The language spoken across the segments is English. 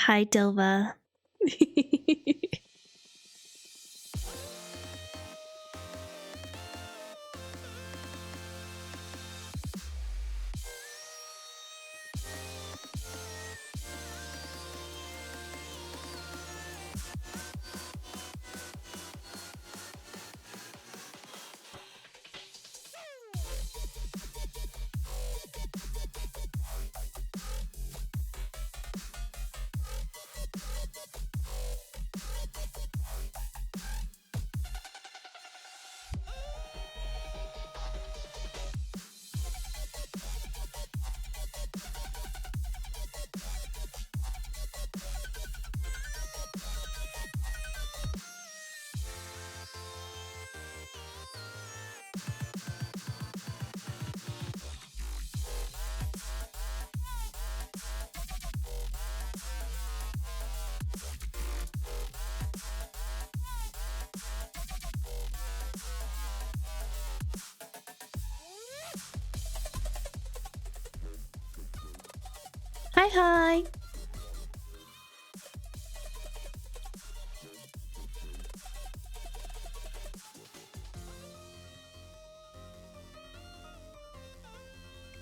Hi, Dilva. Hi, hi.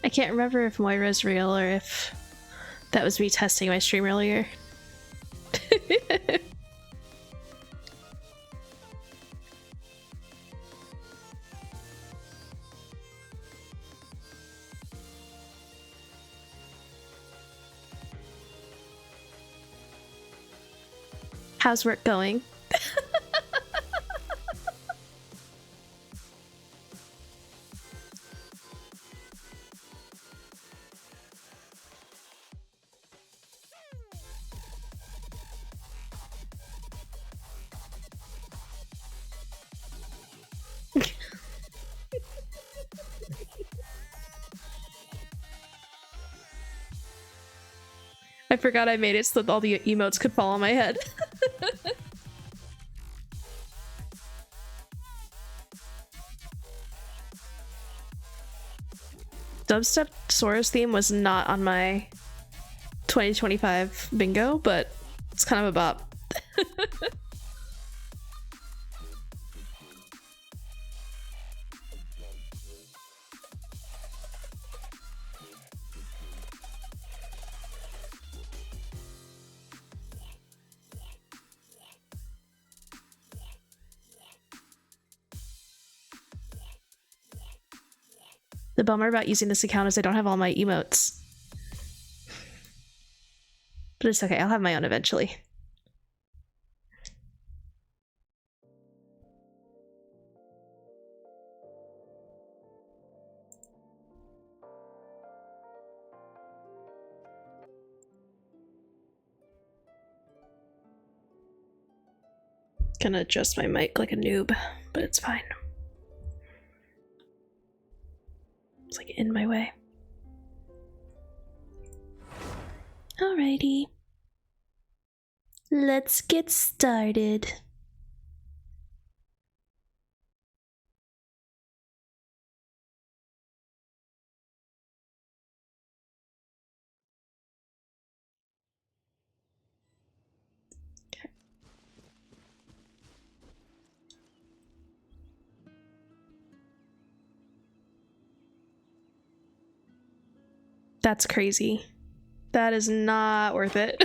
I can't remember if Moira's real or if that was me testing my stream earlier. How's work going? I forgot I made it so that all the emotes could fall on my head. Dubstep Sora's theme was not on my 2025 bingo, but it's kind of a bop. The bummer about using this account is I don't have all my emotes. But it's okay, I'll have my own eventually. Gonna adjust my mic like a noob, but it's fine. It's like in my way. Alrighty. Let's get started. Okay. That's crazy. That is not worth it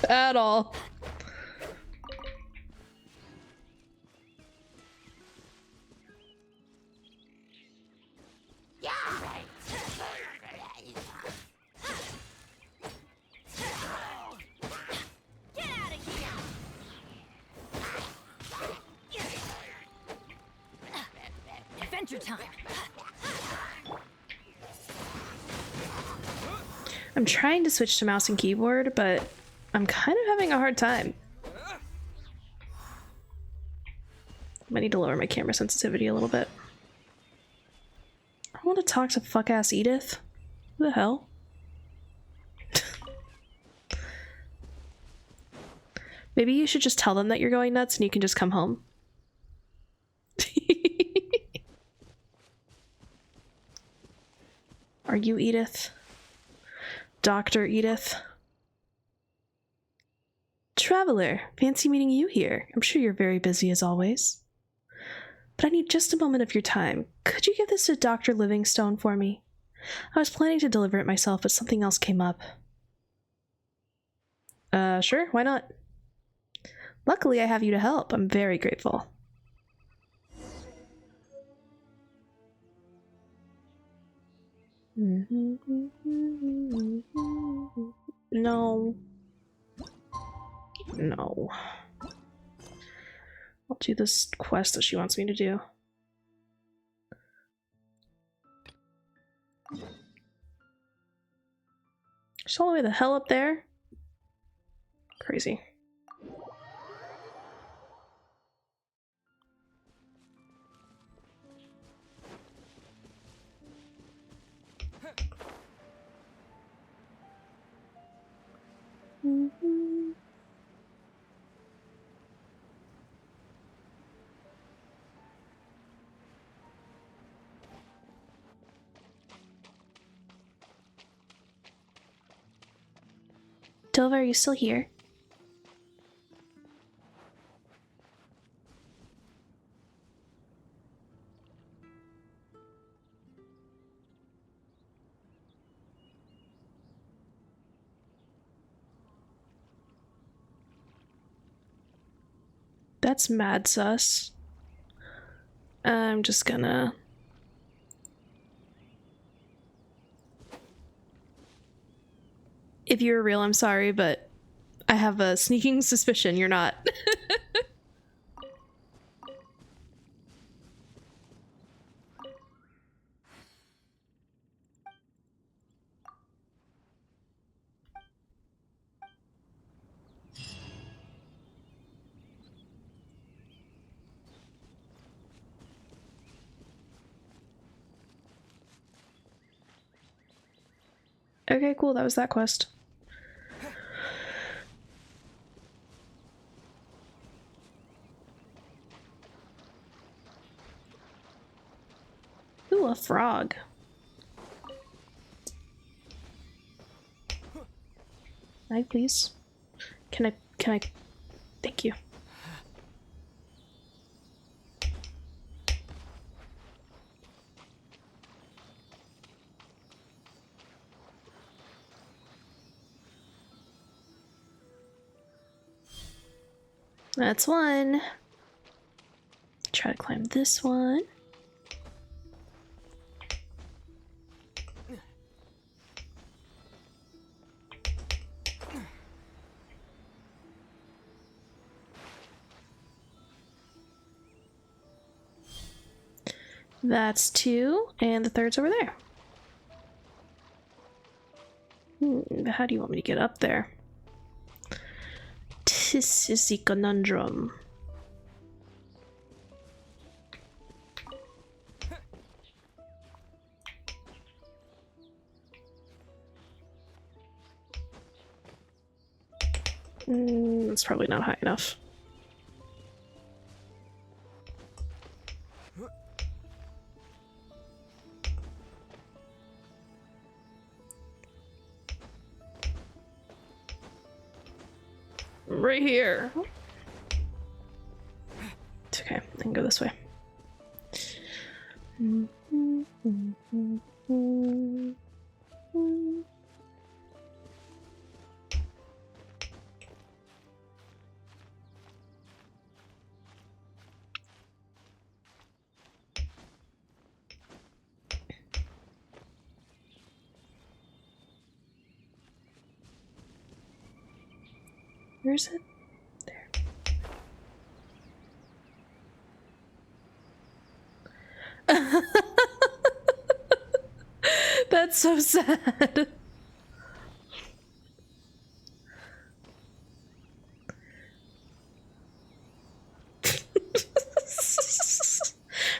at all. Adventure time. I'm trying to switch to mouse and keyboard, but I'm kind of having a hard time. I need to lower my camera sensitivity a little bit. I want to talk to fuck-ass Edith. Who the hell? Maybe you should just tell them that you're going nuts and you can just come home. Are you Edith? Dr. Edith? Traveler, fancy meeting you here. I'm sure you're very busy as always. But I need just a moment of your time. Could you give this to Dr. Livingstone for me? I was planning to deliver it myself, but something else came up. Sure, why not? Luckily, I have you to help. I'm very grateful. No. No. I'll do this quest that she wants me to do. She's all the way the hell up there? Crazy. Dova, are you still here? That's mad sus. I'm just gonna... If you're real, I'm sorry, but I have a sneaking suspicion you're not. Okay, cool, that was that quest. Ooh, a frog. Can I please? Can I? Thank you. That's one. Try to climb this one. That's two, and the third's over there. How do you want me to get up there? This is the conundrum. It's probably not high enough. Right here. It's okay, I can go this way. Where is it? There. That's so sad.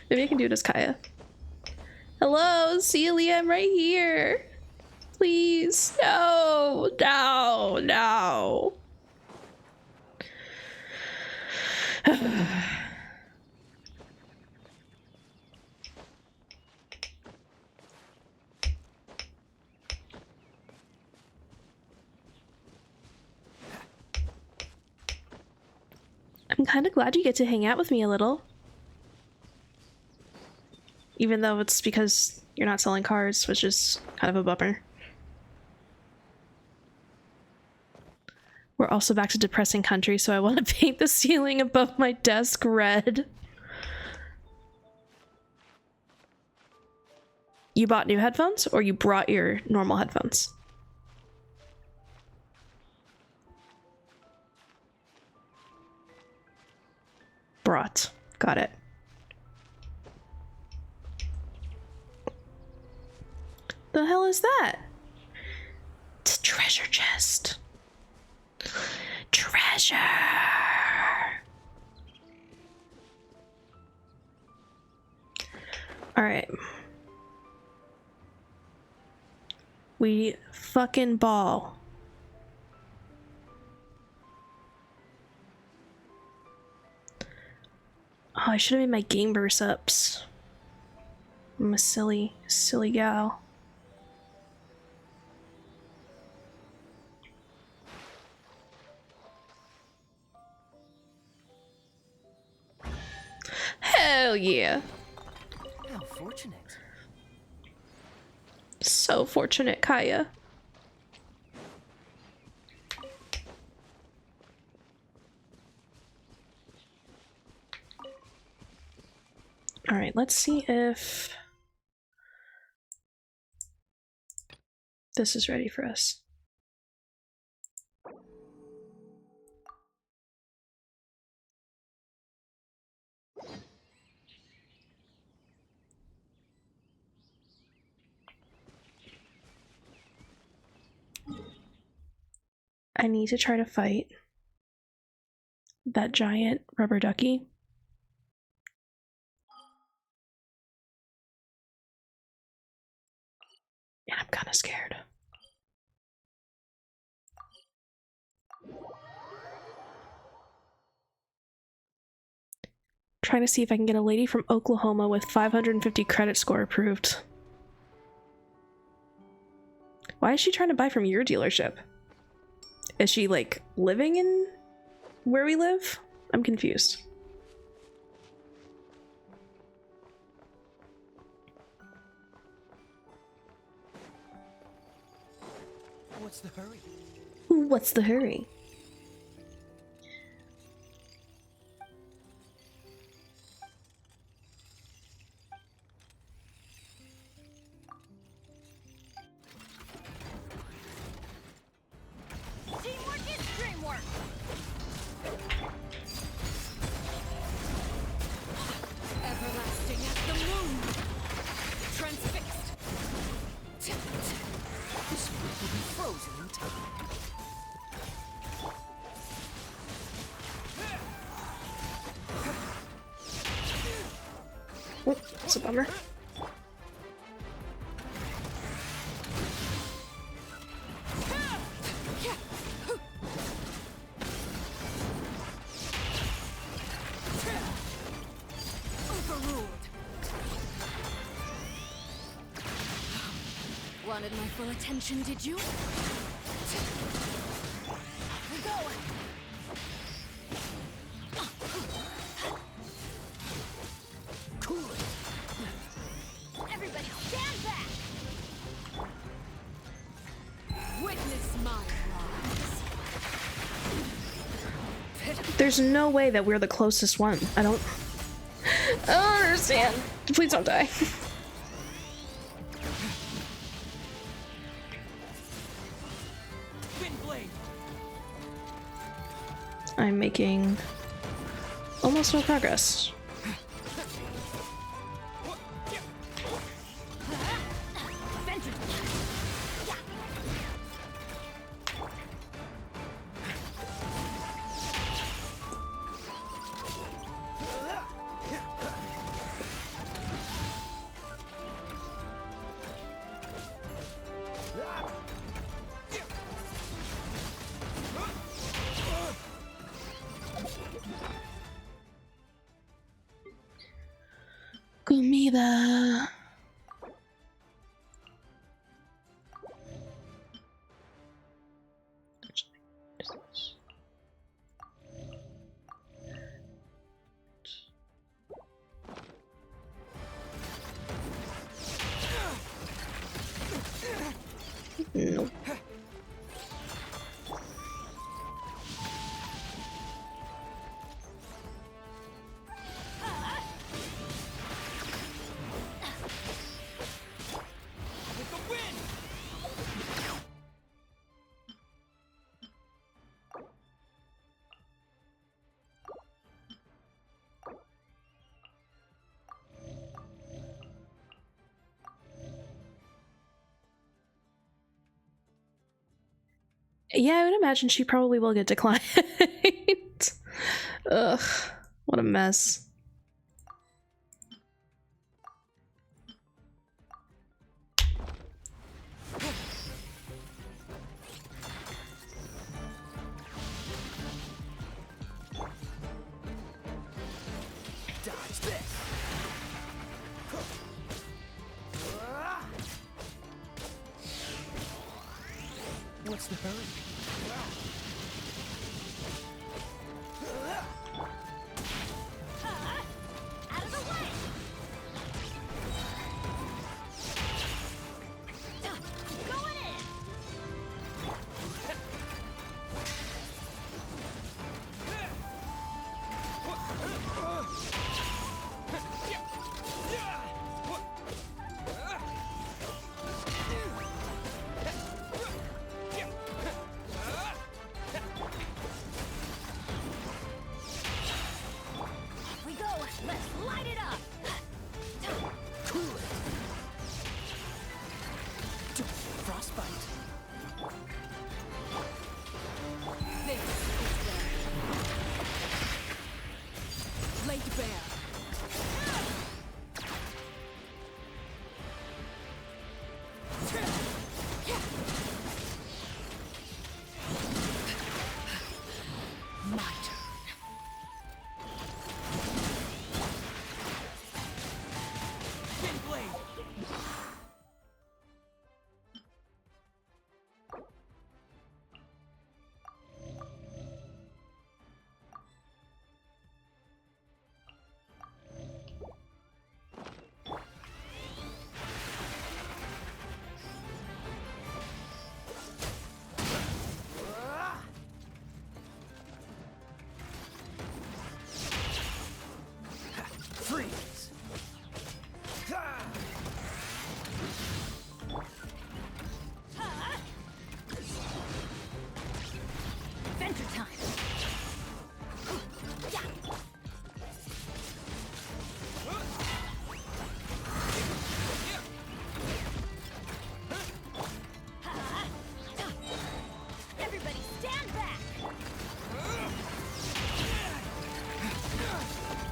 Maybe I can do it as Kaya. Hello, Celia, I'm right here. Please. No, no, no. I'm kind of glad you get to hang out with me a little. Even though it's because you're not selling cards, which is kind of a bummer. We're also back to depressing country, so I want to paint the ceiling above my desk red. You bought new headphones, or you brought your normal headphones? Brought. Got it. The hell is that? It's a treasure chest. Treasure. All right. We fucking ball. Oh, I should have made my game burst ups. I'm a silly gal. Hell yeah. How fortunate. So fortunate, Kaya. All right, let's see if this is ready for us. I need to try to fight that giant rubber ducky. And I'm kind of scared. Trying to see if I can get a lady from Oklahoma with 550 credit score approved. Why is she trying to buy from your dealership? Is she like living in where we live? I'm confused. What's the hurry? What's the hurry? Teamwork is dreamwork. Everlasting as the moon. Transfixed. This world will be frozen in time. Oh, that's a bummer. Overruled. Wanted my full attention, did you? Go. Cool it. Everybody stand back! Witness my rise. There's no way that we're the closest one. I don't understand. Please don't die. Wind blade. I'm making almost no progress. Adventure. Nope. With the wind! Yeah, I would imagine she probably will get declined. Ugh, what a mess. Dodge this! What's the hurry? Out of the way! Going in! We go! Let's light it up! Cool it! Frostbite! This is there. Laid bare. My turn. Wind blade! Freeze! Adventure time! Everybody stand back!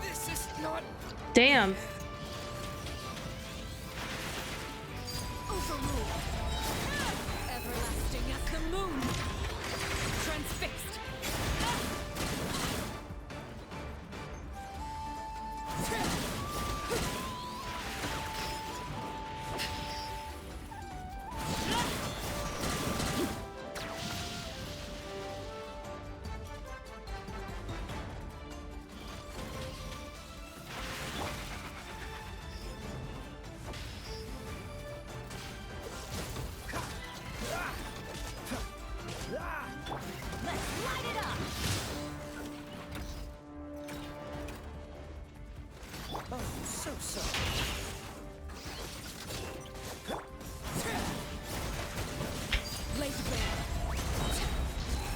This is not... Damn. Overruled! Everlasting as the moon! Transfixed! Let's light it up! Oh, so soft. Laid bare.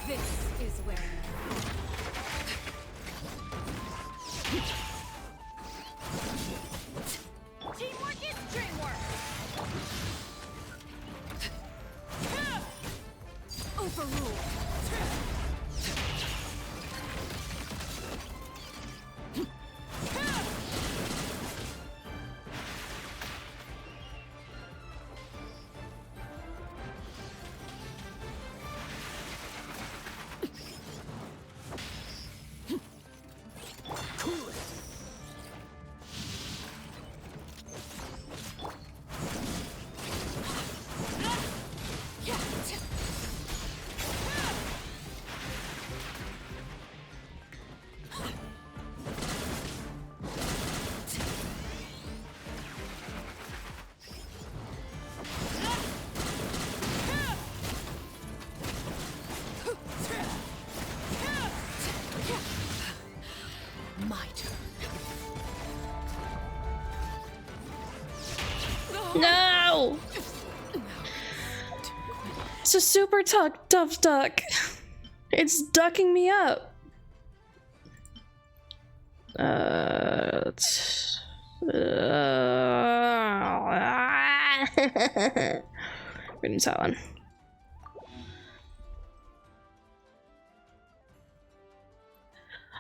This is where... Teamwork is dreamwork! Overruled! Cool it! It's a super tough duck. It's ducking me up. Reading that one.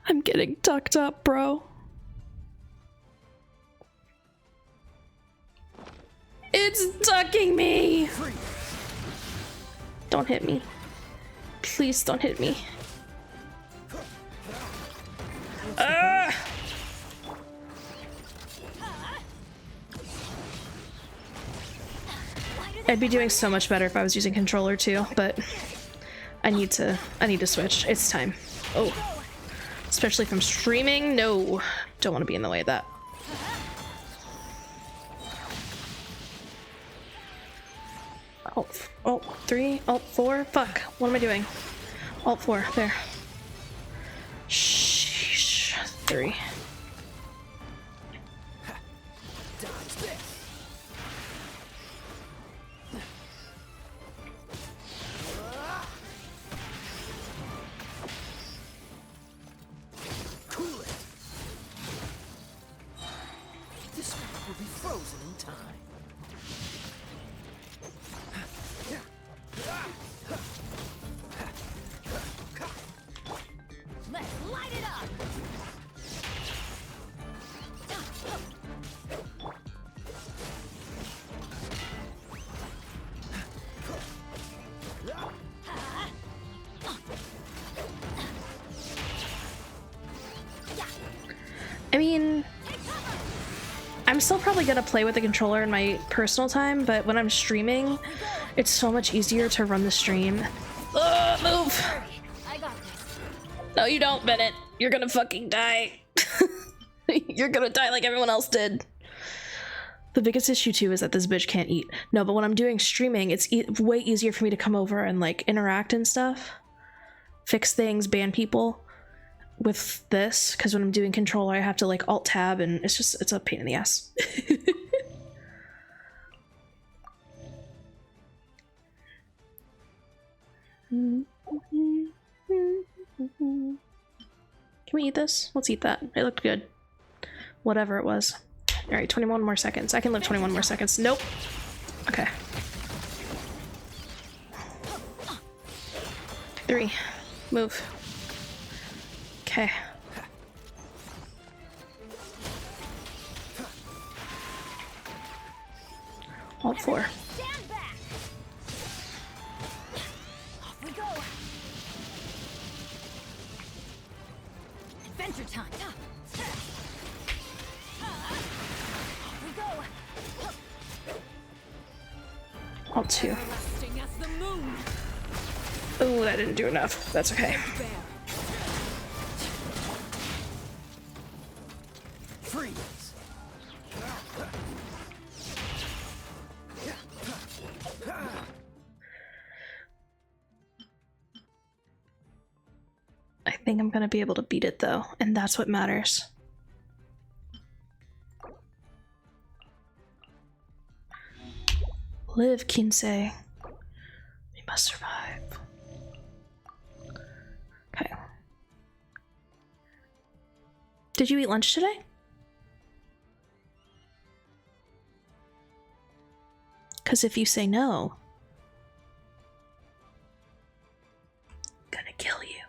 I'm getting tucked up, bro. It's ducking me! Don't hit me. Please don't hit me. I'd be doing so much better if I was using controller too, but I need to switch. It's time. Oh. Especially if I'm streaming. No. Don't want to be in the way of that. Alt 3, Alt 4. Fuck. What am I doing? Alt 4. There. Sheesh. 3. I mean, I'm still probably gonna play with the controller in my personal time, but when I'm streaming, it's so much easier to run the stream. Ugh, move! No, you don't, Bennett. You're gonna fucking die. You're gonna die like everyone else did. The biggest issue too is that this bitch can't eat. No, but when I'm doing streaming, it's way easier for me to come over and like interact and stuff. Fix things, ban people. With this, because when I'm doing controller I have to like alt tab and it's a pain in the ass. Can we eat this? Let's eat that. It looked good. Whatever it was. Alright, 21 more seconds. I can live 21 more seconds. Nope. Okay. 3. Move. Okay. Alt 4. Stand back. Off we go. Adventure time. Off we go. Alt 2. Everlasting as the moon. Oh, that didn't do enough. That's okay. Freeze. I think I'm gonna be able to beat it though, and that's what matters. Live, Kinsei. We must survive. Okay. Did you eat lunch today? Because if you say no, I'm gonna kill you.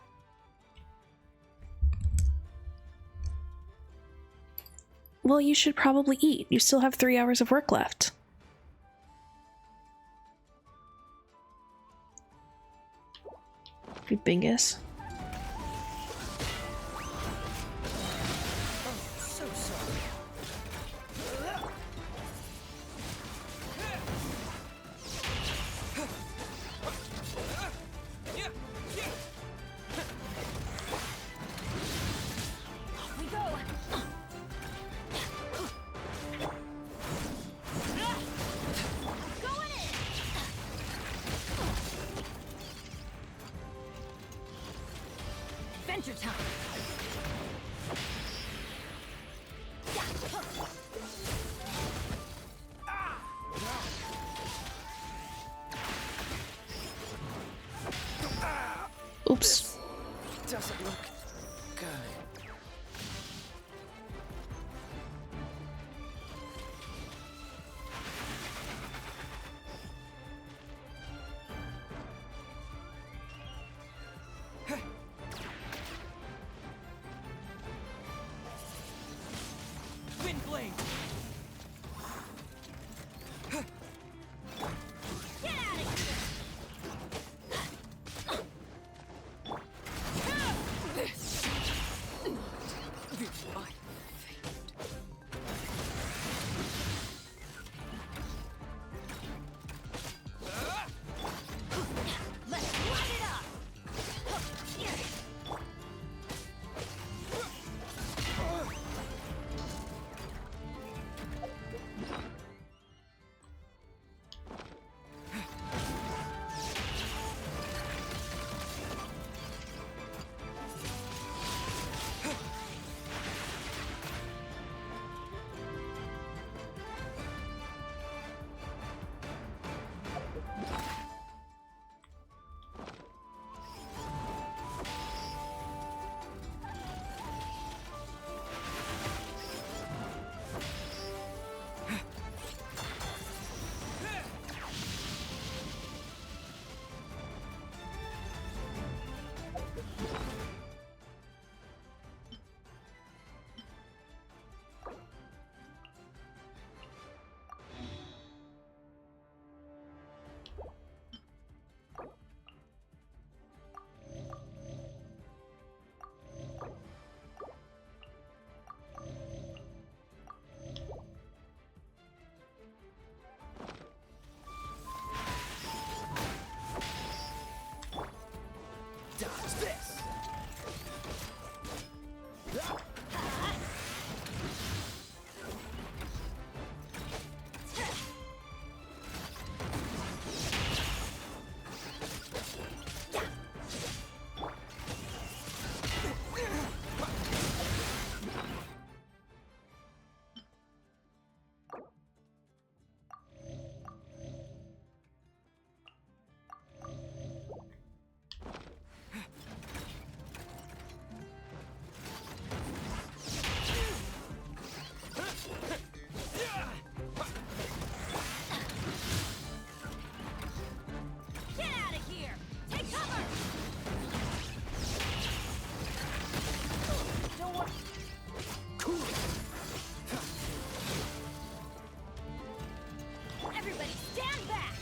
Well, you should probably eat. You still have 3 hours of work left. You bingus. So sorry. Off we go. Going in. Adventure time. Oops. Doesn't look good. Wind blade. Get out of here! Let's light it up! Dodge this. Get out of here! Take cover! Don't worry. Everybody stand back!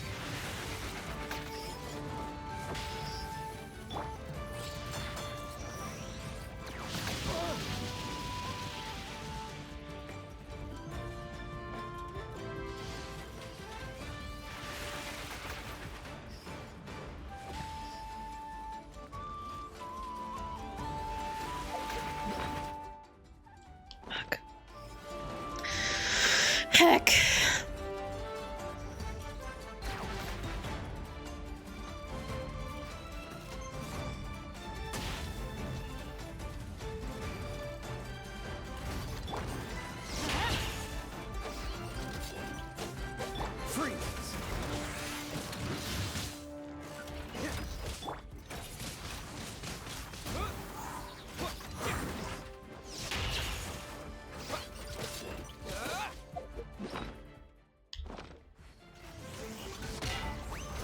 Fuck. Heck. Freeze.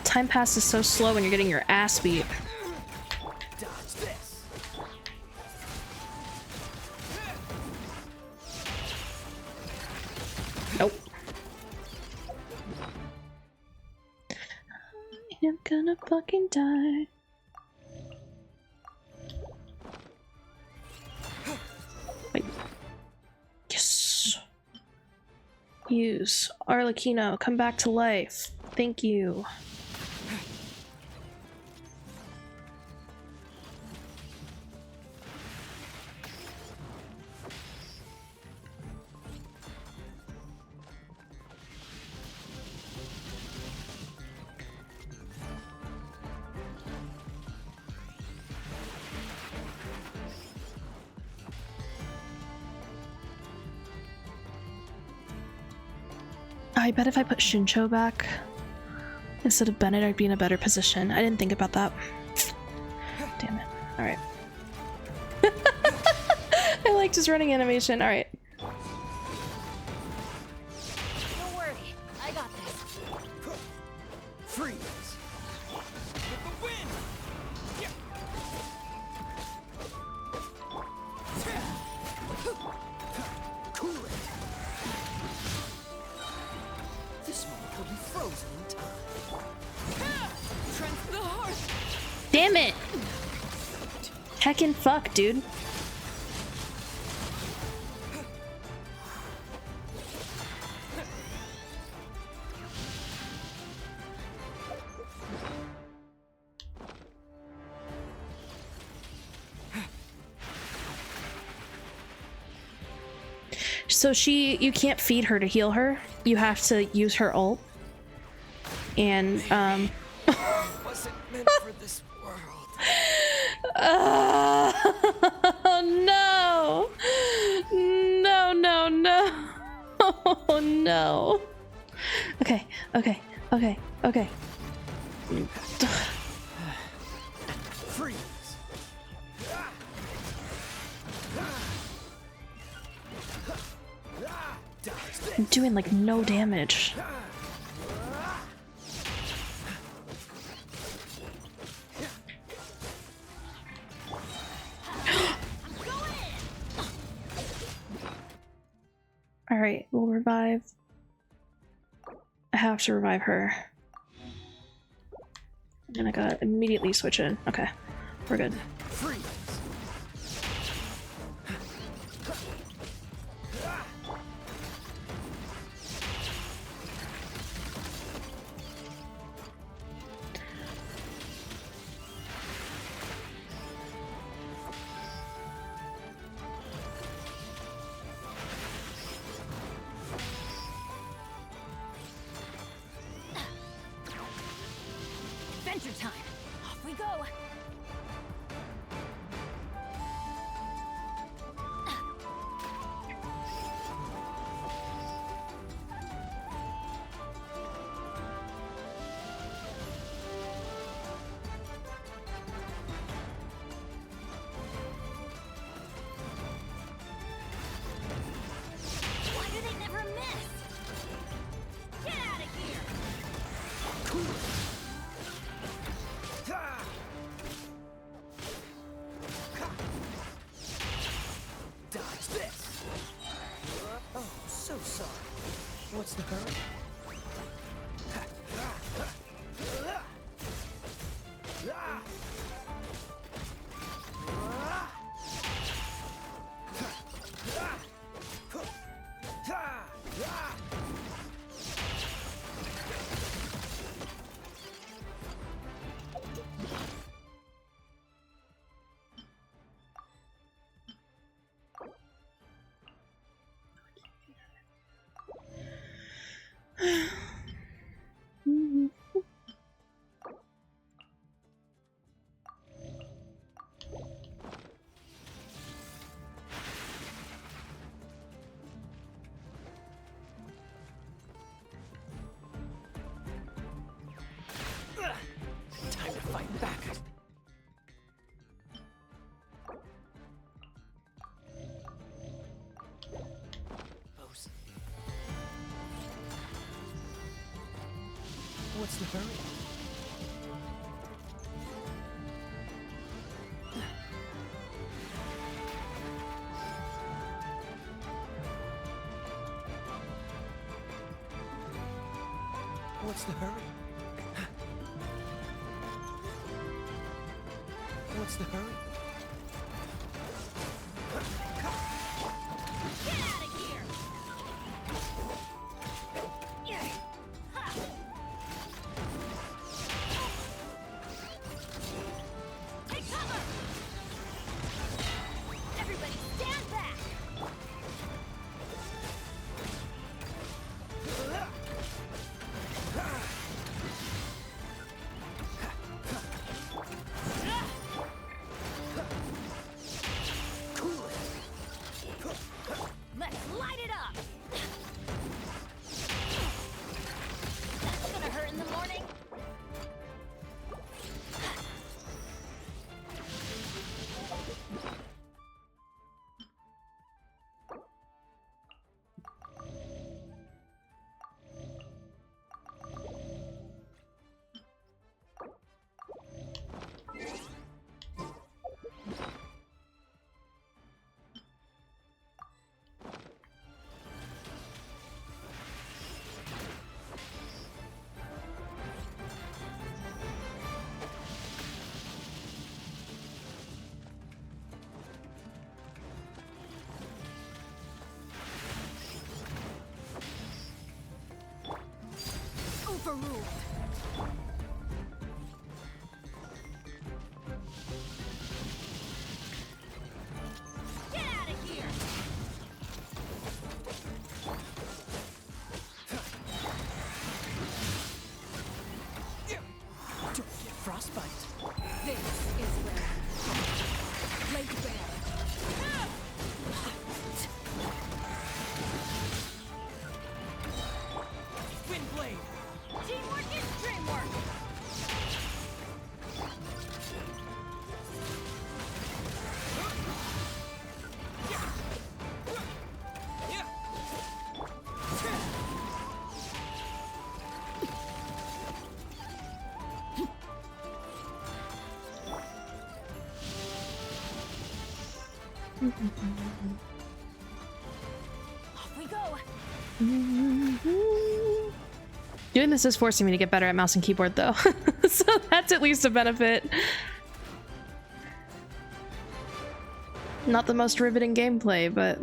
Time passes so slow when you're getting your ass beat. Dodge this. Nope. I'm gonna fucking die. Wait. Yes. Use. Arlecchino, come back to life. Thank you. I bet if I put Shincho back instead of Bennett, I'd be in a better position. I didn't think about that. damn it. Alright. I liked his running animation. Alright. Don't worry, I got this. Freeze. With the wind. Yeah. Cool it. This moment will be frozen in time. Strength to the heart. Damn it! Heckin' fuck, dude. So you can't feed her to heal her. You have to use her ult. And, Wasn't meant for this world. oh no! No, no, no. Oh no. Okay, okay, okay, okay. Freeze. I'm doing like no damage. Alright, we'll revive. I have to revive her. And I gotta immediately switch in. Okay, we're good. Freeze. Adventure time. Off we go. Why do they never miss? Get out of here! Dodge this. Oh, so sorry. What's the hurry? Time to fight back. Pose. What's the hurry? What's the hurry? What's the hurry? Get out of here! Ha! Take cover! Everybody stand back! Overruled. Get out of here! Don't get frostbite. This is where Lake Bear. Wind blade. Teamwork is dreamwork. Off we go. Doing this is forcing me to get better at mouse and keyboard though. So that's at least a benefit. Not the most riveting gameplay, but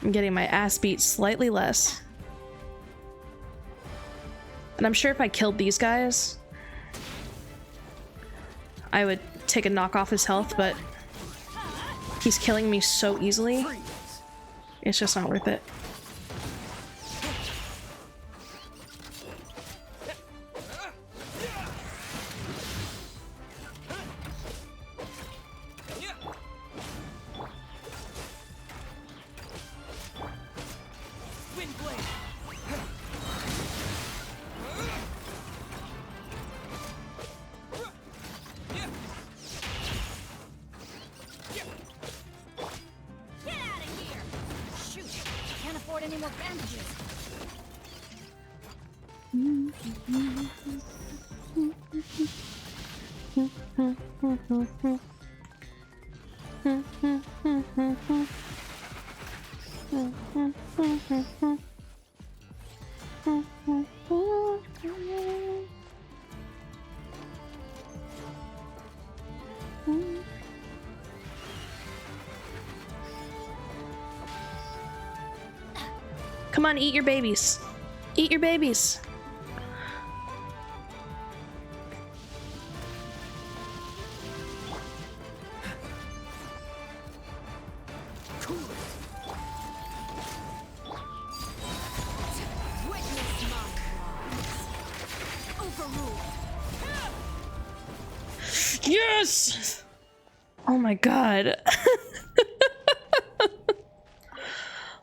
I'm getting my ass beat slightly less. And I'm sure if I killed these guys, I would take a knock off his health, but he's killing me so easily. Freeze. It's just not worth it. Wind blade. Get out of here! Shoot! Can't afford any more bandages. Come on, eat your babies. Eat your babies. Witness my wrongs. Overruled. Yes! Oh my god.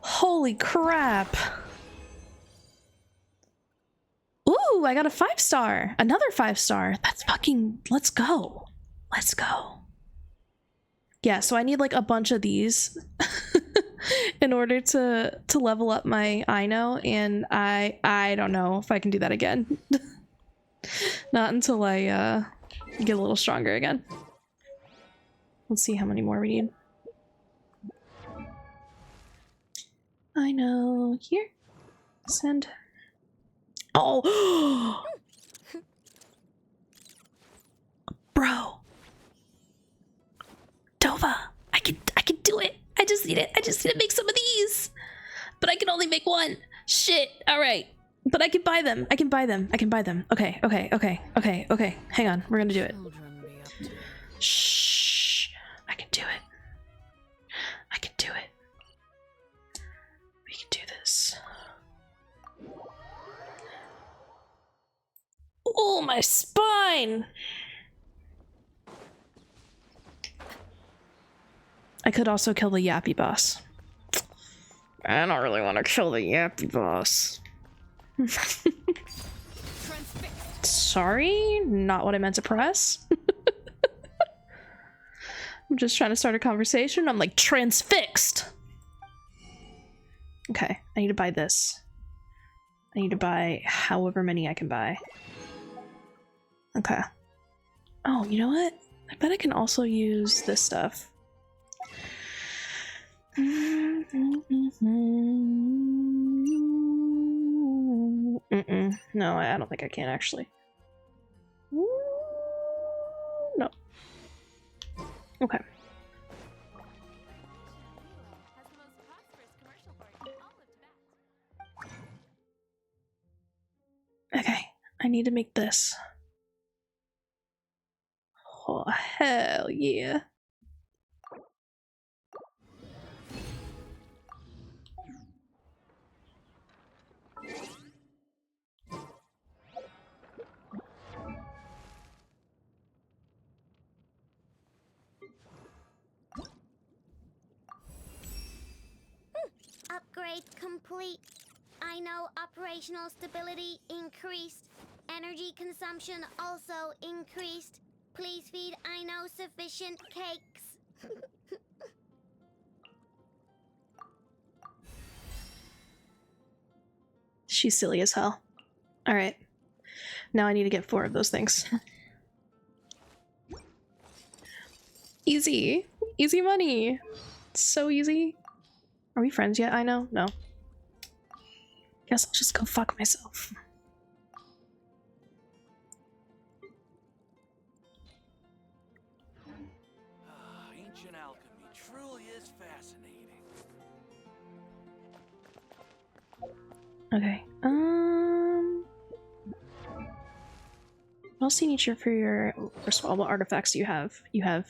Holy crap. Ooh, I got a 5-star. Another 5-star. That's fucking... Let's go. Let's go. Yeah, so I need like a bunch of these in order to level up my Ino, and I don't know if I can do that again. Not until I get a little stronger again. Let's see how many more we need. I know. Here. Send. Oh! Bro. Dova. I can do it. I just need to make some of these. But I can only make one. Shit. Alright. But I can buy them. I can buy them. Okay. Hang on. We're gonna do it. Shh. I can do it. I can do it. We can do this. Oh, my spine! I could also kill the Yappy boss. I don't really want to kill the Yappy boss. Sorry, not what I meant to press. I'm just trying to start a conversation. I'm like, transfixed! Okay, I need to buy this. I need to buy however many I can buy. Okay. Oh, you know what? I bet I can also use this stuff. No, I don't think I can actually. No. Okay. I need to make this. Oh, hell yeah. Upgrade complete. I know operational stability increased. Energy consumption also increased. Please feed I know sufficient cakes. She's silly as hell. Alright. Now I need to get 4 of those things. Easy. Easy money. So easy. Are we friends yet? I know? No. Guess I'll just go fuck myself. Ancient alchemy truly is fascinating. Okay. What else do you need here for your... First of all, what artifacts do you have? You have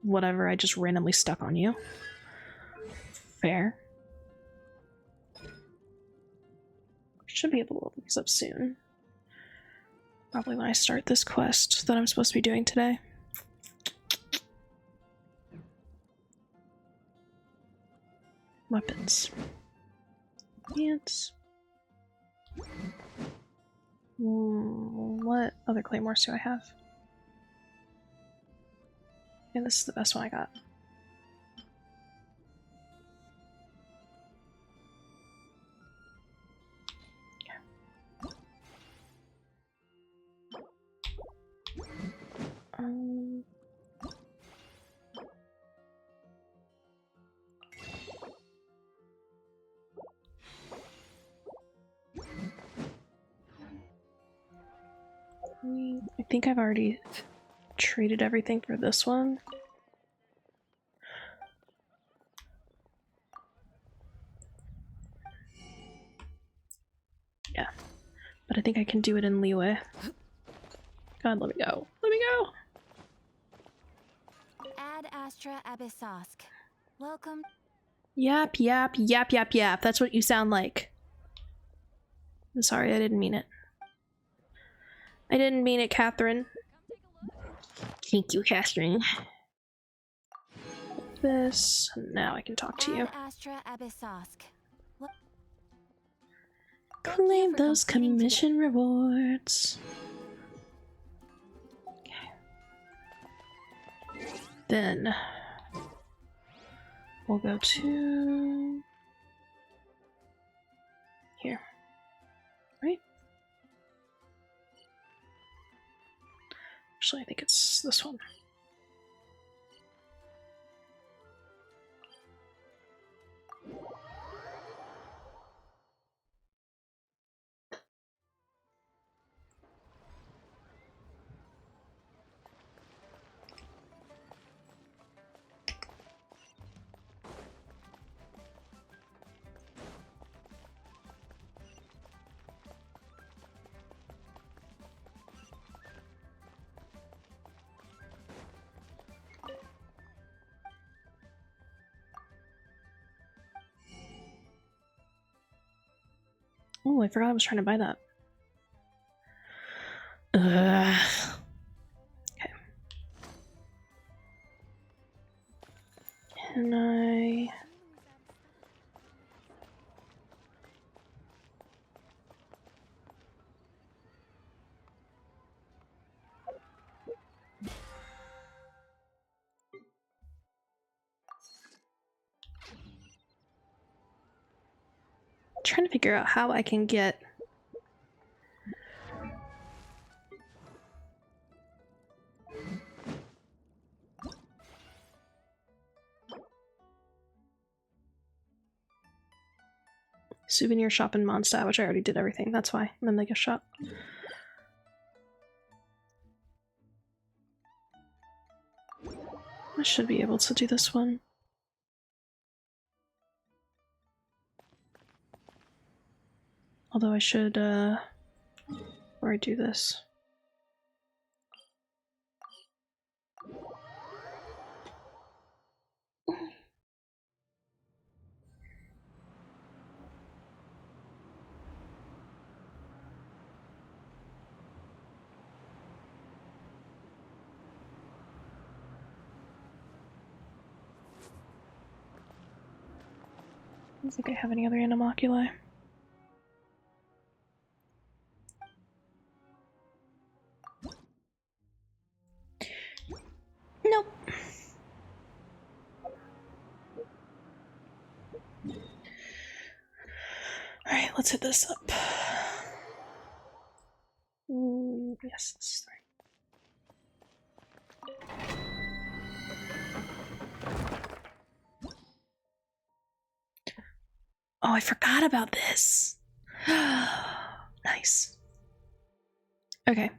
whatever I just randomly stuck on you. Fair. Should be able to look these up soon. Probably when I start this quest that I'm supposed to be doing today. Weapons. Pants. What other claymores do I have? Yeah, this is the best one I got. I think I've already traded everything for this one. Yeah, but I think I can do it in Liyue. God, let me go. Let me go! Ad Astra Abyssosk. Welcome. Yap, yap, yap, yap, yap. That's what you sound like. I'm sorry, I didn't mean it. I didn't mean it, Catherine. Thank you, Catherine. This. Now I can talk to you. Ad Astra Abyssosk. Claim those commission rewards. Okay. Then we'll go to here. Right? Actually, I think it's this one. Oh, I forgot I was trying to buy that. Okay. Can I... trying to figure out how I can get souvenir shop in Mondstadt, which I already did everything. That's why I'm in the gift shop. I should be able to do this one. Although I should, or before I do this. I don't think I have any other animoculi. Nope. Alright, let's hit this up. Yes, this is right. Oh, I forgot about this. Nice. Okay.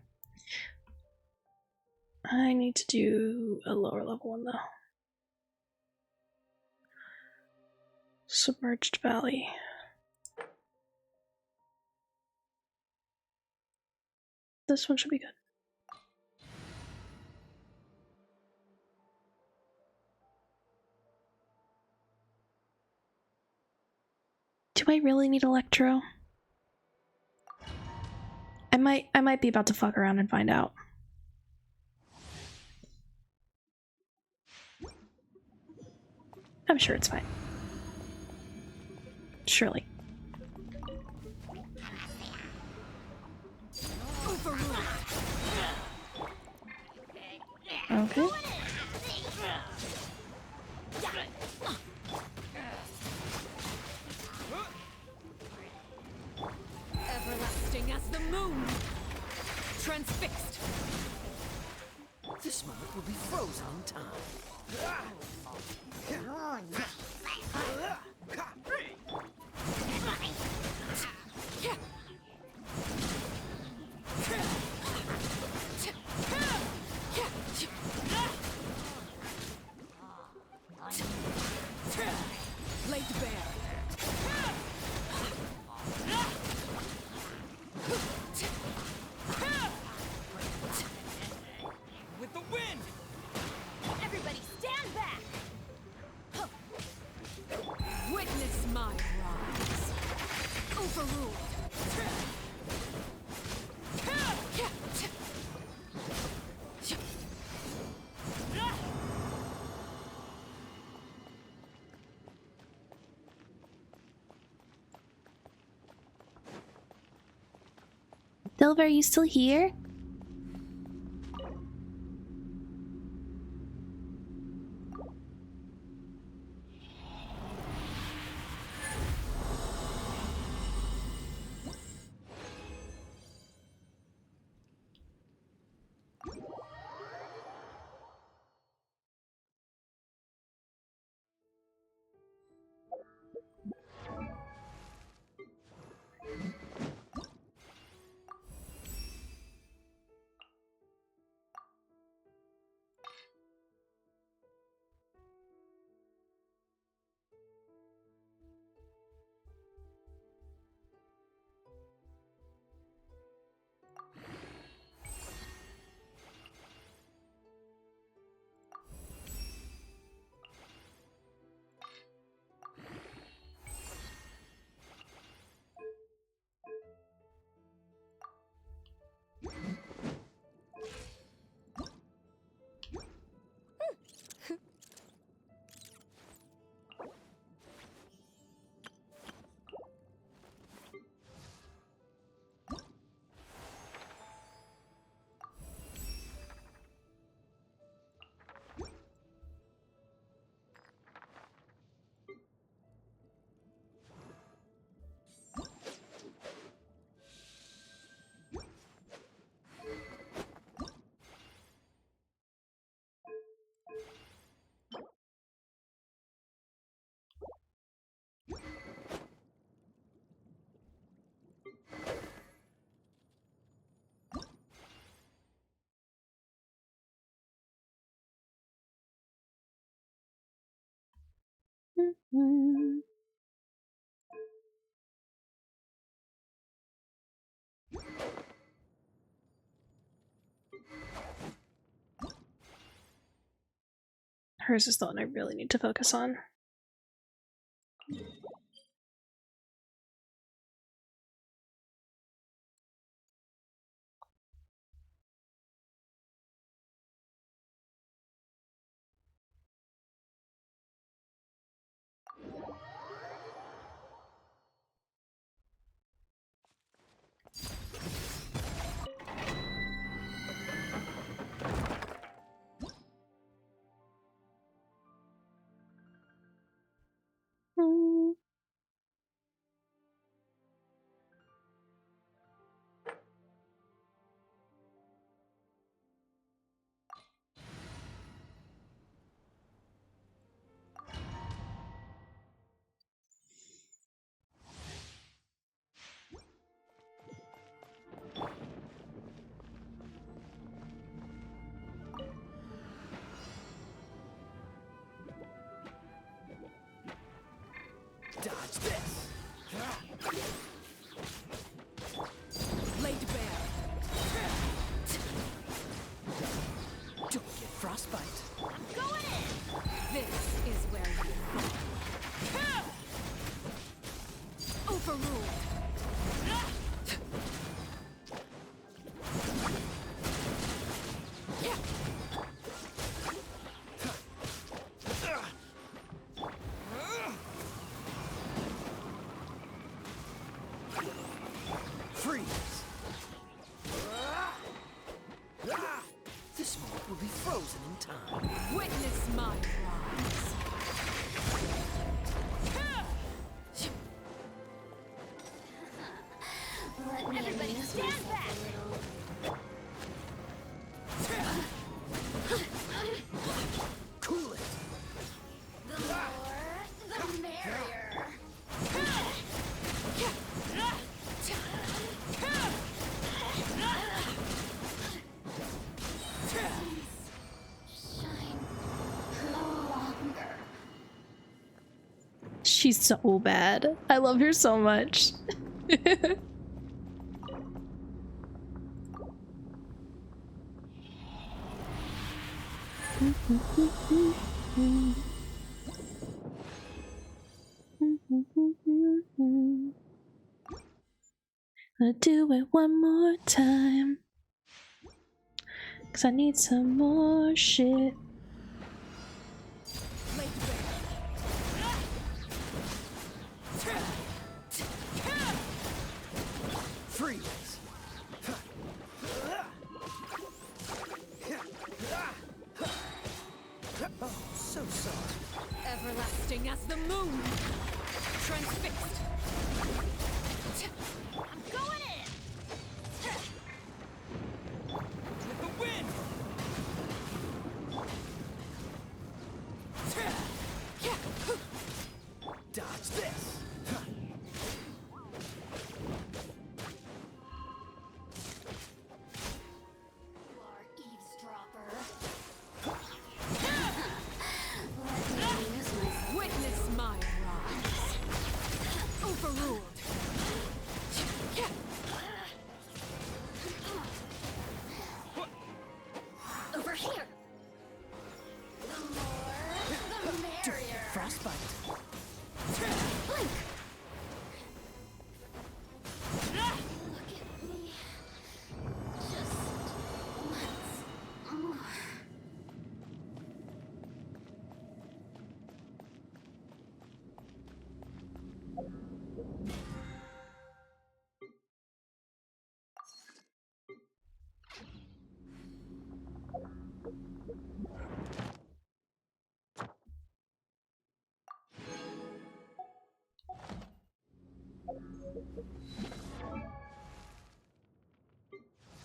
I need to do a lower level one though. Submerged Valley. This one should be good. Do I really need Electro? I might be about to fuck around and find out. I'm sure it's fine. Surely. Okay. Everlasting as the moon. Transfixed. This moment will be frozen in time. Laid bare. With the wind! Everybody stand back! Witness my rise. Overruled. Silver, are you still here? Mm-hmm. Hers is the one I really need to focus on. Dodge this. Laid bare. Don't get frostbite. I'm going in! This is where you fall. Overruled. Freeze. This moment will be frozen in time. Witness my rise. Everybody stand back! Cool it. The more, the merrier. Shine no longer. She's so bad. I love her so much. I'll do it one more time, 'cause I need some more shit. Laid bare. Freeze. Oh, so sorry. Everlasting as the moon. Transfixed. I'm going in! With the wind. Dodge this. You are eavesdropper. Witness my rise. Overruled. Over here. The more, the merrier. Frostbite. Blink. Look at me. Just once more.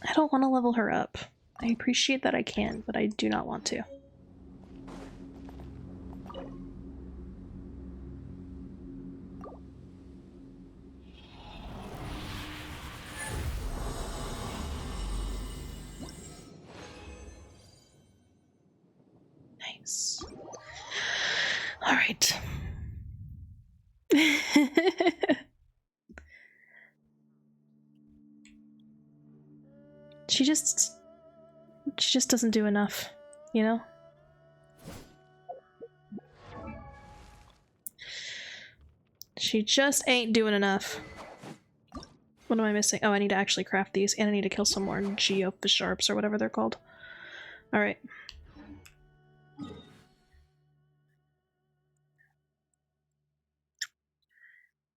I don't want to level her up. I appreciate that I can, but I do not want to. Nice. All right. She just doesn't do enough, you know? She just ain't doing enough. What am I missing? Oh, I need to actually craft these, and I need to kill some more Geofisharps or whatever they're called. Alright.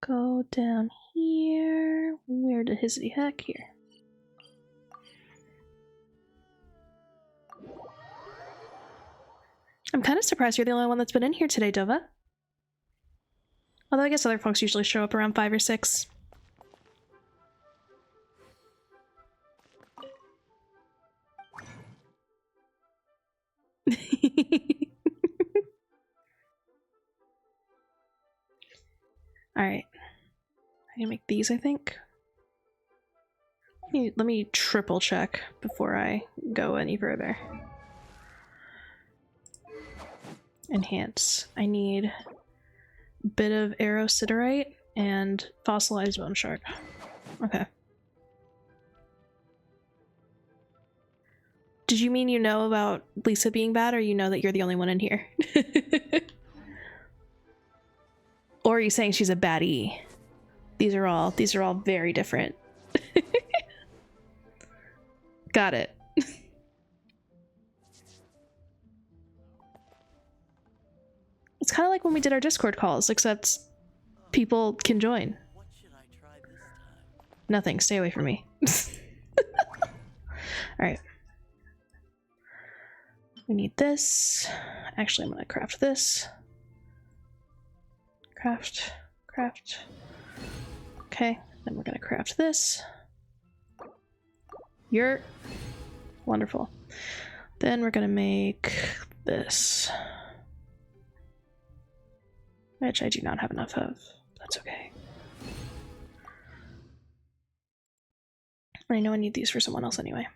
Go down here. Where the hissity heck? Here. I'm kind of surprised you're the only one that's been in here today, Dova. Although I guess other folks usually show up around 5 or 6. Alright. I can make these, I think. Let me triple check before I go any further. Enhance. I need a bit of arrowsiderite and fossilized bone shard. Okay. Did you mean you know about Lisa being bad, or you know that you're the only one in here? Or are you saying she's a baddie? These are all very different. Got it. It's kind of like when we did our Discord calls, except people can join. What should I try this time? Nothing. Stay away from me. Alright. We need this. Actually, I'm gonna craft this. Craft. Okay, then we're gonna craft this. You're wonderful. Then we're gonna make this, which I do not have enough of. That's okay. I know I need these for someone else anyway.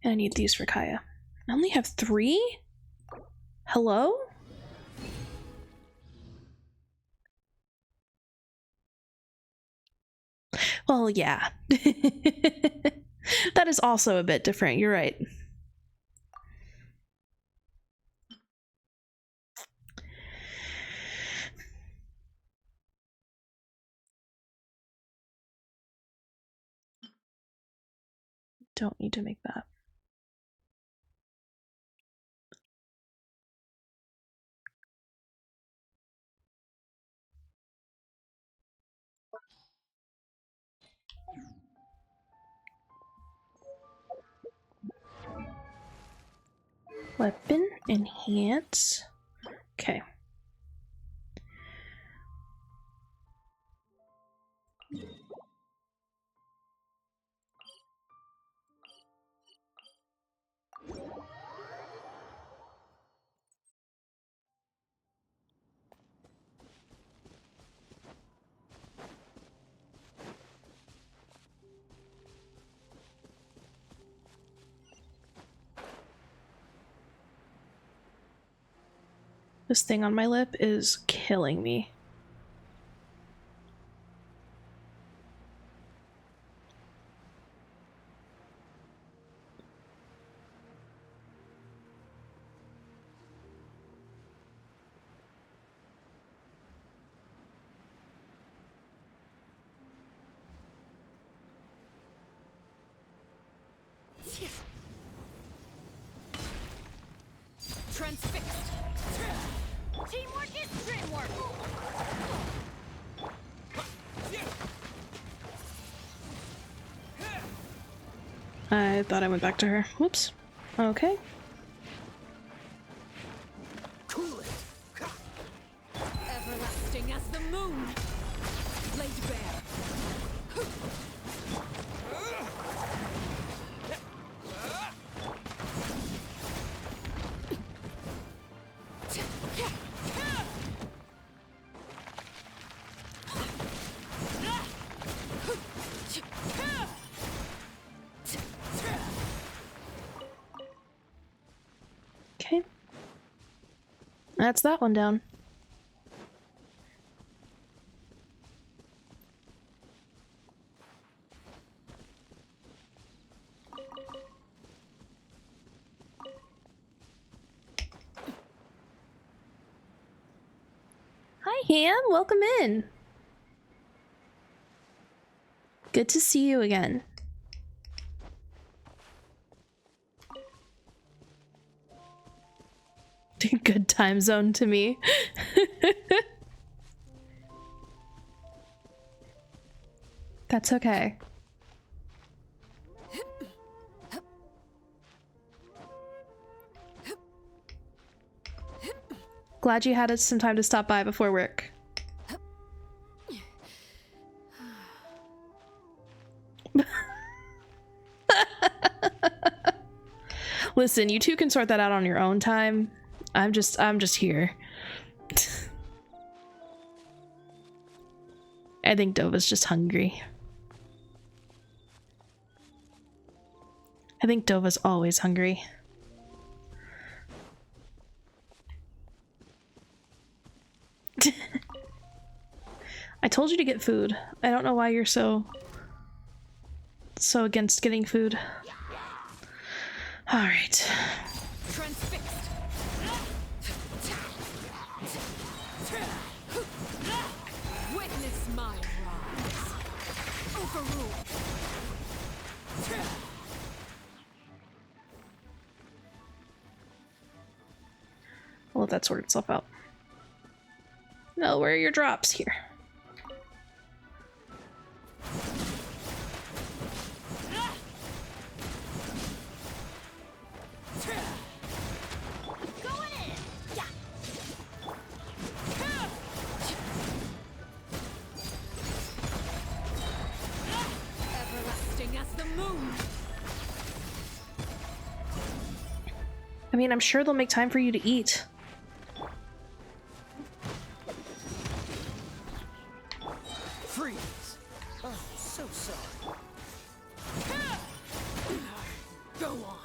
And I need these for Kaya. I only have 3? Hello? Well, yeah. That is also a bit different. You're right. Don't need to make that. Weapon, enhance. Okay. This thing on my lip is killing me. Transfixed. Teamwork is dreamwork. I thought I went back to her. Whoops. Okay. Cool it. Everlasting as the moon. Laid bare. Okay. That's that one down. Hi, Han. Welcome in. Good to see you again. Good time zone to me. That's okay. Glad you had some time to stop by before work. Listen, you two can sort that out on your own time. I'm just here. I think Dova's just hungry. I think Dova's always hungry. I told you to get food. I don't know why you're so against getting food. All right. Transfixed. Witness my rise. Overruled. I'll let that sort itself out. No, where are your drops here? Everlasting as the moon. I mean, I'm sure they'll make time for you to eat. Freeze. Oh, so sorry. Go on.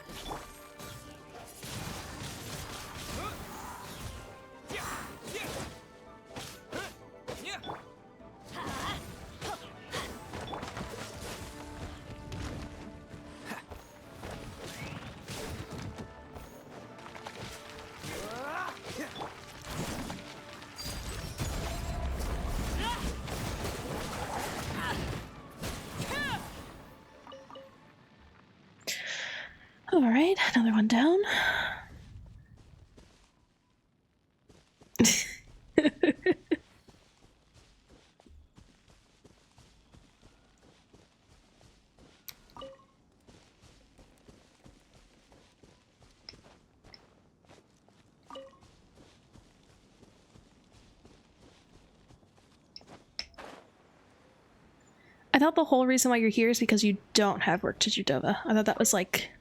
All right, another one down. I thought the whole reason why you're here is because you don't have work to do, Dova. I thought that was like...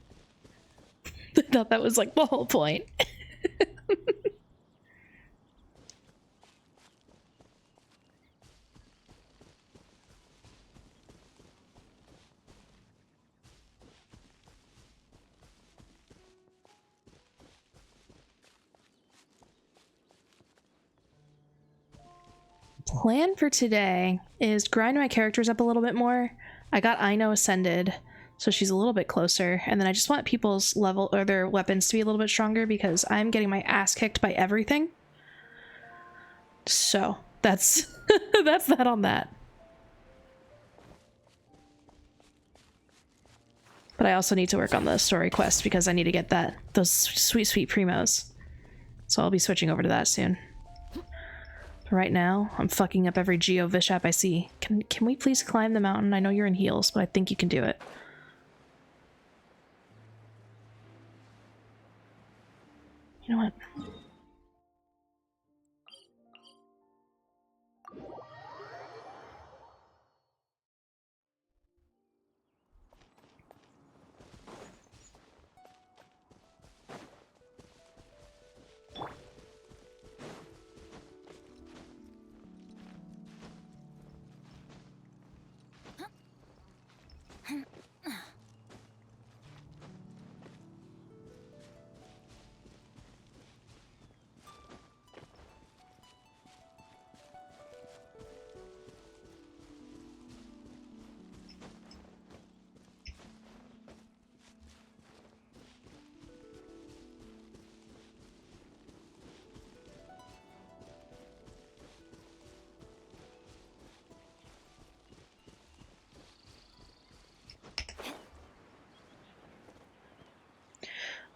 I thought that was like the whole point. Plan for today is grind my characters up a little bit more. I got Aino ascended, so she's a little bit closer, and then I just want people's level or their weapons to be a little bit stronger because I'm getting my ass kicked by everything. So that's that's that on that. But I also need to work on the story quest because I need to get those sweet primos. So I'll be switching over to that soon. But right now, I'm fucking up every Geo Vishap I see. Can we please climb the mountain? I know you're in heels, but I think you can do it. You know what?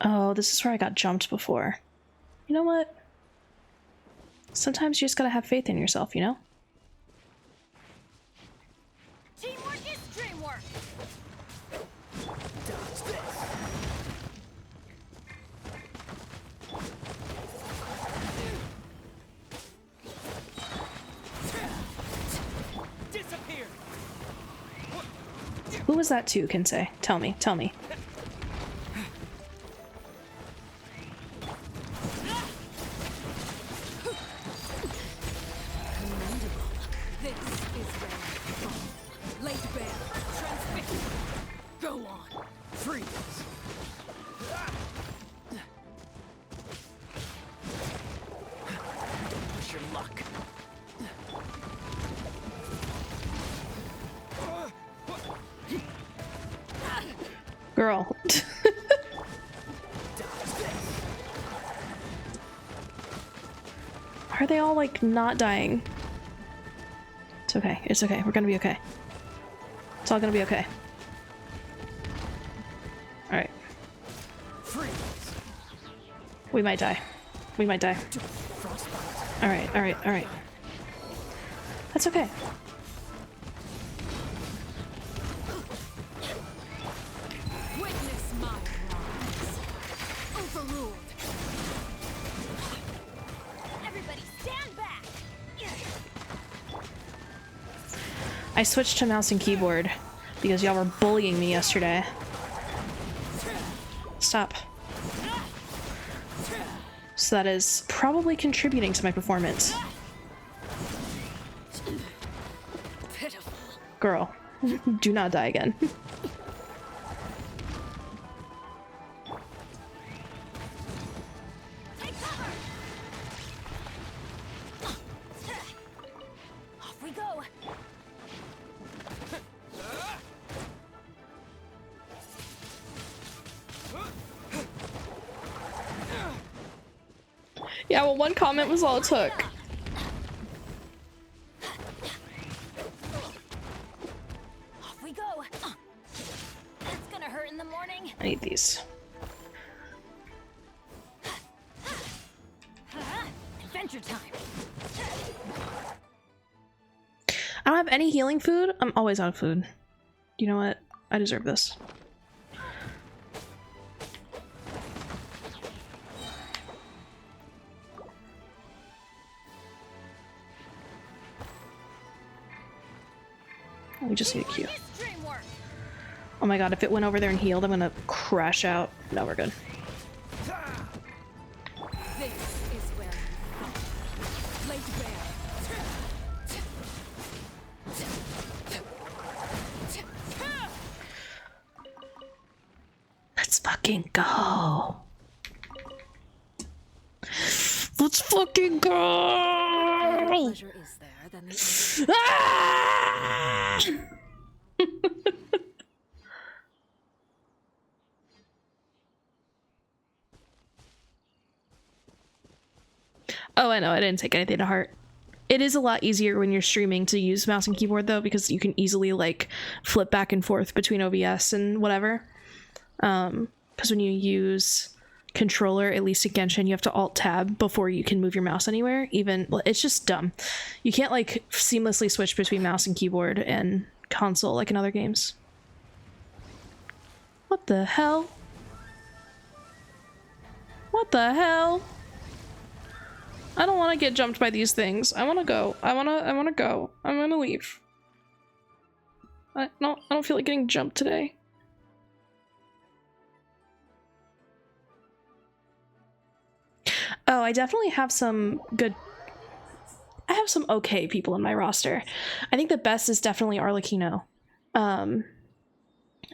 Oh, this is where I got jumped before. You know what? Sometimes you just gotta have faith in yourself, you know? Teamwork is dreamwork. Dodge this. Disappear. Who was that to, Kinsei? Tell me, tell me. This is where I fall. Late bear. Transfix. Go on. Freeze. Push your luck. Girl. Dodge this. Are they all like not dying? It's okay. It's okay. We're gonna be okay. It's all gonna be okay. Alright. Freeze. We might die. We might die. Frostbite. Alright, alright, alright. That's okay. Witness my rise. Overruled. Everybody stand back. I switched to mouse and keyboard because y'all were bullying me yesterday. Stop. So that is probably contributing to my performance. Pitiful. Girl, do not die again. Take cover. Off we go. Yeah, well, one comment was all it took. Off we go. That's gonna hurt in the morning. I need these. Adventure time. I don't have any healing food. I'm always out of food. You know what? I deserve this. We just need a Q. It's dreamwork. Oh my god, if it went over there and healed, I'm gonna crash out. No, we're good. This is where you fall. Late bear. Let's fucking go. Let's fucking go. Pleasure is there than the Ah! Oh, I know. I didn't take anything to heart. It is a lot easier when you're streaming to use mouse and keyboard though, because you can easily like flip back and forth between OBS and whatever. Because when you use controller, at least in Genshin, you have to alt tab before you can move your mouse anywhere. Even, well, it's just dumb. You can't like seamlessly switch between mouse and keyboard and console like in other games. What the hell? What the hell? I don't want to get jumped by these things. I want to go. I want to go. I'm gonna leave. I don't feel like getting jumped today. Oh, I definitely have some good... I have some okay people in my roster. I think the best is definitely Arlecchino.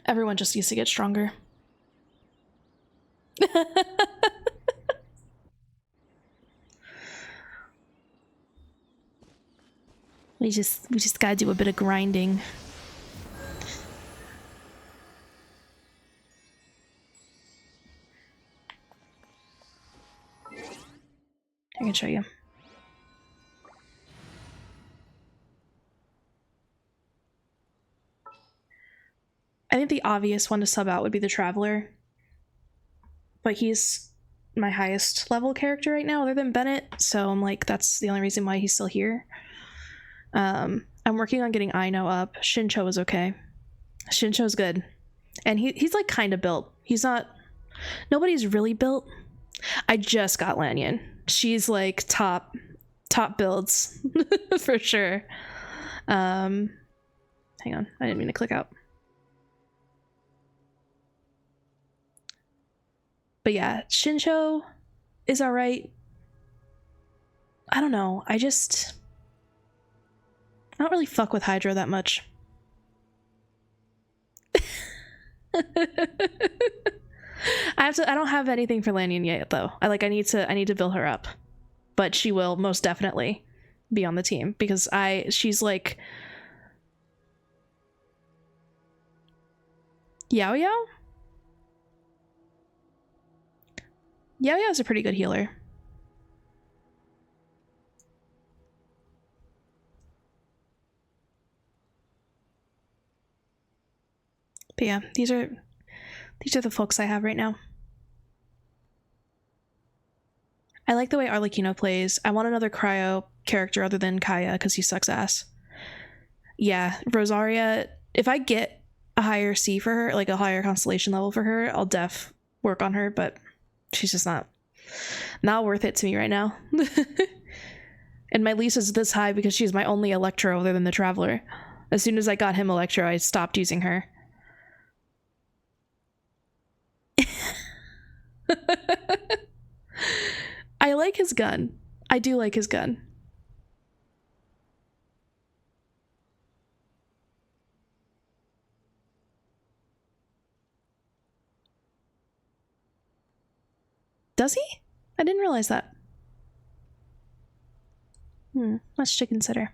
Everyone just needs to get stronger. We just gotta do a bit of grinding. I can show you. I think the obvious one to sub out would be the Traveler. but he's my highest level character right now other than Bennett, so I'm like, that's the only reason why he's still here. I'm working on getting Aino up. Shincho is okay. Shincho's good. And he's like kind of built. He's not... Nobody's really built. I just got Lanyan. She's like top builds for sure. Hang on, I didn't mean to click out. But yeah, Shincho is alright. I don't know, I don't really fuck with Hydra that much. I don't have anything for Lanyan yet though. I need to build her up. But she will most definitely be on the team because she's like Yao Yao? Yao Yao's a pretty good healer. But yeah, these are the folks I have right now. I like the way Arlecchino plays. I want another cryo character other than Kaya because he sucks ass. Yeah, Rosaria, if I get a higher C for her, like a higher constellation level for her, I'll def work on her, but she's just not worth it to me right now. And my lease is this high because she's my only Electro other than the Traveler. As soon as I got him Electro, I stopped using her. I like his gun. I do like his gun. Does he? I didn't realize that. Much to consider.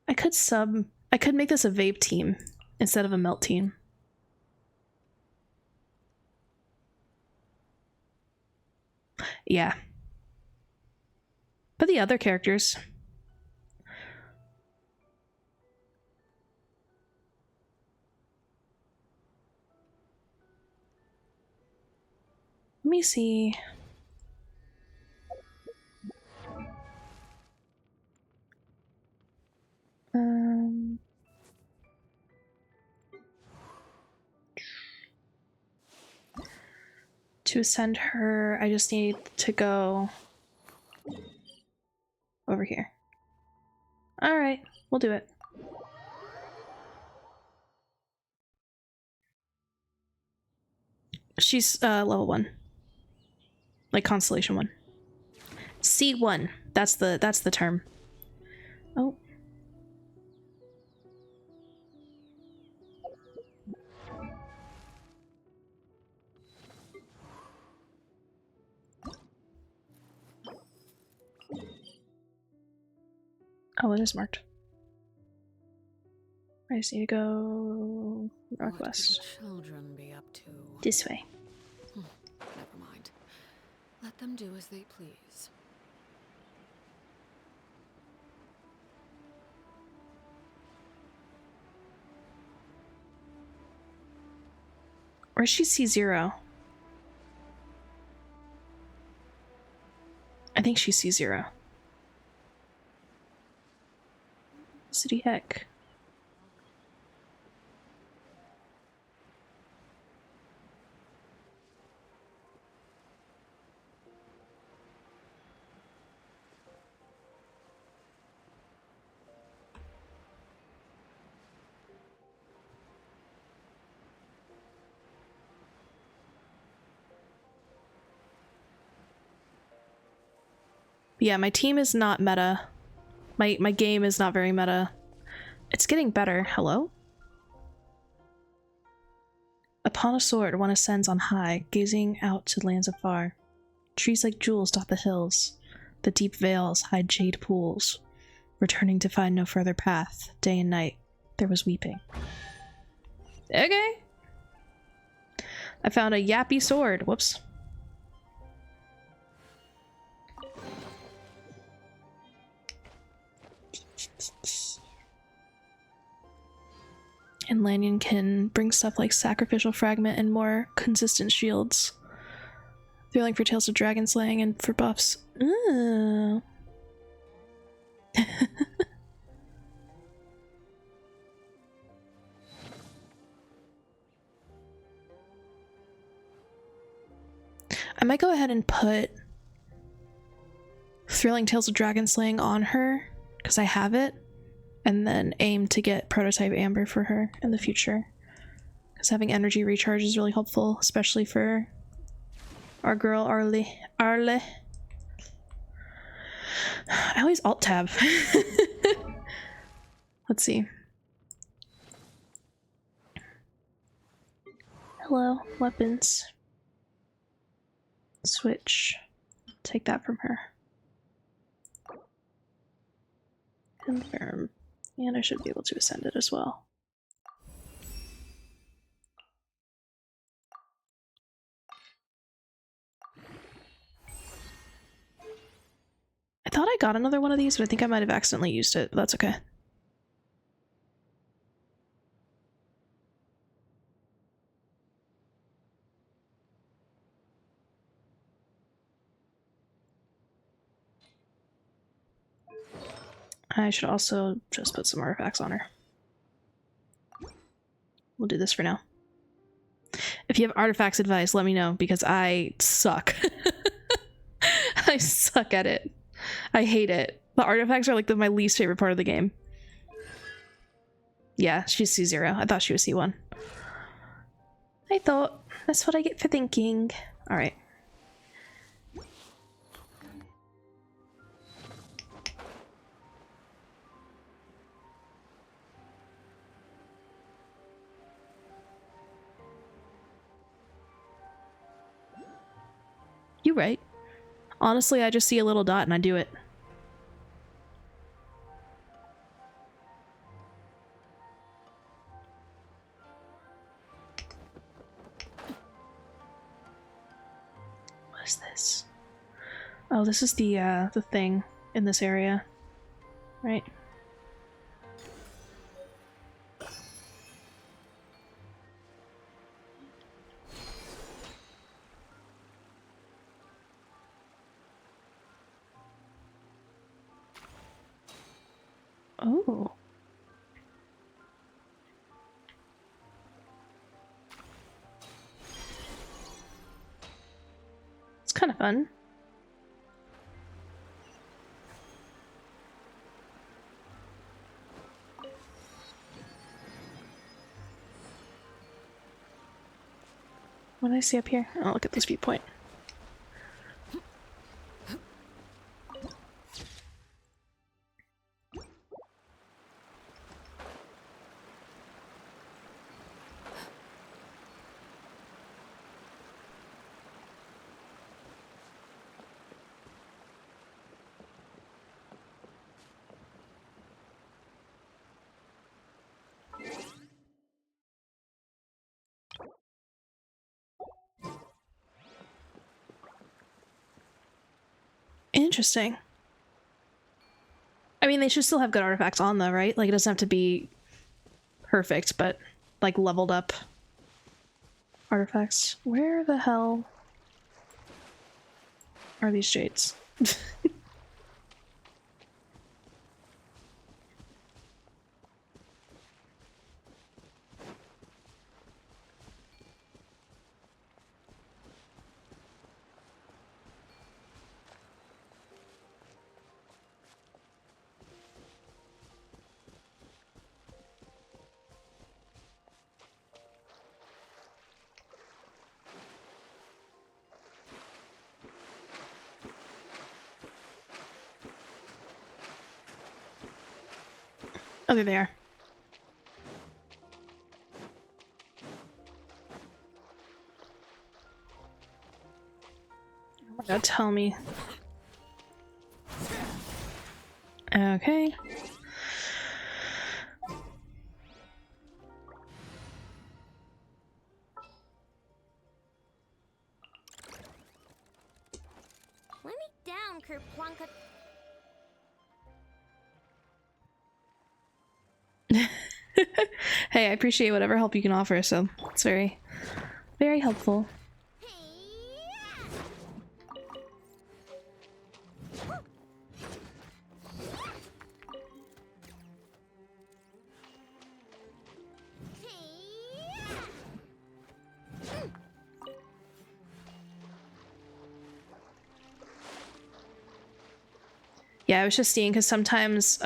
I could make this a vape team instead of a melt team. Yeah. But the other characters. Let me see. To ascend her, I just need to go over here. All right, we'll do it. She's level 1. Like constellation 1. C1. That's the term. Oh. Oh, it is marked. I just need to go northwest. What could the children be up to? This way. Never mind. Let them do as they please. Or is she C0? I think she's C0. City heck. Yeah, my team is not meta. My game is not very meta. It's getting better. Hello? Upon a sword, one ascends on high, gazing out to lands afar. Trees like jewels dot the hills. The deep vales hide jade pools. Returning to find no further path, day and night, there was weeping. Okay. I found a yappy sword. Whoops. And Lanyon can bring stuff like Sacrificial Fragment and more consistent shields. Thrilling for Tales of Dragon Slaying and for buffs. Ooh. I might go ahead and put Thrilling Tales of Dragon Slaying on her, because I have it, and then aim to get Prototype Amber for her in the future. Because having energy recharge is really helpful, especially for our girl Arle. I always alt-tab. Let's see. Hello, weapons. Switch. Take that from her. Confirm. And I should be able to ascend it as well. I thought I got another one of these, but I think I might have accidentally used it, but that's okay. I should also just put some artifacts on her. We'll do this for now. If you have artifacts advice, let me know, because I suck. I suck at it. I hate it. The artifacts are like my least favorite part of the game. Yeah, she's C0. I thought she was C1. I thought. That's what I get for thinking. Alright. You're right. Honestly, I just see a little dot and I do it. What is this? Oh, this is the thing in this area, right? Oh. It's kind of fun. What did I see up here? Oh, look at this viewpoint. Interesting. I mean, they should still have good artifacts on though, right? Like, it doesn't have to be perfect, but like leveled up artifacts. Where the hell are these jades? Oh, there they are. Oh my god, tell me. Okay. Let me down, Kerplunka. Hey, I appreciate whatever help you can offer, so it's very, very helpful. Yeah, I was just seeing because sometimes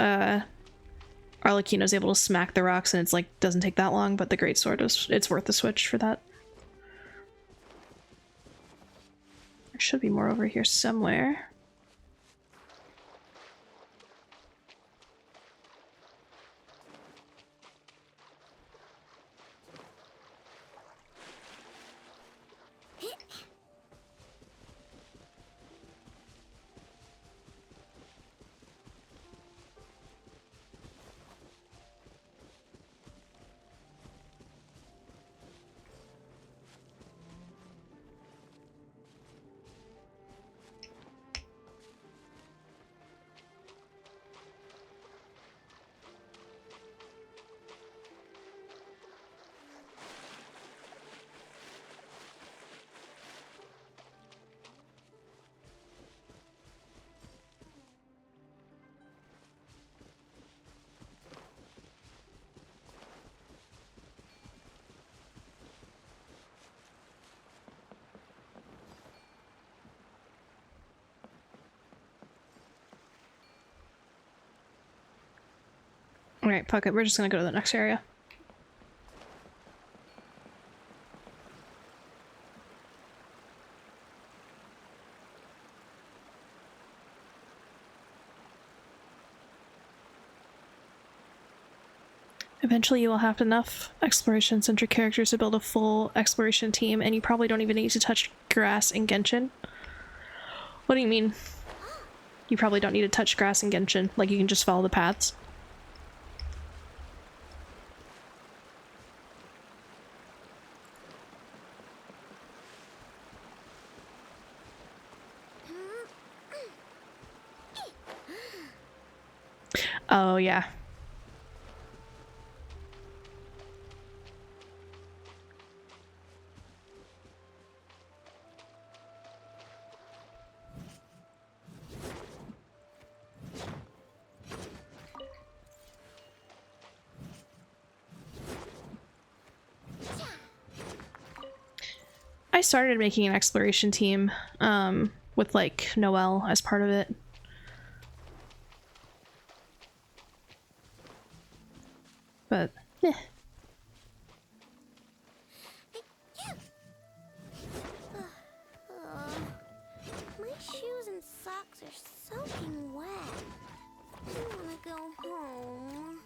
Arlecchino's able to smack the rocks and it's like doesn't take that long, but the greatsword is it's worth the switch for that. There should be more over here somewhere. Alright, fuck it, we're just gonna go to the next area. Eventually you will have enough exploration-centric characters to build a full exploration team, and you probably don't even need to touch grass in Genshin. What do you mean? You probably don't need to touch grass in Genshin, like you can just follow the paths? Oh, yeah. I started making an exploration team, with, like, Noelle as part of it. But, eh. My shoes and socks are soaking wet. I wanna go home.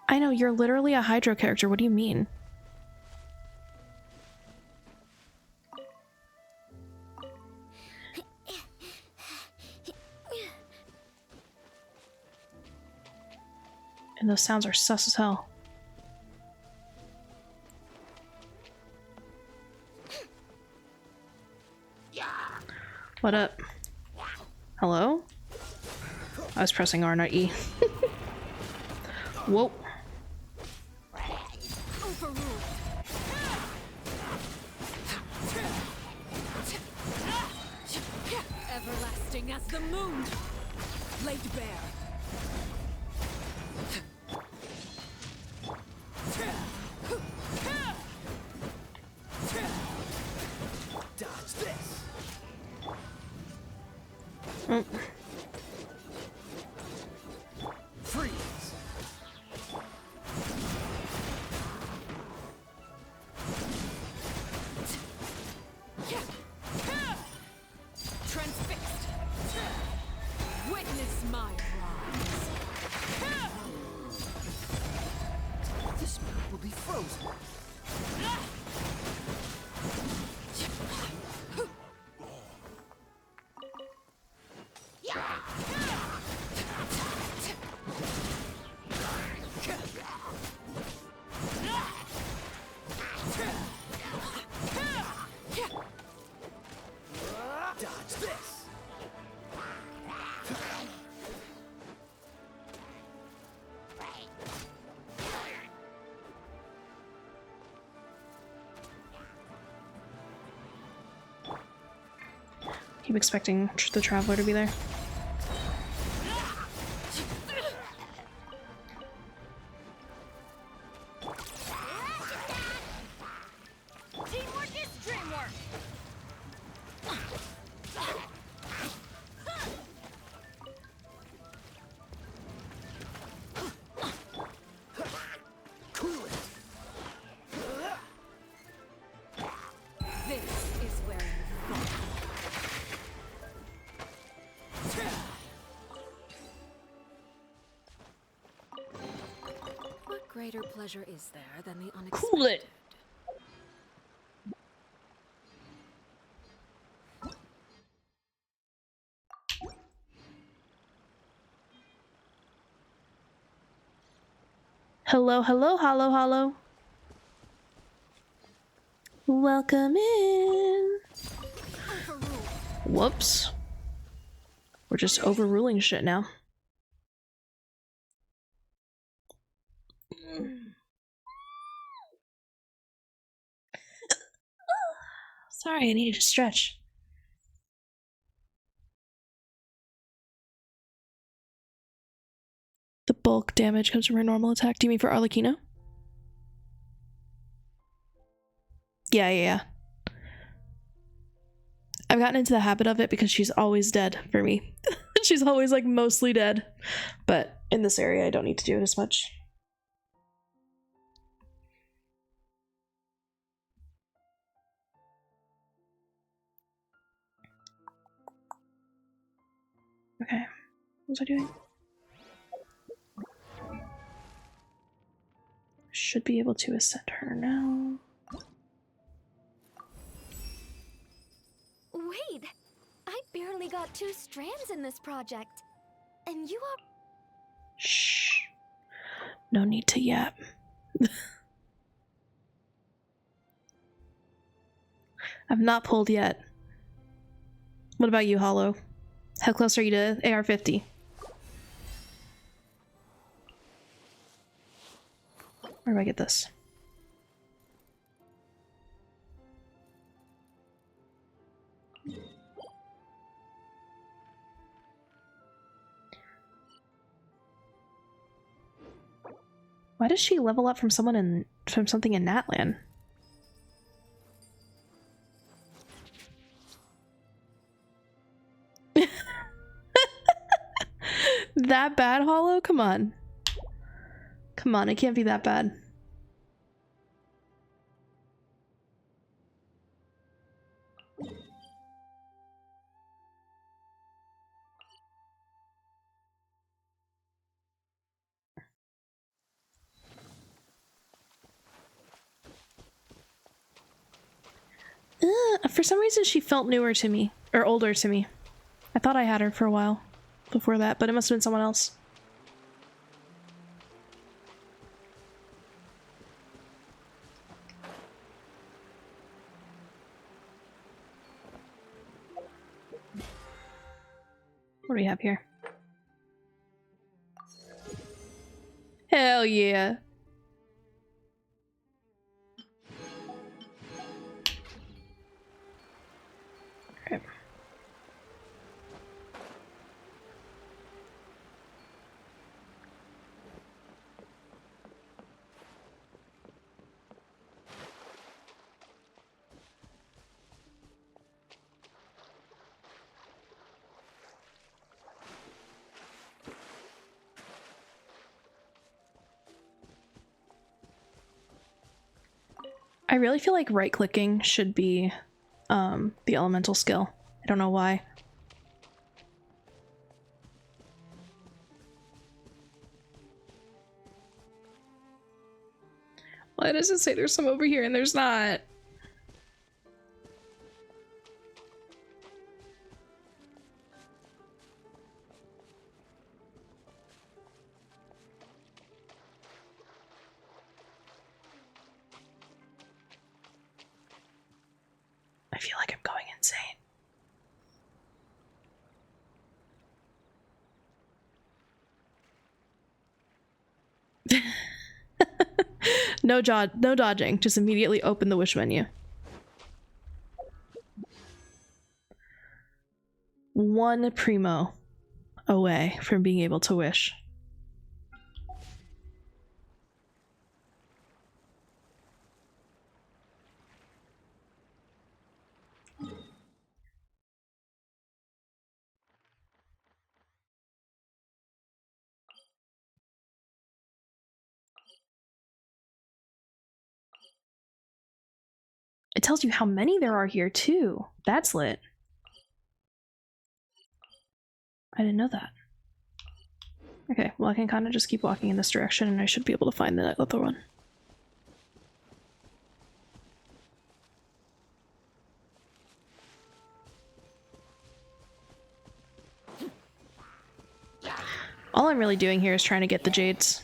I know, you're literally a Hydro character, what do you mean? And those sounds are sus as hell. What up? Hello? I was pressing R, not E. Whoa. Everlasting as the moon, laid bare. Dodge this. Freeze. Transfixed. Witness my rise. This map will be frozen. Dodge this. I'm expecting the Traveler to be there. Teamwork is dreamwork. Cool it. This is where you fall. What greater pleasure is there than the unexpected? Cool it. Hello, hello, hollow, hollow. Welcome in. Whoops. We're just overruling shit now. Sorry, I needed to stretch. The bulk damage comes from her normal attack. Do you mean for Arlecchino? Yeah. I've gotten into the habit of it because she's always dead for me. She's always like mostly dead. But in this area I don't need to do it as much. Okay. What was I doing? Should be able to ascend her now. Wait! I barely got 2 strands in this project. And you are... Shh. No need to yap. I've not pulled yet. What about you, Hollow? How close are you to AR-50? Where do I get this? Why does she level up from something in Natlan? That bad, Hollow? Come on. Come on, it can't be that bad. For some reason she felt newer to me, or older to me. I thought I had her for a while before that, but it must have been someone else. What do we have here? Hell yeah. Okay. I really feel like right-clicking should be the elemental skill. I don't know why. Why does it say there's some over here and there's not? I feel like I'm going insane. No dodging, just immediately open the wish menu. one primo away from being able to wish. It tells you how many there are here too. That's lit. I didn't know that. Okay, well I can kind of just keep walking in this direction and I should be able to find the other one. All I'm really doing here is trying to get the jades.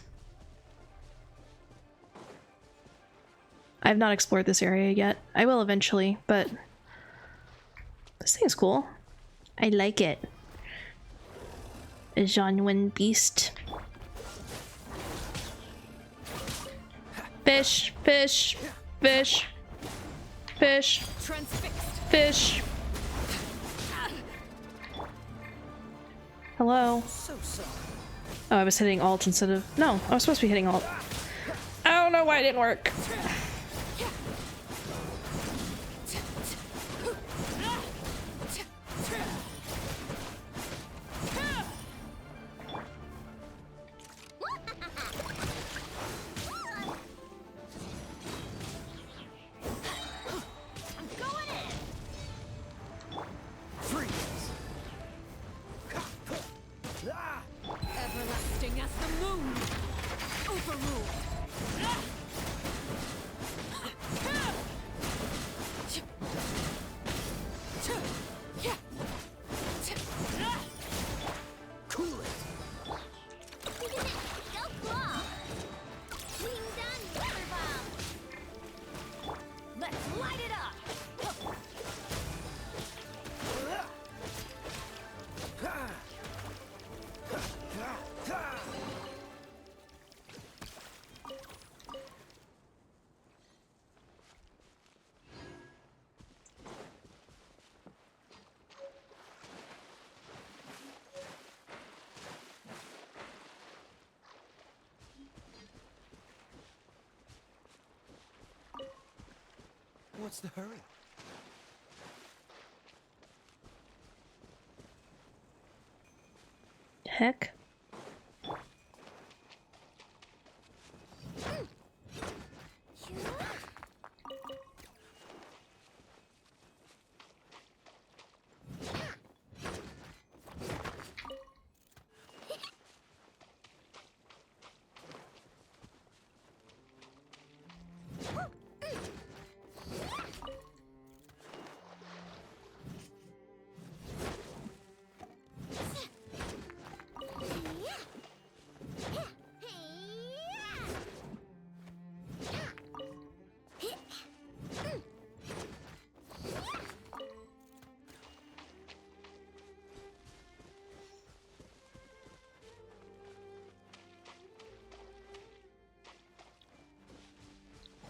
I have not explored this area yet. I will eventually, but this thing is cool. I like it. A genuine beast. Fish, fish, fish, fish, Transfixed. fish. Hello. So sorry. Oh, I was hitting alt instead of... No, I was supposed to be hitting alt. I don't know why it didn't work. Everlasting as the moon. Overruled. Cool it. Go claw! Wing done, weather bomb! Let's light it up. What's the hurry? Heck.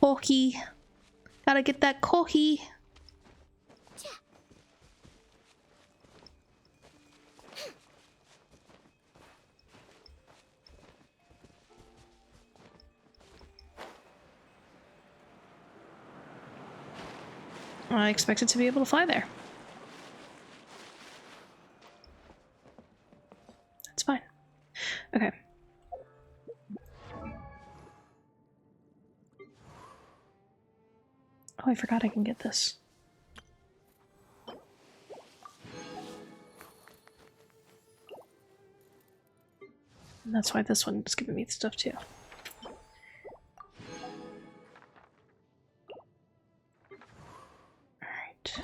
Kohi. Gotta get that kohi. I expected to be able to fly there. That's fine. Okay. Oh, I forgot I can get this. And that's why this one is giving me stuff too. Alright.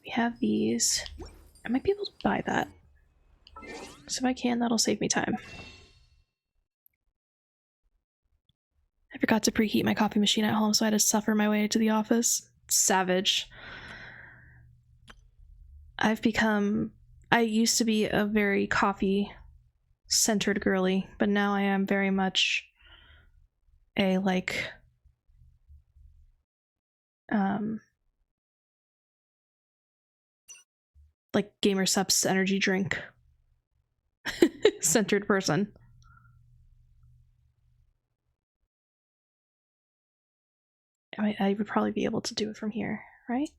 We have these. I might be able to buy that. So if I can, that'll save me time. I forgot to preheat my coffee machine at home, so I had to suffer my way to the office. Savage. I used to be a very coffee-centered girly, but now I am very much a, like, like Gamer Sup's energy drink centered person. I would probably be able to do it from here, right?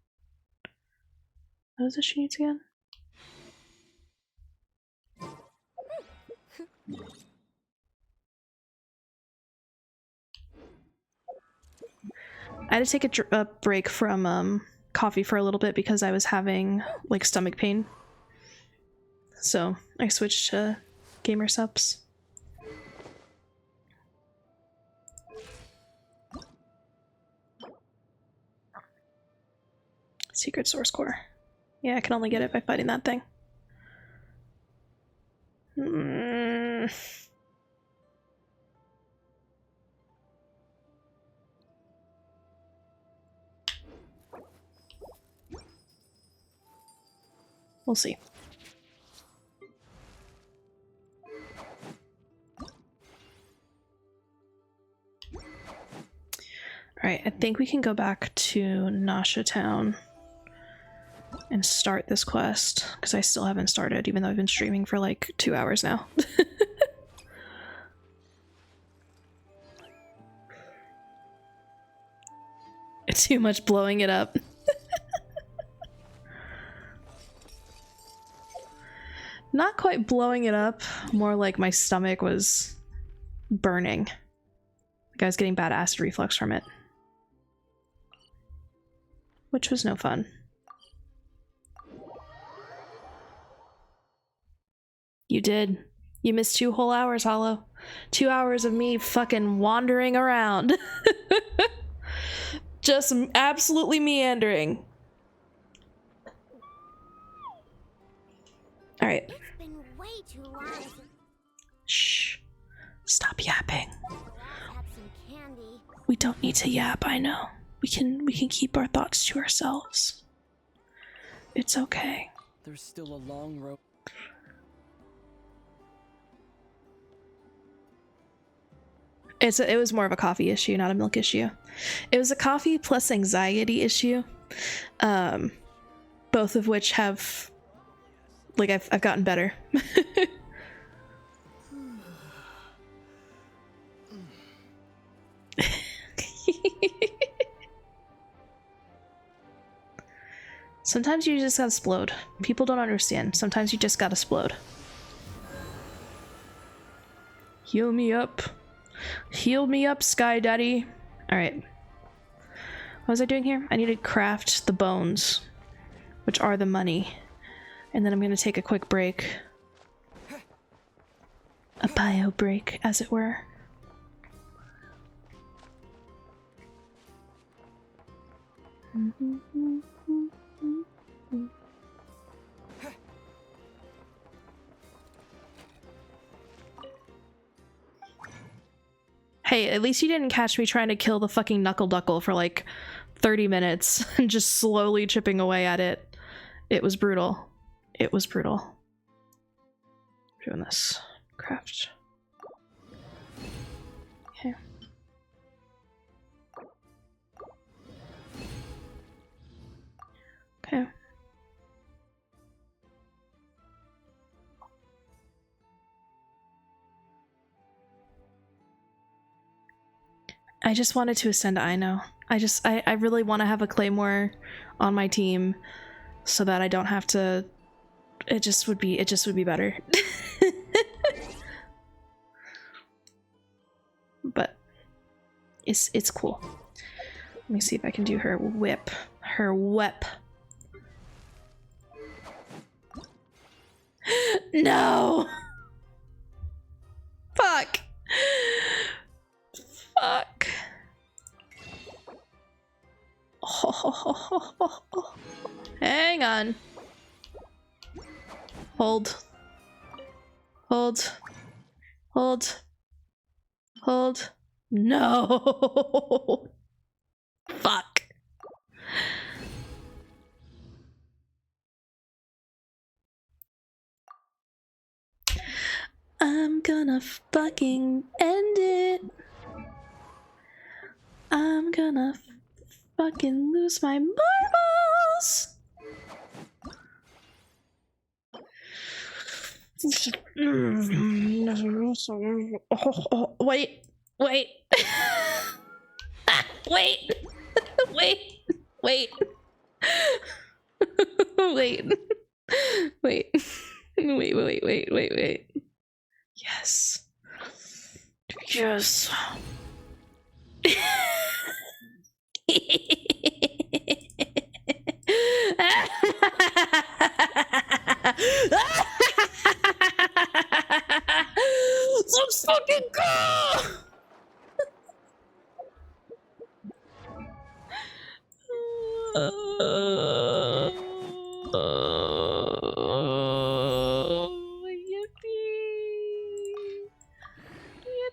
What is it she needs again? I had to take a break from coffee for a little bit because I was having like stomach pain. So I switched to Gamer Sup's. Secret source core. Yeah, I can only get it by fighting that thing. We'll see. Alright, I think we can go back to Nasha Town and start this quest, because I still haven't started, even though I've been streaming for like 2 hours now. It's too much blowing it up. Not quite blowing it up, more like my stomach was burning. Like I was getting bad acid reflux from it. Which was no fun. You did. You missed 2 whole hours, Hollow. 2 hours of me fucking wandering around. Just absolutely meandering. Alright. It's been way too long. Shh. Stop yapping. Had some candy. We don't need to yap, I know. We can keep our thoughts to ourselves. It's okay. There's still a long road. It was more of a coffee issue, not a milk issue. It was a coffee plus anxiety issue. Both of which have, like, I've gotten better. Sometimes you just gotta splode. People don't understand. Sometimes you just gotta splode. Heal me up. Heal me up, Sky Daddy. Alright. What was I doing here? I need to craft the bones, which are the money. And then I'm gonna take a quick break. A bio break, as it were. Hey, at least you didn't catch me trying to kill the fucking Knuckle Duckle for like 30 minutes and just slowly chipping away at it. It was brutal. It was brutal. Doing this. Craft. Okay. Okay. I just wanted to ascend to Aino. I really want to have a Claymore on my team so that I don't have to. It just would be better. But it's cool. Let me see if I can do her whip. Her whip. No. Fuck. Fuck. Oh. Hang on. Hold. Hold. Hold. Hold. No. Fuck. I'm gonna fucking end it. I'm gonna fucking lose my marbles. Wait, wait. Wait. Wait. Wait. Wait. Wait. Wait. Yes. Yes. Let's fucking go!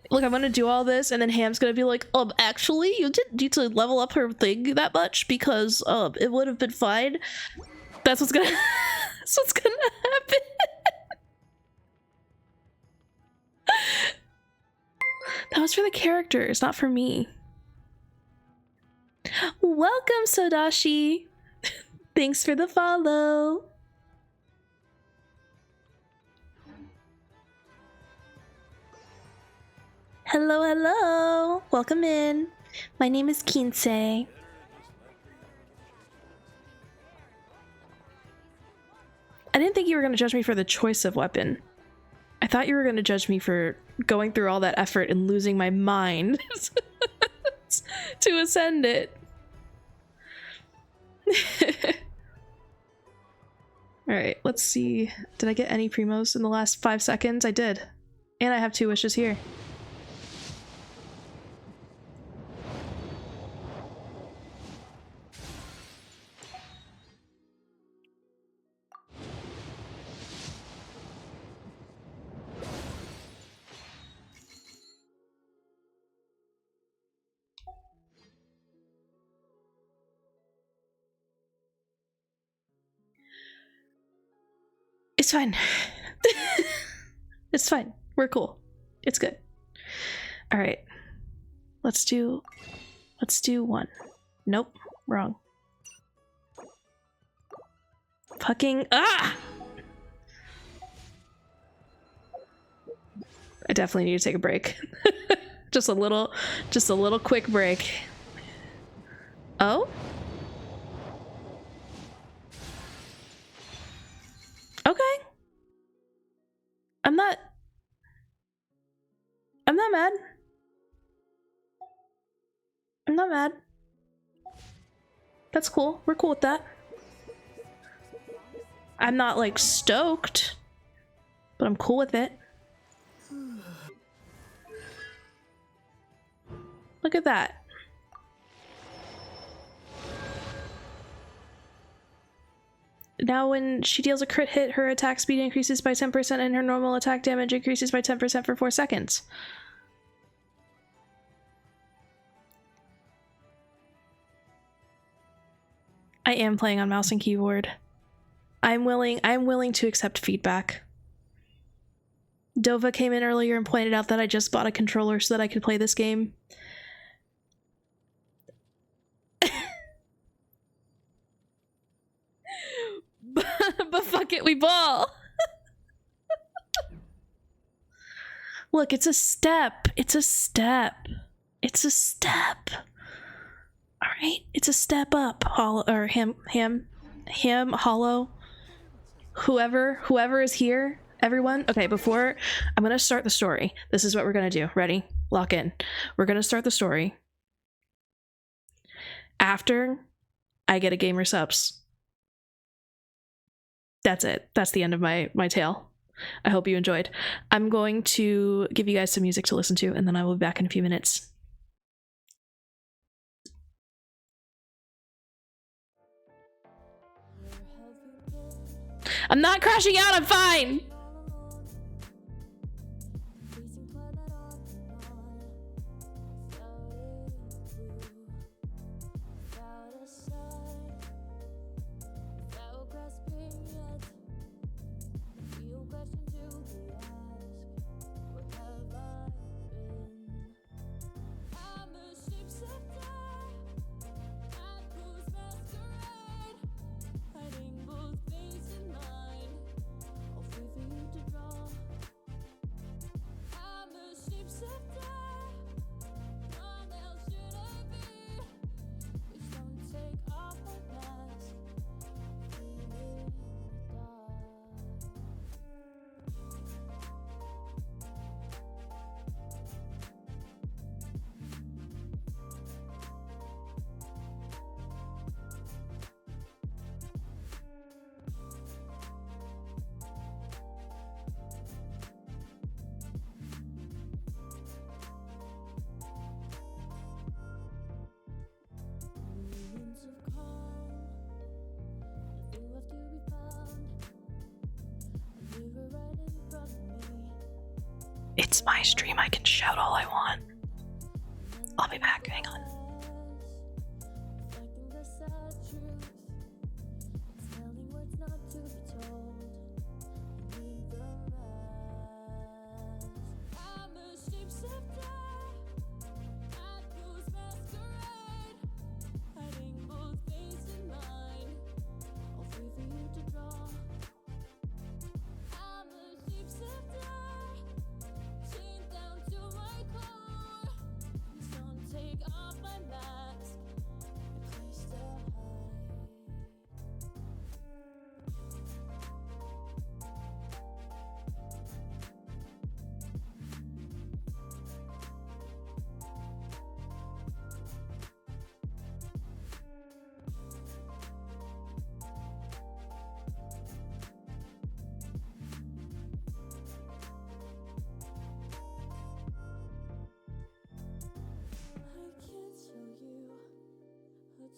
Look, I'm gonna do all this, and then Ham's gonna be like, actually, you didn't need to level up her thing that much because, it would have been fine. That's what's gonna, that's what's gonna happen. That was for the characters, not for me. Welcome, Sodashi. Thanks for the follow. Hello, hello. Welcome in. My name is Kinsei. I didn't think you were going to judge me for the choice of weapon. I thought you were going to judge me for going through all that effort and losing my mind to ascend it. Alright, let's see. Did I get any primos in the last 5 seconds? I did. And I have 2 wishes here. It's fine. It's fine. We're cool. It's good. All right. Let's do 1. Nope. Wrong. Fucking I definitely need to take a break. just a little quick break. Oh? Okay. I'm not mad. I'm not mad. That's cool. We're cool with that. I'm not like stoked, but I'm cool with it. Look at that. Now when she deals a crit hit, her attack speed increases by 10% and her normal attack damage increases by 10% for 4 seconds. I am playing on mouse and keyboard. I'm willing to accept feedback. Dova came in earlier and pointed out that I just bought a controller so that I could play this game. But fuck it, we ball. Look, it's a step. It's a step. It's a step. All right, it's a step up. Hollow or him, Hollow. Whoever is here, everyone. Okay, before I'm gonna start the story. This is what we're gonna do. Ready? Lock in. We're gonna start the story. After I get a gamer subs. That's it. That's the end of my tale. I hope you enjoyed. I'm going to give you guys some music to listen to, and then I will be back in a few minutes. I'm not crashing out, I'm fine! It's my stream, I can shout all I want. I'll be back, hang on.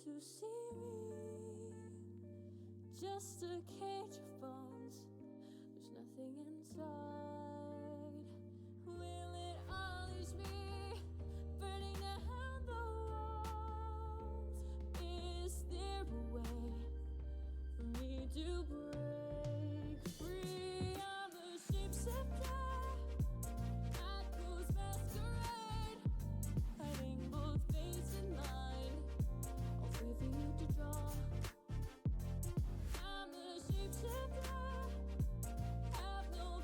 To see me, just a cage of bones. There's nothing inside. Will it always be burning down the walls? Is there a way for me to break free? I'm a shapeshifter, echoes masquerade, hiding both face and mind. For you to draw. I'm a shapeshifter, have no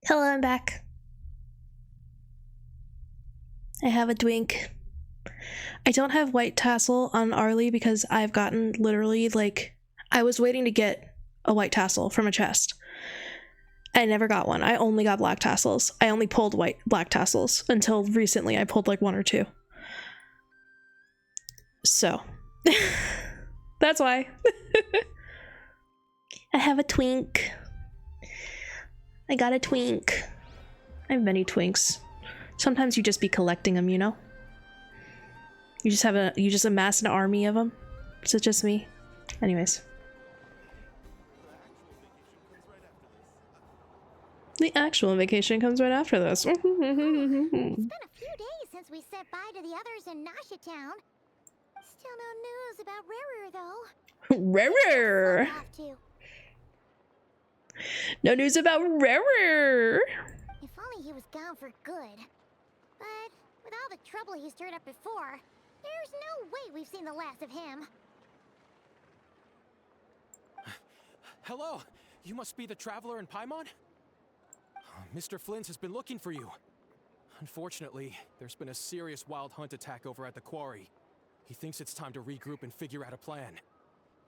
Hello, I'm back. I have a twink. I don't have white tassel on Arlie because I've gotten literally, like, I was waiting to get a white tassel from a chest. I never got one. I only got black tassels. I only pulled black tassels until recently. I pulled like 1 or 2. So that's why. I have a twink. I got a twink. I have many twinks. Sometimes you just be collecting them, you know? You just amass an army of them. Is it just me? Anyways. The actual vacation comes right after this. It's been a few days since we said bye to the others in Nasha Town. Still no news about Rarer, though. Rarer! Have to. No news about Rarer! If only he was gone for good. But with all the trouble he stirred up before, there's no way we've seen the last of him. Hello! You must be the traveler in Paimon? Mr. Flint has been looking for you. Unfortunately, there's been a serious wild hunt attack over at the quarry. He thinks it's time to regroup and figure out a plan.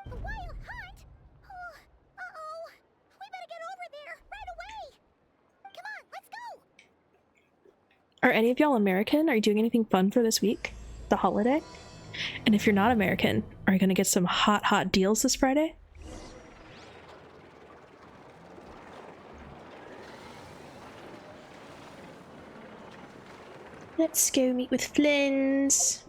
A wild hunt? Oh, uh-oh. We better get over there right away. Come on, let's go. Are any of y'all American? Are you doing anything fun for this week? The holiday? And if you're not American, are you gonna get some hot deals this Friday? Let's go meet with Flins.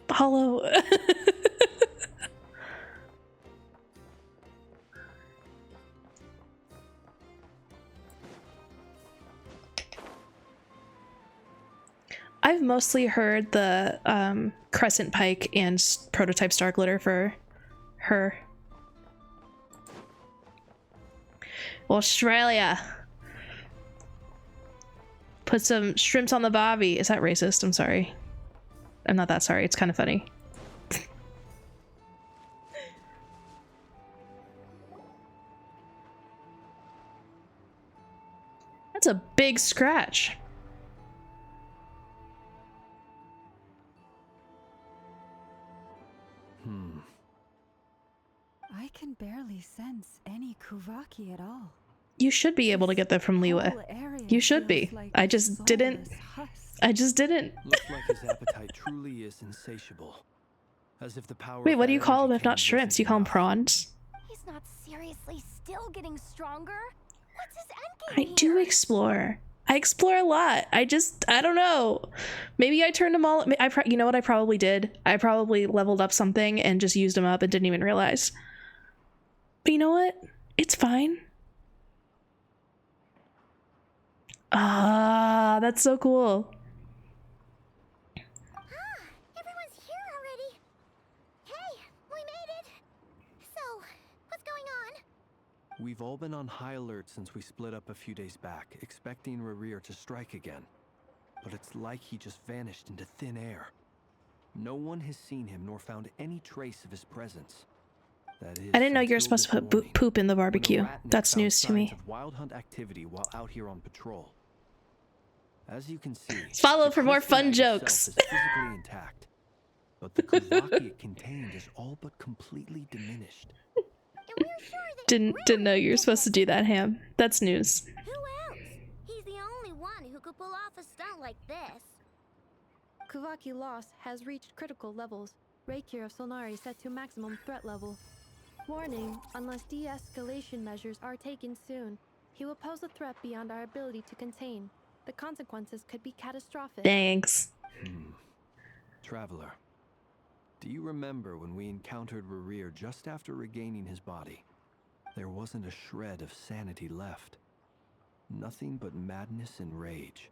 Hello. I've mostly heard the Crescent Pike and Prototype Star Glitter for her. Australia. Put some shrimps on the barbie. Is that racist? I'm sorry. I'm not that sorry. It's kind of funny. That's a big scratch. I can barely sense any Kuvaki at all. You should be able to get that from Liwa. You should be. I just didn't. I just didn't. Looks like his appetite truly is insatiable. As if the power. Wait, what do you call them if them not shrimps? You call them prawns? He's not seriously still getting stronger? What's his I endgame do here? explore. I explore a lot. I don't know. Maybe I turned them all. You know what I probably did? I probably leveled up something and just used them up and didn't even realize. But you know what? It's fine. Ah, that's so cool. Everyone's here already. Hey, we made it. So, what's going on? We've all been on high alert since we split up a few days back, expecting Rarir to strike again. But it's like he just vanished into thin air. No one has seen him nor found any trace of his presence. That is, I didn't know you were until supposed to this put morning, poop in the when the barbecue. Ratnik That's found news to signs me. of wild hunt activity while out here on patrol. As you can see, Follow the for more crystal fun egg itself jokes. is physically intact, but the Kuvaki it contained is all but completely diminished. And we're sure that Didn't know you were supposed to do that, Ham. That's news. Who else? He's the only one who could pull off a stunt like this. Kuvaki loss has reached critical levels. Reiki of Solnari set to maximum threat level. Warning, unless de-escalation measures are taken soon, he will pose a threat beyond our ability to contain. The consequences could be catastrophic. Thanks. Traveler, do you remember when we encountered Rarir just after regaining his body? There wasn't a shred of sanity left. Nothing but madness and rage.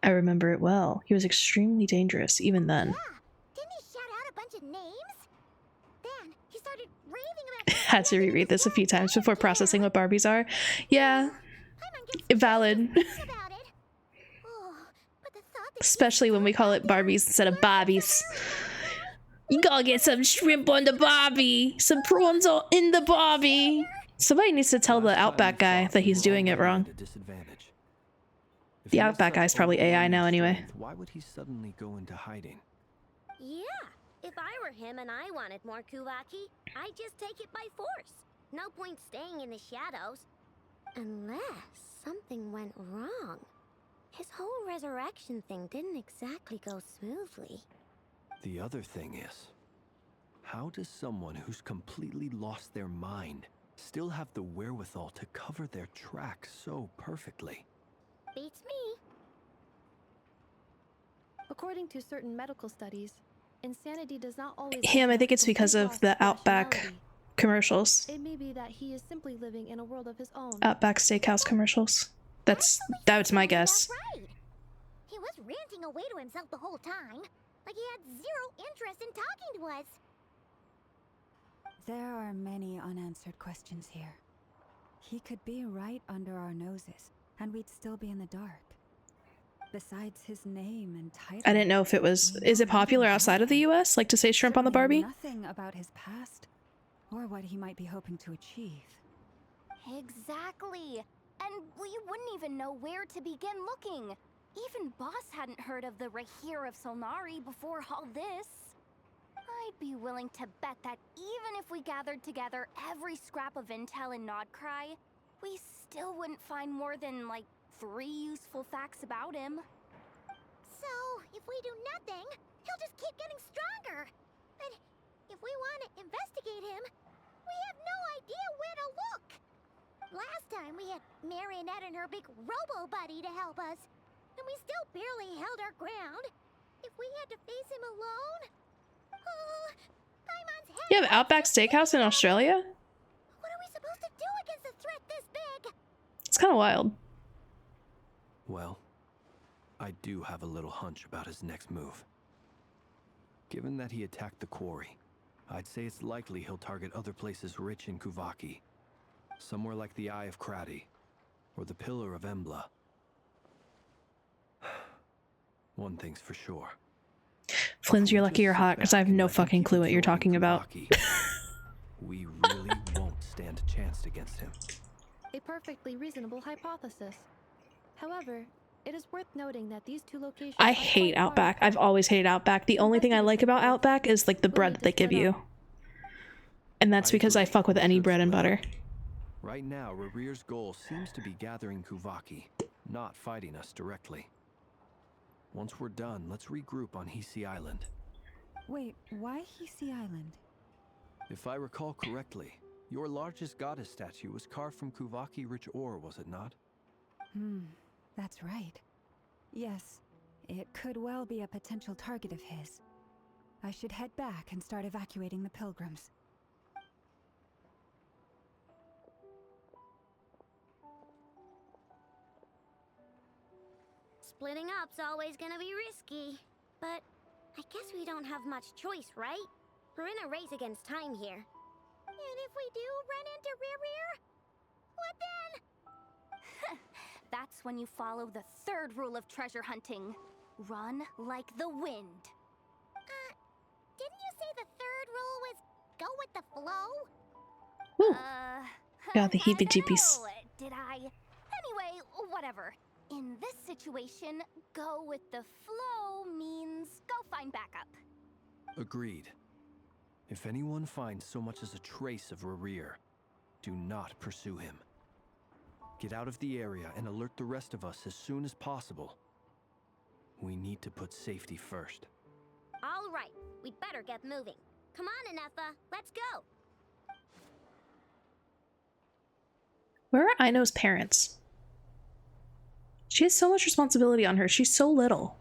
I remember it well. He was extremely dangerous, even then. Yeah, didn't he shout out a bunch of names? Then he started raving about. Had to reread this a few times before processing what Barbies are. Yeah, Paimon gets valid. about it. Oh, but the thought Especially when we call it Barbies instead of Bobbies. You gotta get some shrimp on the Bobby, some prawns in the Bobby. Somebody needs to tell the Outback guy that he's doing it wrong. The Outback guy's probably AI now anyway. Why would he suddenly go into hiding? Yeah, if I were him and I wanted more Kuvaki, I'd just take it by force. No point staying in the shadows. Unless something went wrong. His whole resurrection thing didn't exactly go smoothly. The other thing is, how does someone who's completely lost their mind still have the wherewithal to cover their tracks so perfectly? Beats me. According to certain medical studies, insanity does not always. Him, I think it's because of the Outback commercials. It may be that he is simply living in a world of his own. Outback Steakhouse commercials. That's my guess. That's right. He was ranting away to himself the whole time, like he had zero interest in talking to us. There are many unanswered questions here. He could be right under our noses, and we'd still be in the dark. Besides his name and title, I didn't know if it was. Is it popular outside of the US? Like to say shrimp on the Barbie? Nothing about his past, or what he might be hoping to achieve. Exactly. And we wouldn't even know where to begin looking. Even Boss hadn't heard of the Hiiiii of Solnari before all this. I'd be willing to bet that even if we gathered together every scrap of intel in Nodcry, we still wouldn't find more than, like, 3 useful facts about him. So, if we do nothing, he'll just keep getting stronger. And if we want to investigate him, we have no idea where to look. Last time we had Marionette and her big robo-buddy to help us, and we still barely held our ground. If we had to face him alone... Oh, Paimon's head... You have Outback Steakhouse in Australia? What are we supposed to do against a threat this big? It's kind of wild. Well, I do have a little hunch about his next move. Given that he attacked the quarry, I'd say it's likely he'll target other places rich in Kuvaki. Somewhere like the Eye of Krati, or the Pillar of Embla. One thing's for sure. Flynn's, you're lucky you're hot, because I have no fucking clue what you're talking about. We really won't stand a chance against him. A perfectly reasonable hypothesis. However, it is worth noting that these two locations. I hate Outback. I've always hated Outback. The only thing I like about Outback is like the bread that they give you. And that's because I fuck with any bread and butter. Right now, Rarier's goal seems to be gathering Kuvaki, not fighting us directly. Once we're done, let's regroup on Hiiiii Island. Wait, why Hiiiii Island? If I recall correctly, your largest goddess statue was carved from Kuvaki-rich ore, was it not? That's right. Yes, it could well be a potential target of his. I should head back and start evacuating the pilgrims. Splitting up's always gonna be risky. But I guess we don't have much choice, right? We're in a race against time here. And if we do run into Ririr, what then? That's when you follow the 3rd rule of treasure hunting. Run like the wind. Didn't you say the 3rd rule was go with the flow? Ooh. Got the I don't heebie-jeebies. know, did I? Anyway, whatever. In this situation, go with the flow means go find backup. Agreed. If anyone finds so much as a trace of Ririr, do not pursue him. Get out of the area and alert the rest of us as soon as possible. We need to put safety first. All right, we'd better get moving. Come on, Anefa, let's go. Where are Aino's parents? She has so much responsibility on her. She's so little.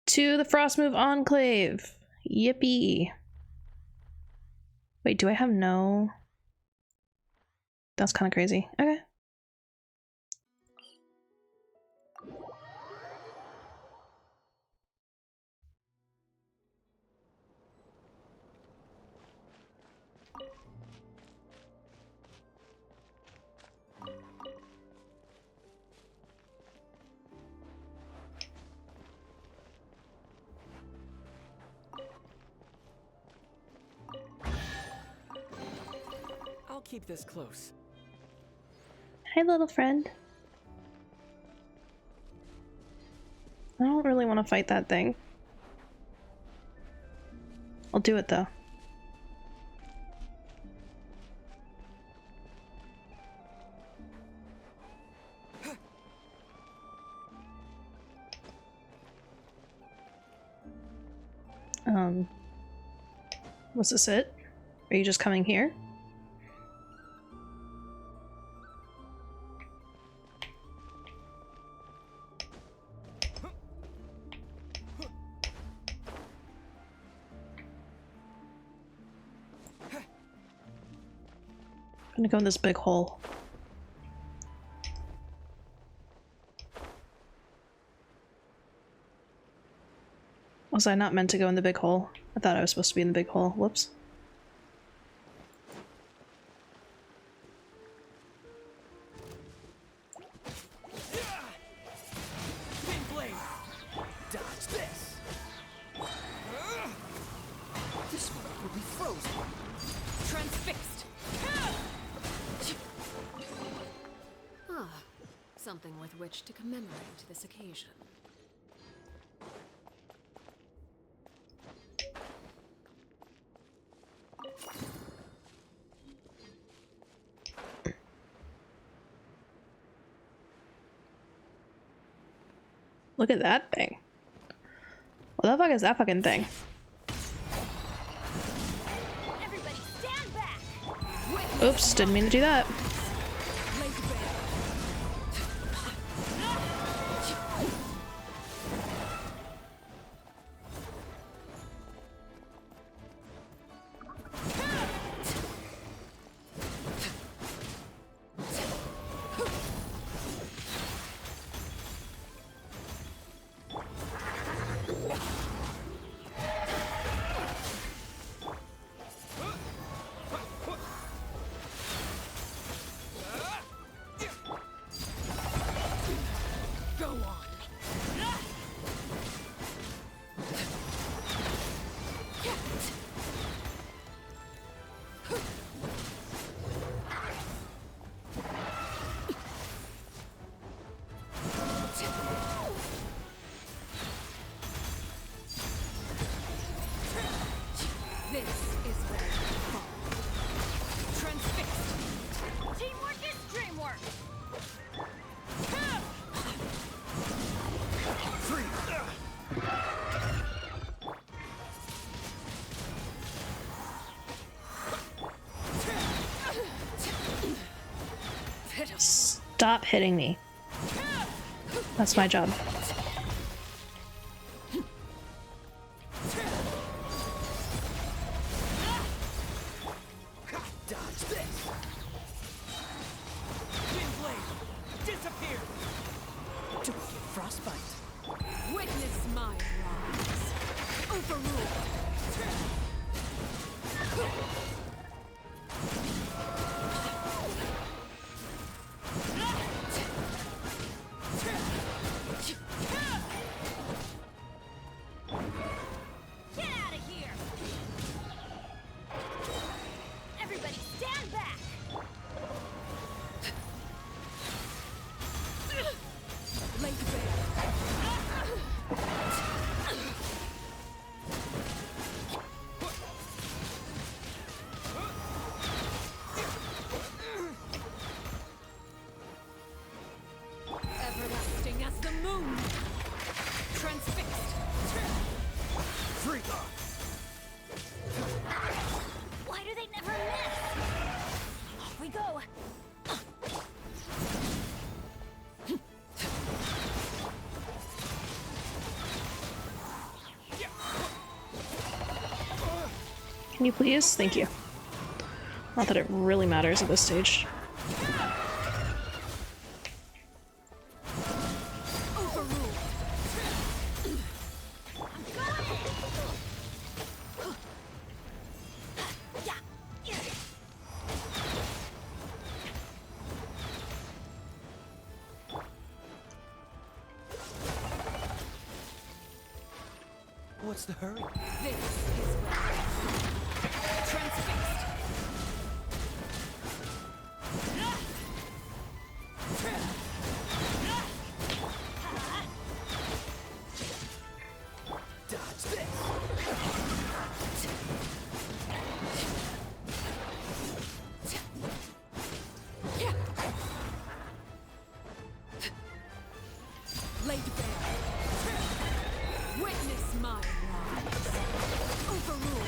To the Frostmove Enclave. Yippee. Wait, do I have no? That's kind of crazy. Okay. keep this close. Hey, little friend. I don't really want to fight that thing. I'll do it though. Was this it? Are you just coming here? I'm gonna go in this big hole. Was I not meant to go in the big hole? I thought I was supposed to be in the big hole. Whoops. Dodge this. This one will be frozen. Transfixed. Ah, something with which to commemorate this occasion. Look at that thing. What the fuck is that fucking thing? Everybody stand back! Oops, didn't mean to do that. Stop hitting me. That's my job. Dodge this. Windblade, disappear. Don't get frostbite. Witness my rise. Overruled. Get out of here! Everybody stand back! Lay to bear. Everlasting as the moon. Transfixed. Free. Why do they never miss? Off we go! Can you please? Thank you. Not that it really matters at this stage. What's the hurry? This is where transfixed. my rise. Overruled.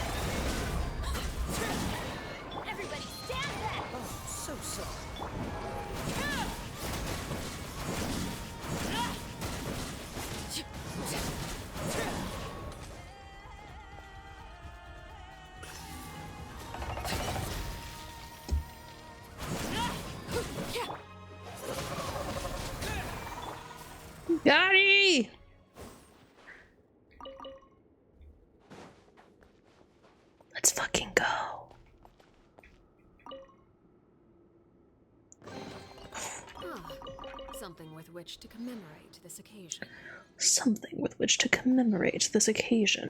Everybody stand back! So sorry. Gotti! Let's fucking go. Something with which to commemorate this occasion. Something with which to commemorate this occasion.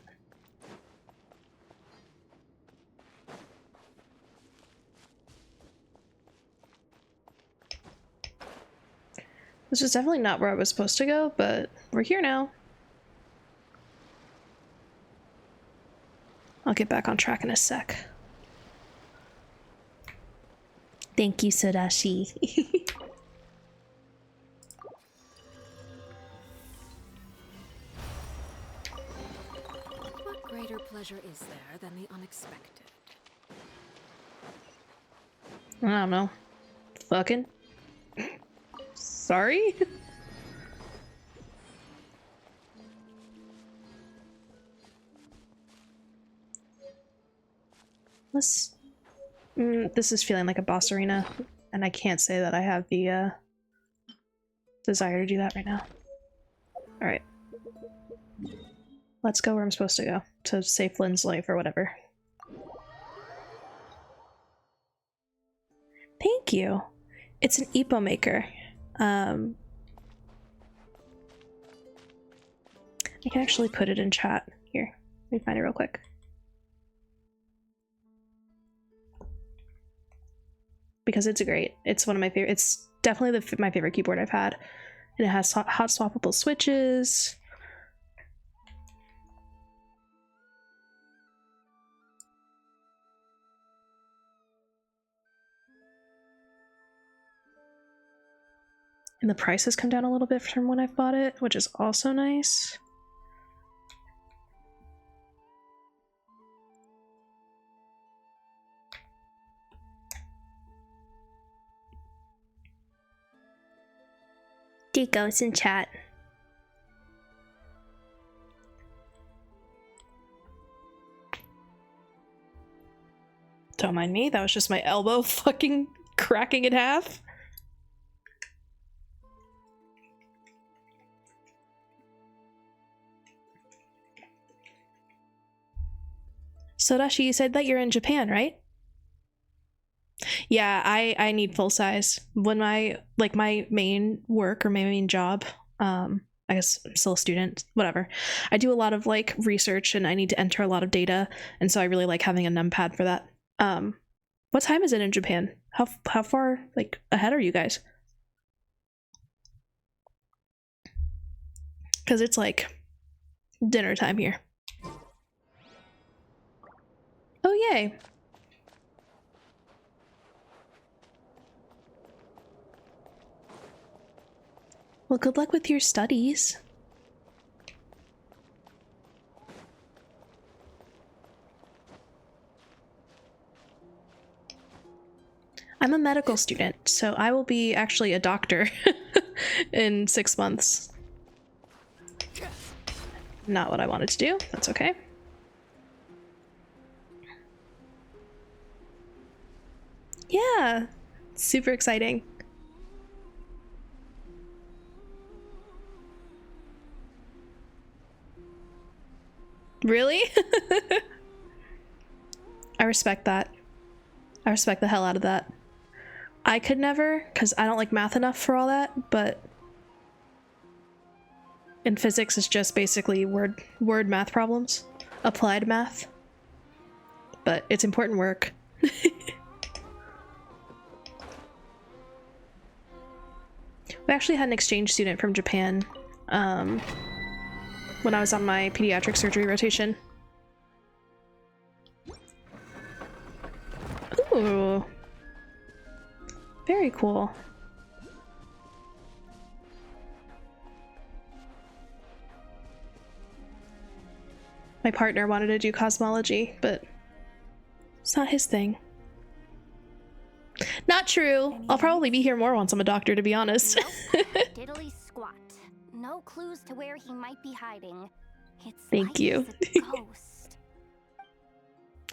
This was definitely not where I was supposed to go, but we're here now. I'll get back on track in a sec. Thank you, Sodashi. What greater pleasure is there than the unexpected? I don't know. Fucking. Sorry? This is feeling like a boss arena, and I can't say that I have the desire to do that right now. Alright. Let's go where I'm supposed to go, to save Flynn's life or whatever. Thank you! It's an Ippo maker. I can actually put it in chat. Here, let me find it real quick. Because it's great. It's one of my favorite. It's definitely my favorite keyboard I've had. And it has hot swappable switches. And the price has come down a little bit from when I've bought it, which is also nice. Deco's in chat. Don't mind me, that was just my elbow fucking cracking in half. Sodashi, you said that you're in Japan, right? Yeah, I need full size. When my main work or my main job, I guess I'm still a student, whatever. I do a lot of like research and I need to enter a lot of data, and so I really like having a numpad for that. What time is it in Japan? How far like ahead are you guys? Because it's like dinner time here. Oh, yay. Well, good luck with your studies. I'm a medical student, so I will be actually a doctor in 6 months. Not what I wanted to do. That's okay. Yeah, super exciting. Really? I respect that. I respect the hell out of that. I could never, because I don't like math enough for all that, but in physics it's just basically word math problems. Applied math. But it's important work. We actually had an exchange student from Japan when I was on my pediatric surgery rotation. Ooh. Very cool. my partner wanted to do cosmology, but it's not his thing. Not true. I'll probably be here more once I'm a doctor, to be honest. Nope. Diddly squat. No clues to where he might be hiding. It's Thank like you. he's a ghost.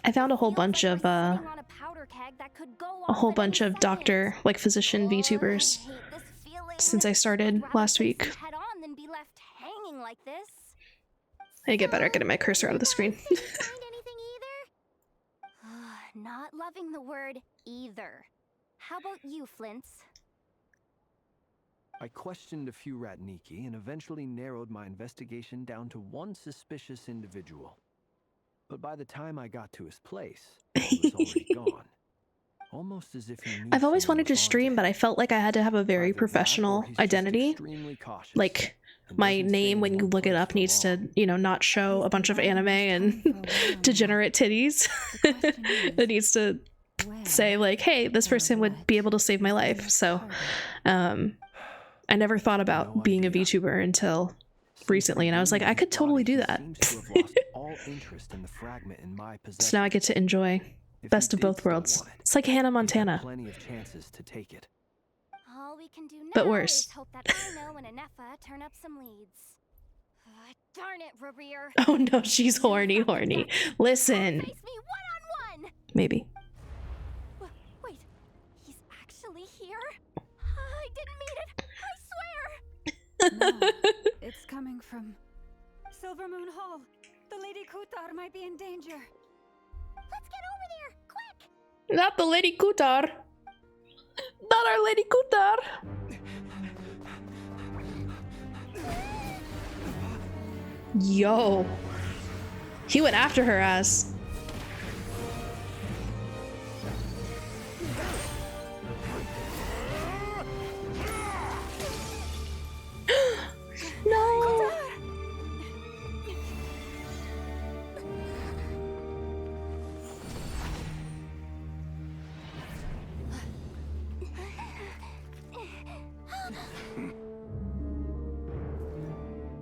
I found a whole Feels bunch like of we're sitting on a powder keg that could go a off whole at bunch any of doctor, second. like physician Oh, I VTubers hate this feeling. since I started I'd rather last face week. him head on than be left hanging like this. I get better at getting my cursor out of the screen. Did you find anything either? Not loving the word either. How about you, Flints? I questioned a few Ratniki and eventually narrowed my investigation down to one suspicious individual. But by the time I got to his place, he was already gone. Almost as if he knew I've always someone wanted to was onto stream, but him. I felt like I had to have a very Either that, professional or he's just identity. extremely cautious Like, and my doesn't stay name, in when you one look it place up, for needs to, long. you know, not show a bunch of anime and degenerate titties. It needs to say, like, hey, this person would be able to save my life. So, I never thought about No being a idea. VTuber until Since recently, and I was like, I redeeming could his totally body, do he that. seems to have lost all interest in the fragment in my possession. So now I get to enjoy If best he of did both still worlds. want it, It's like Hannah he'd have Montana, plenty of chances to take it. All we can do now but worse. is hope that Ino and Anefa turn up some leads. Darn it, Rarir. Oh no, she's horny. Listen. Face me one-on-one! Maybe. Wait, he's actually here? I didn't mean it, I swear! No, it's coming from Silver Moon Hall. The Lady Kutar might be in danger. Let's get over there, quick! Not the Lady Kutar. Not our Lady Kutar. Yo. He went after her ass. No.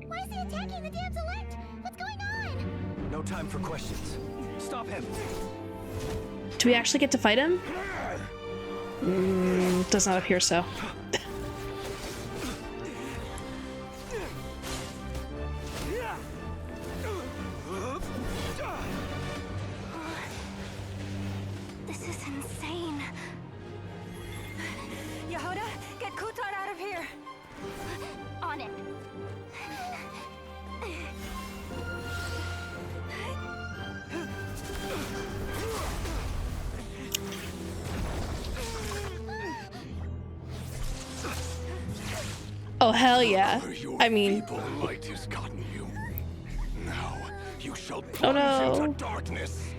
Why is he attacking the damn select? What's going on? No time for questions. Stop him. Do we actually get to fight him? Does not appear so. This is insane. Yehoda, get Kutar out of here. On it. Oh hell yeah. I mean, feeble light has gotten you. Now you shall plunge oh no. into darkness.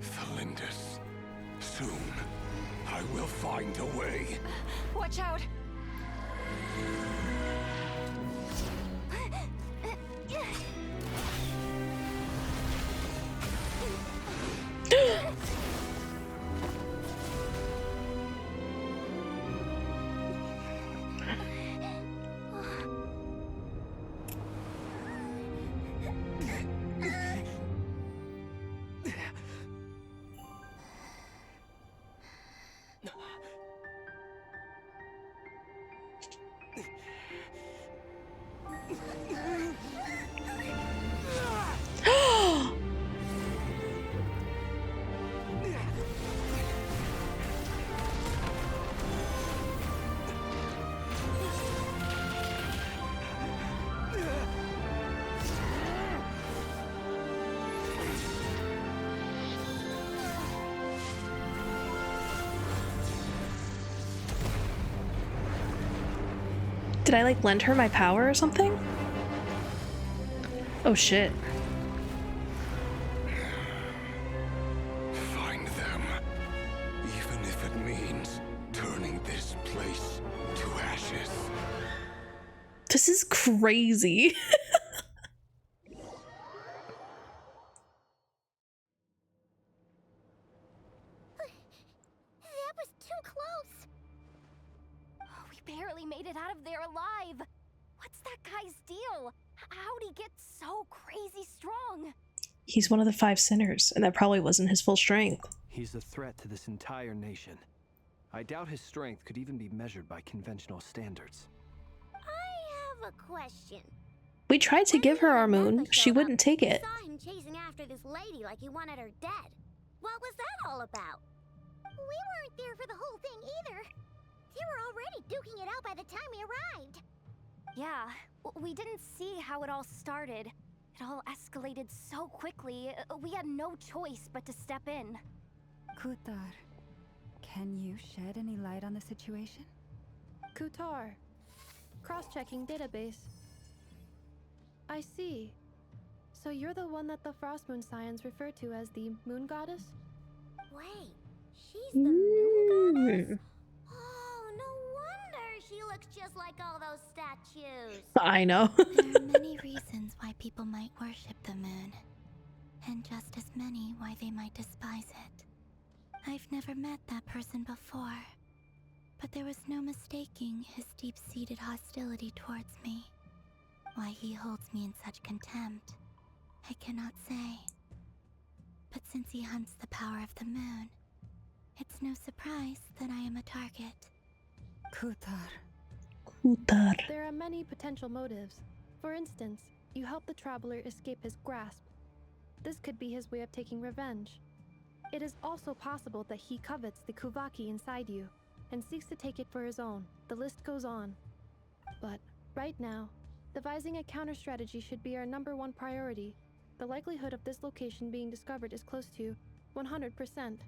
Felindus, soon I will find a way. Watch out. Did I like lend her my power or something? Oh shit. Find them, even if it means turning this place to ashes. This is crazy. That was too close. We barely made it out of there alive. What's that guy's deal? How'd he get so crazy strong? He's one of the 5 sinners, and that probably wasn't his full strength. He's a threat to this entire nation. I doubt his strength could even be measured by conventional standards. I have a question. We tried to give her our moon. She wouldn't take it. I saw him chasing after this lady like he wanted her dead. What was that all about? We weren't there for the whole thing either. They were already duking it out by the time we arrived. Yeah, we didn't see how it all started. It all escalated so quickly, we had no choice but to step in. Kutar, can you shed any light on the situation? Kutar. Cross-checking database. I see. So you're the one that the Frost Moon Scions refer to as the Moon Goddess? Wait, she's the Moon Goddess? Oh, no wonder she looks just like all those statues. I know. There are many reasons why people might worship the moon, and just as many why they might despise it. I've never met that person before, but there was no mistaking his deep-seated hostility towards me. Why he holds me in such contempt, I cannot say. But since he hunts the power of the moon, it's no surprise that I am a target. Kutar. Kutar. There are many potential motives. For instance, you help the traveler escape his grasp. This could be his way of taking revenge. It is also possible that he covets the Kuvaki inside you, and seeks to take it for his own. The list goes on. But right now, devising a counter-strategy should be our #1 priority. The likelihood of this location being discovered is close to 100%.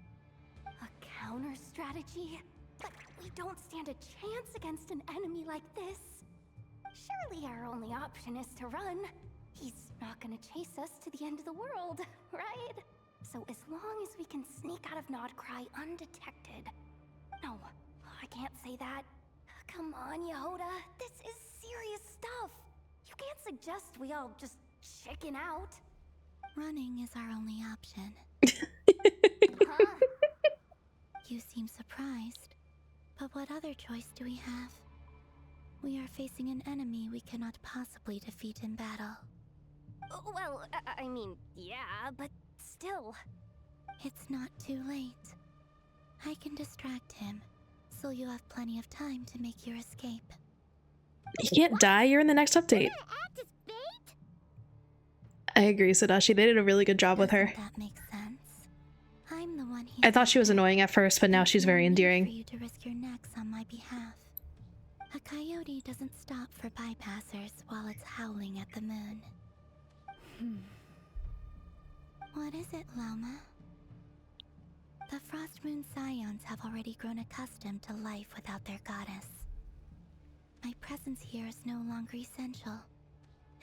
A counter-strategy? But we don't stand a chance against an enemy like this. Surely our only option is to run. He's not gonna chase us to the end of the world, right? So as long as we can sneak out of Nodcry undetected. No, I can't say that. Come on, Yehoda, this is serious stuff. You can't suggest we all just chicken out. Running is our only option. Huh? You seem surprised. But what other choice do we have? We are facing an enemy we cannot possibly defeat in battle. Well, I mean, yeah, but still. It's not too late. I can distract him, so you have plenty of time to make your escape. You can't die, you're in the next update. Act as bait? I agree, Sadashi. They did a really good job with her. That makes sense. I'm the one I thought she was annoying at first, but now she's very endearing. For you to risk your necks on my behalf. A coyote doesn't stop for bypassers while it's howling at the moon. What is it, Loma? The Frost Moon Scions have already grown accustomed to life without their goddess. My presence here is no longer essential,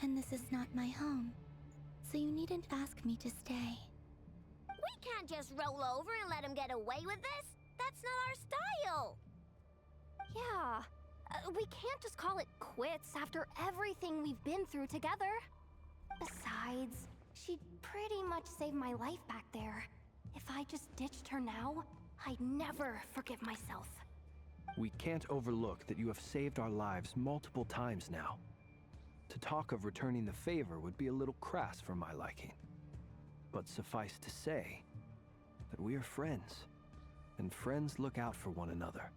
and this is not my home, so you needn't ask me to stay. We can't just roll over and let him get away with this. That's not our style. Yeah, we can't just call it quits after everything we've been through together. Besides, she'd pretty much saved my life back there. If I just ditched her now, I'd never forgive myself. We can't overlook that you have saved our lives multiple times now. To talk of returning the favor would be a little crass for my liking. But suffice to say that we are friends, and friends look out for one another.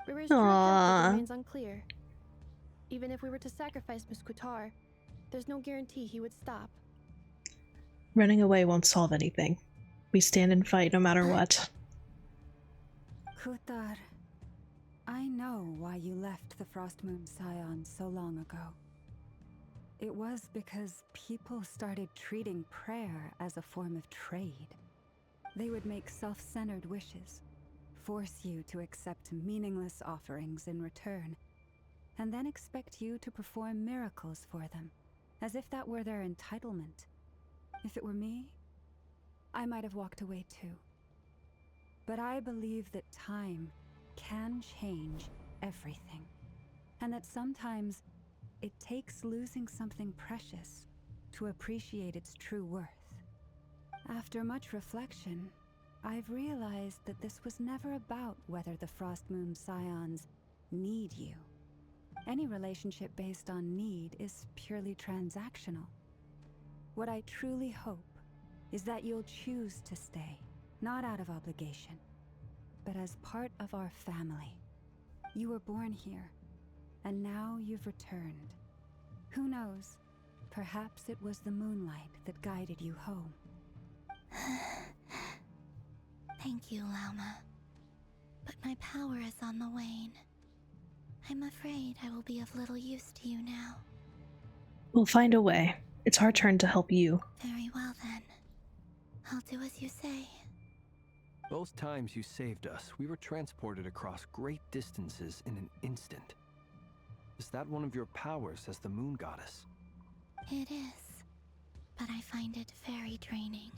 Rivers' true objective remains unclear. Even if we were to sacrifice Miss Kutar, there's no guarantee he would stop. Running away won't solve anything. We stand and fight no matter what. Kutar, I know why you left the Frost Moon Scions so long ago. It was because people started treating prayer as a form of trade. They would make self-centered wishes, force you to accept meaningless offerings in return, and then expect you to perform miracles for them, as if that were their entitlement. If it were me, I might have walked away too. But I believe that time can change everything, and that sometimes it takes losing something precious to appreciate its true worth. After much reflection, I've realized that this was never about whether the Frost Moon Scions need you. Any relationship based on need is purely transactional. What I truly hope is that you'll choose to stay, not out of obligation, but as part of our family. You were born here, and now you've returned. Who knows? Perhaps it was the moonlight that guided you home. Thank you, Lauma. But my power is on the wane. I'm afraid I will be of little use to you now. We'll find a way. It's our turn to help you. Very well then. I'll do as you say. Both times you saved us, we were transported across great distances in an instant. Is that one of your powers as the moon goddess? It is, but I find it very draining.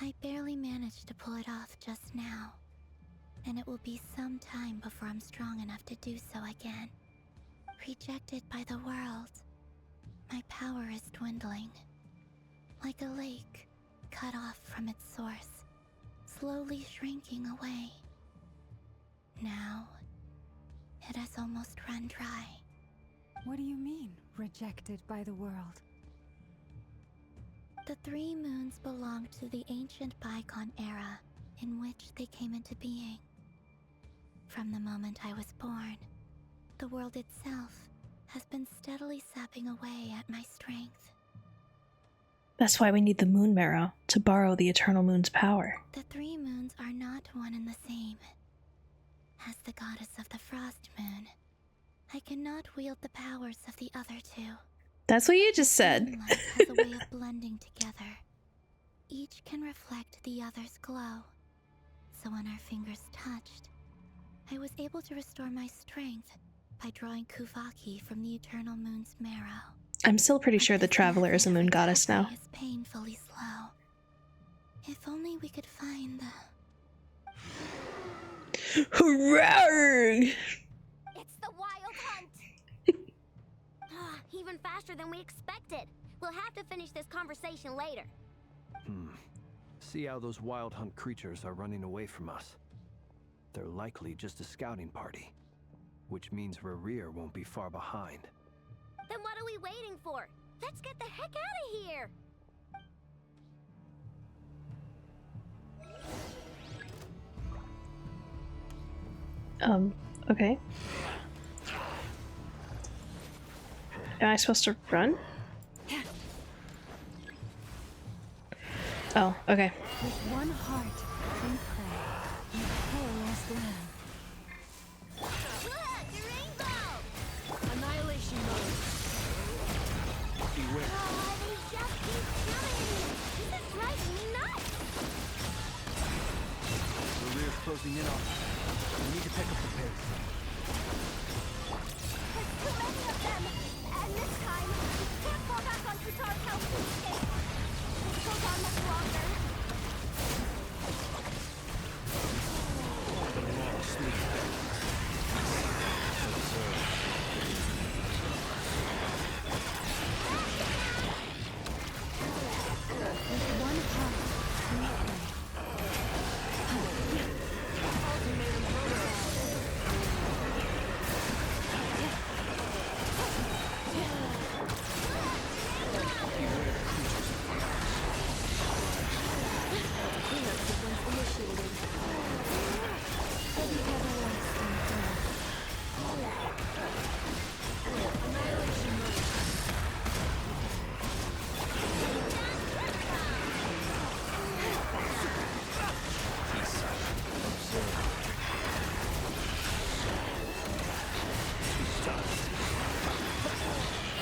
I barely managed to pull it off just now, and it will be some time before I'm strong enough to do so again. Rejected by the world, my power is dwindling. Like a lake cut off from its source, slowly shrinking away. Now, it has almost run dry. What do you mean, rejected by the world? The 3 moons belonged to the ancient bygone era in which they came into being. From the moment I was born, the world itself has been steadily sapping away at my strength. That's why we need the moon marrow, to borrow the eternal moon's power. The 3 moons are not one and the same. As the goddess of the frost moon, I cannot wield the powers of the other 2. That's what you just said. Moonlight has a way of blending together. Each can reflect the other's glow. So when our fingers touched, I was able to restore my strength by drawing Kuvaki from the eternal moon's marrow. I'm still pretty sure the Traveler is a moon goddess now. It's painfully slow. If only we could find the... Hurrah! It's the wild hunt! Even faster than we expected. We'll have to finish this conversation later. See how those wild hunt creatures are running away from us. They're likely just a scouting party, which means Rerir won't be far behind. Then what are we waiting for? Let's get the heck out of here! Okay. Am I supposed to run? Oh, okay. With one heart, we pray, and perilous land. Look! The rainbow! Annihilation mode. Beware. Oh, they just keep coming! This is driving me nuts! Rerir's closing in on us. We need to pick up the pace. There's too many of them! And this time, we can't fall back on Kutar's house to escape! This goes on much longer.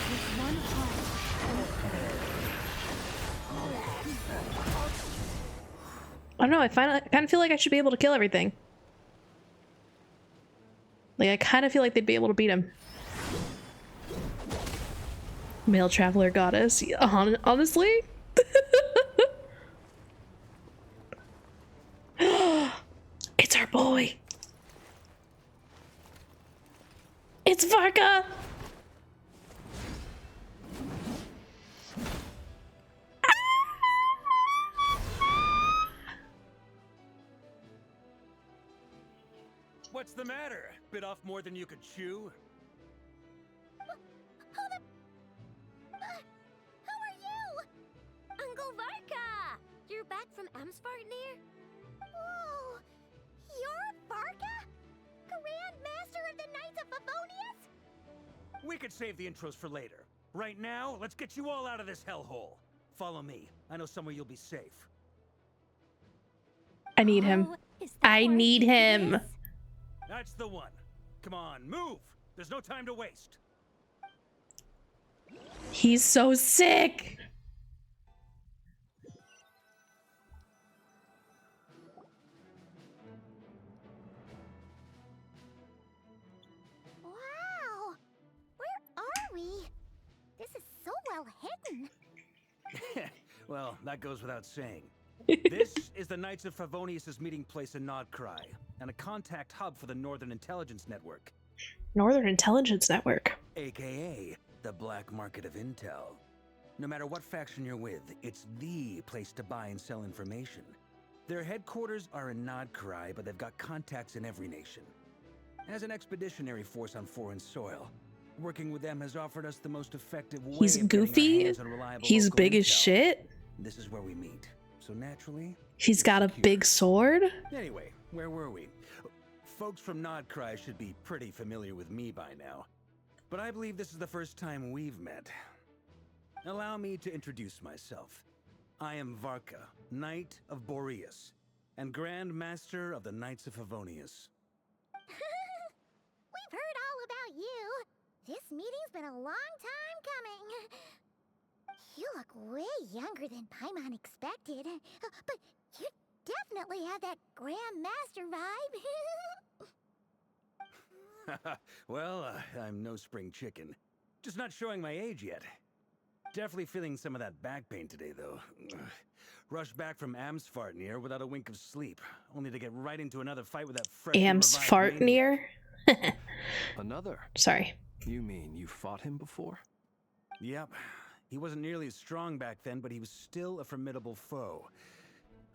With one heart, we pray. I don't know, I kind of feel like I should be able to kill everything. Like, I kind of feel like they'd be able to beat him. Male Traveler Goddess. Honestly? It's our boy! It's Varka! What's the matter? Bit off more than you could chew? Who are you? Uncle Varka! back from Amsvartnir? Whoa! You're Varka? Grand Master of the Knights of Favonius? We could save the intros for later. Right now, let's get you all out of this hellhole. Follow me. I know somewhere you'll be safe. I need him. Oh, is that I where need he him. is? That's the one. Come on, move! There's no time to waste. He's so sick. Wow! Where are we? This is so well hidden. Well, that goes without saying. This is the Knights of Favonius' meeting place in Nodcry, and a contact hub for the Northern Intelligence Network. Northern Intelligence Network. AKA the black market of intel. No matter what faction you're with, it's the place to buy and sell information. Their headquarters are in Nodcry, but they've got contacts in every nation. As an expeditionary force on foreign soil, working with them has offered us the most effective way He's of getting our goofy. hands on reliable He's local big as intel. shit. This is where we meet. So naturally, He's it's got a secure. big sword. Anyway, where were we? Folks from Nodcry should be pretty familiar with me by now. But I believe this is the first time we've met. Allow me to introduce myself. I am Varka, Knight of Boreas, and Grand Master of the Knights of Favonius. We've heard all about you. This meeting's been a long time coming. You look way younger than Paimon expected. But you definitely have that Grand Master vibe. Well, I'm no spring chicken. Just not showing my age yet. Definitely feeling some of that back pain today, though. Rushed back from Amsvartnir without a wink of sleep, only to get right into another fight with that fresh Amsvartnir. Another? Sorry. You mean you fought him before? Yep. He wasn't nearly as strong back then, but he was still a formidable foe.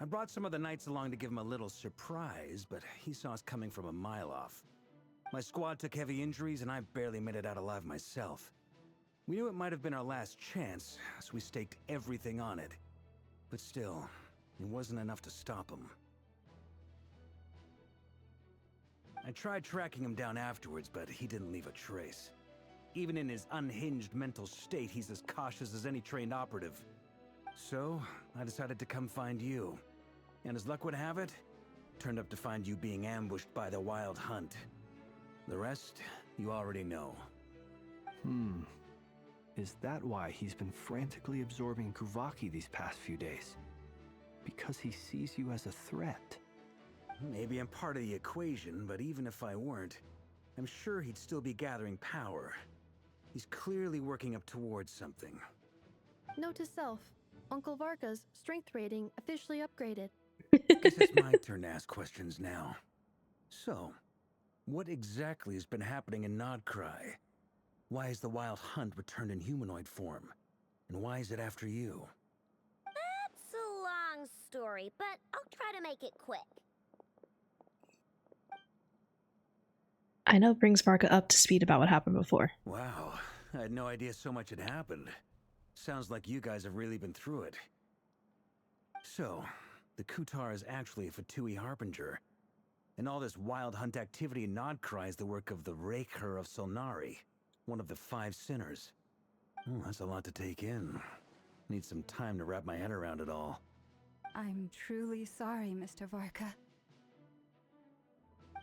I brought some of the knights along to give him a little surprise, but he saw us coming from a mile off. My squad took heavy injuries, and I barely made it out alive myself. We knew it might have been our last chance, so we staked everything on it. But still, it wasn't enough to stop him. I tried tracking him down afterwards, but he didn't leave a trace. Even in his unhinged mental state, he's as cautious as any trained operative. So, I decided to come find you. And as luck would have it, turned up to find you being ambushed by the Wild Hunt. The rest, you already know. Is that why he's been frantically absorbing Kuvaki these past few days? Because he sees you as a threat? Maybe I'm part of the equation, but even if I weren't, I'm sure he'd still be gathering power. He's clearly working up towards something. Note to self, Uncle Varka's strength rating officially upgraded. Guess it's my turn to ask questions now. So, what exactly has been happening in Nodcry? Why is the Wild Hunt returned in humanoid form? And why is it after you? That's a long story, but I'll try to make it quick. I know it brings Varka up to speed about what happened before. Wow, I had no idea so much had happened. Sounds like you guys have really been through it. So, the Kutar is actually a Fatui Harbinger. And all this Wild Hunt activity in Nodcry is the work of the Raker of Solnari, one of the 5 sinners. Oh, that's a lot to take in. Need some time to wrap my head around it all. I'm truly sorry, Mr. Varka.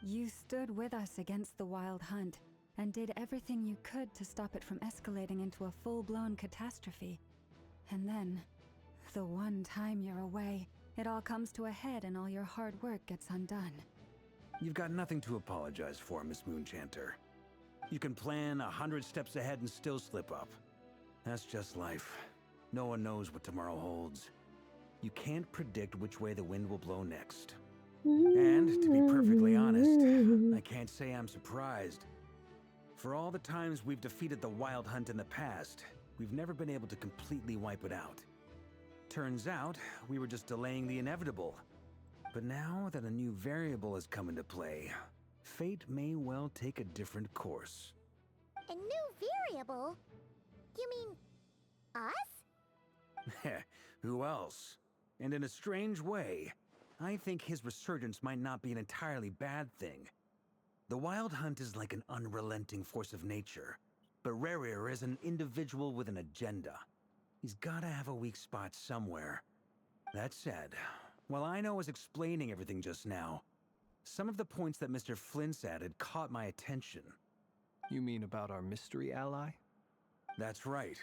You stood with us against the Wild Hunt, and did everything you could to stop it from escalating into a full-blown catastrophe. And then, the one time you're away, it all comes to a head and all your hard work gets undone. You've got nothing to apologize for, Miss Moonchanter. You can plan 100 steps ahead and still slip up. That's just life. No one knows what tomorrow holds. You can't predict which way the wind will blow next. And, to be perfectly honest, I can't say I'm surprised. For all the times we've defeated the Wild Hunt in the past, we've never been able to completely wipe it out. Turns out, we were just delaying the inevitable. But now that a new variable has come into play, fate may well take a different course. A new variable? You mean us? Who else? And in a strange way, I think his resurgence might not be an entirely bad thing. The Wild Hunt is like an unrelenting force of nature, but Rerir is an individual with an agenda. He's gotta have a weak spot somewhere. That said, while I was explaining everything just now, some of the points that Mr. Flint's added caught my attention. You mean about our mystery ally? That's right.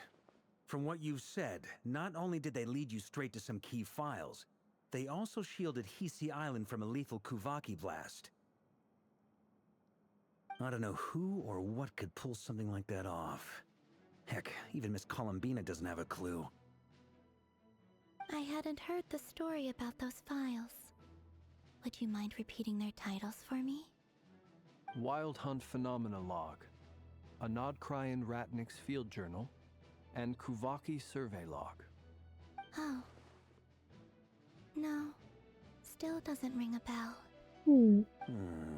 From what you've said, not only did they lead you straight to some key files, they also shielded Hiiiii Island from a lethal Kuvaki blast. I don't know who or what could pull something like that off. Heck, even Miss Columbina doesn't have a clue. I hadn't heard the story about those files. Would you mind repeating their titles for me? Wild Hunt Phenomena Log, a Nodcrian Ratnik's Field Journal, and Kuvaki Survey Log. Oh. No. Still doesn't ring a bell.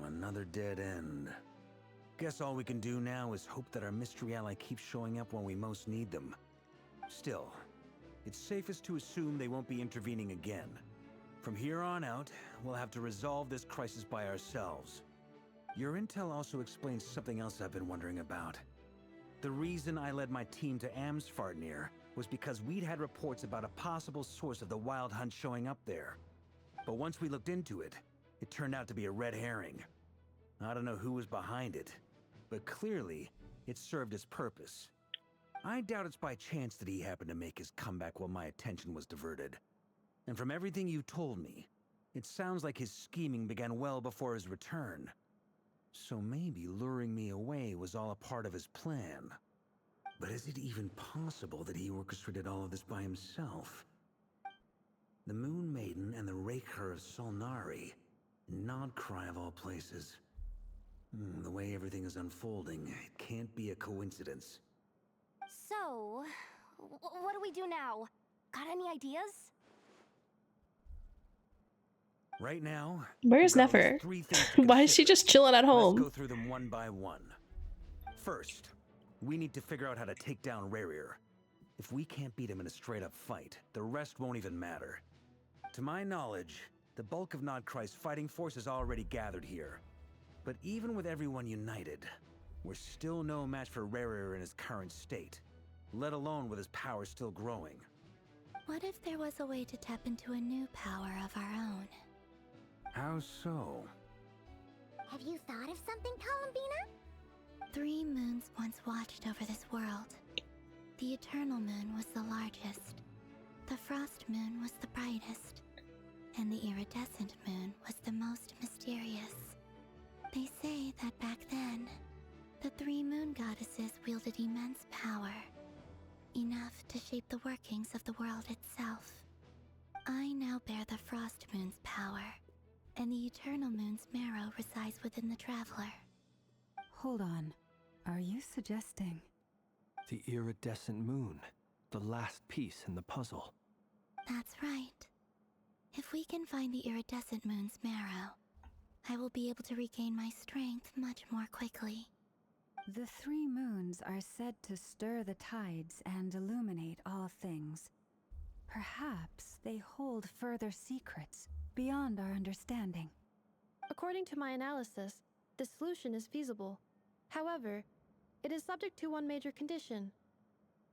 Another dead end. Guess all we can do now is hope that our mystery ally keeps showing up when we most need them. Still, it's safest to assume they won't be intervening again. From here on out, we'll have to resolve this crisis by ourselves. Your intel also explains something else I've been wondering about. The reason I led my team to Amsfarnir was because we'd had reports about a possible source of the Wild Hunt showing up there. But once we looked into it, it turned out to be a red herring. I don't know who was behind it, but clearly, it served its purpose. I doubt it's by chance that he happened to make his comeback while my attention was diverted. And from everything you told me, it sounds like his scheming began well before his return. So maybe luring me away was all a part of his plan. But is it even possible that he orchestrated all of this by himself? The Moon Maiden and the Raker of Solnari. Nodcry of all places. The way everything is unfolding, it can't be a coincidence. So, what do we do now? Got any ideas? Right now, Where's we've got at least Nefer? 3 things to Why is she consider. just chilling at Let's home? go through them one by one. First, we need to figure out how to take down Rerir. If we can't beat him in a straight-up fight, the rest won't even matter. To my knowledge, the bulk of Nodcry's fighting force is already gathered here. But even with everyone united, we're still no match for Rerir in his current state, let alone with his power still growing. What if there was a way to tap into a new power of our own? How so? Have you thought of something, Columbina? 3 moons once watched over this world. The Eternal Moon was the largest. The Frost Moon was the brightest. And the Iridescent Moon was the most mysterious. They say that back then, the 3 moon goddesses wielded immense power. Enough to shape the workings of the world itself. I now bear the Frost Moon's power, and the Eternal Moon's marrow resides within the Traveler. Hold on. Are you suggesting? The iridescent moon, the last piece in the puzzle. That's right. If we can find the Iridescent Moon's marrow, I will be able to regain my strength much more quickly. The 3 moons are said to stir the tides and illuminate all things. Perhaps they hold further secrets beyond our understanding. According to my analysis, the solution is feasible. However, it is subject to one major condition.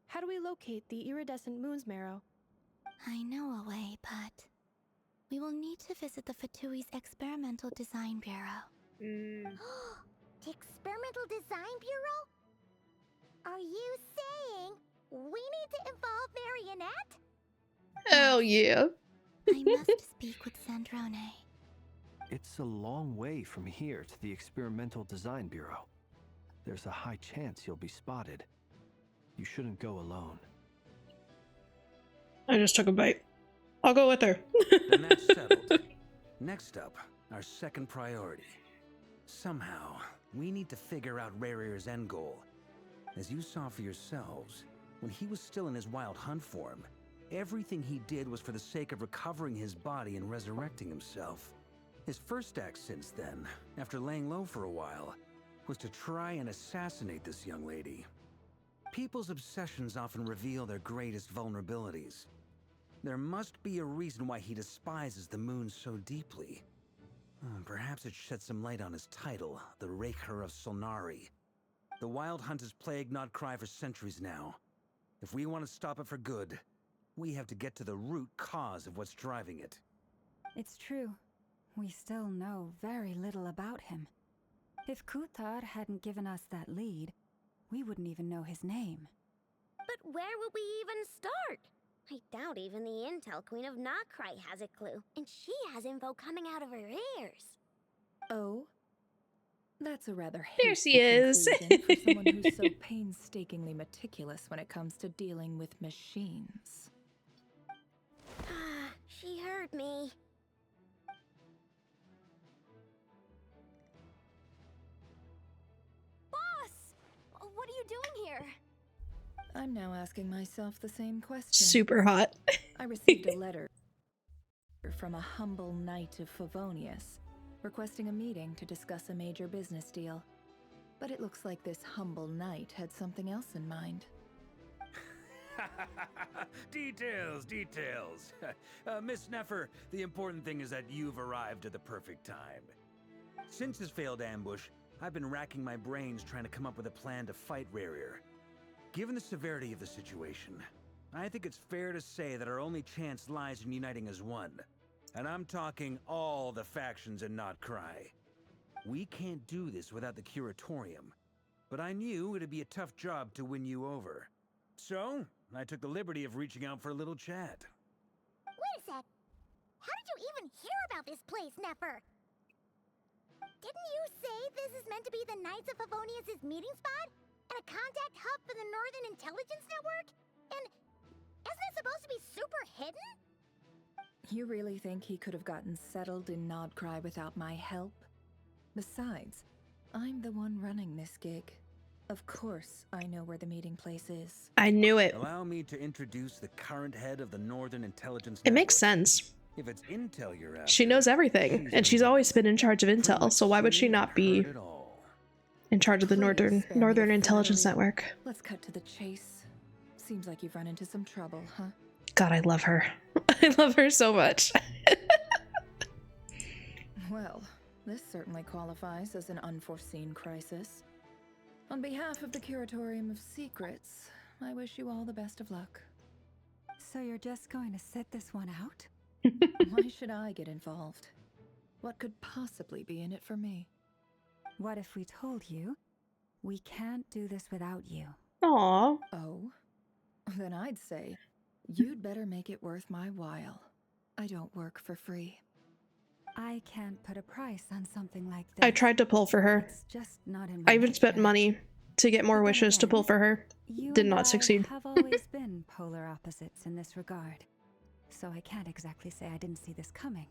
How do we locate the iridescent moon's marrow? I know a way, but we will need to visit the Fatui's Experimental Design Bureau. The Experimental Design Bureau? Are you saying we need to involve Marionette? Hell yeah. I must speak with Sandrone. It's a long way from here to the Experimental Design Bureau. There's a high chance you'll be spotted. You shouldn't go alone. I just took a bite. I'll go with her. And that's settled. Next up, our second priority. Somehow, we need to figure out Rerir's end goal. As you saw for yourselves, when he was still in his Wild Hunt form, everything he did was for the sake of recovering his body and resurrecting himself. His first act since then, after laying low for a while, was to try and assassinate this young lady. People's obsessions often reveal their greatest vulnerabilities. There must be a reason why he despises the moon so deeply. Perhaps it sheds some light on his title, the Raker of Solnari. The Wild Hunt has plagued Notcry for centuries now. If we want to stop it for good, we have to get to the root cause of what's driving it. It's true. We still know very little about him. If Kuthar hadn't given us that lead, we wouldn't even know his name. But where would we even start? I doubt even the Intel Queen of Notcry has a clue, and she has info coming out of her ears. Oh? That's a rather There hasty she is. conclusion for someone who's so painstakingly meticulous when it comes to dealing with machines. She heard me. Boss! What are you doing here? I'm now asking myself the same question. Super hot. I received a letter from a humble knight of Favonius, requesting a meeting to discuss a major business deal. But it looks like this humble knight had something else in mind. Details, details. Miss Neffer, the important thing is that you've arrived at the perfect time. Since his failed ambush, I've been racking my brains trying to come up with a plan to fight Rarier. Given the severity of the situation, I think it's fair to say that our only chance lies in uniting as one. And I'm talking all the factions in Notcry. We can't do this without the Curatorium, but I knew it'd be a tough job to win you over. So, I took the liberty of reaching out for a little chat. Wait a sec. How did you even hear about this place, Neffer? Didn't you say this is meant to be the Knights of Favonius' meeting spot? And a contact hub for the Northern Intelligence Network? And isn't it supposed to be super hidden? You really think he could have gotten settled in Notcry without my help? Besides, I'm the one running this gig. Of course, I know where the meeting place is. I knew it. Allow me to introduce the current head of the Northern Intelligence It Network. makes sense. If it's intel you're after, She knows everything, and she's always been in charge of intel, so why would she not be in charge of the Please spare me Northern the Intelligence flattery. Network? Let's cut to the chase. Seems like you've run into some trouble, huh? God, I love her. I love her so much. Well, this certainly qualifies as an unforeseen crisis. On behalf of the Curatorium of Secrets, I wish you all the best of luck. So you're just going to sit this one out? Why should I get involved? What could possibly be in it for me? What if we told you we can't do this without you? Aww. Oh? Then I'd say, you'd better make it worth my while. I don't work for free. I can't put a price on something like this. I tried to pull for her. It's just not in I my even spent nature. money to get more But then wishes to again, pull for her. You Did and not I succeed. have always been polar opposites in this regard, so I can't exactly say I didn't see this coming.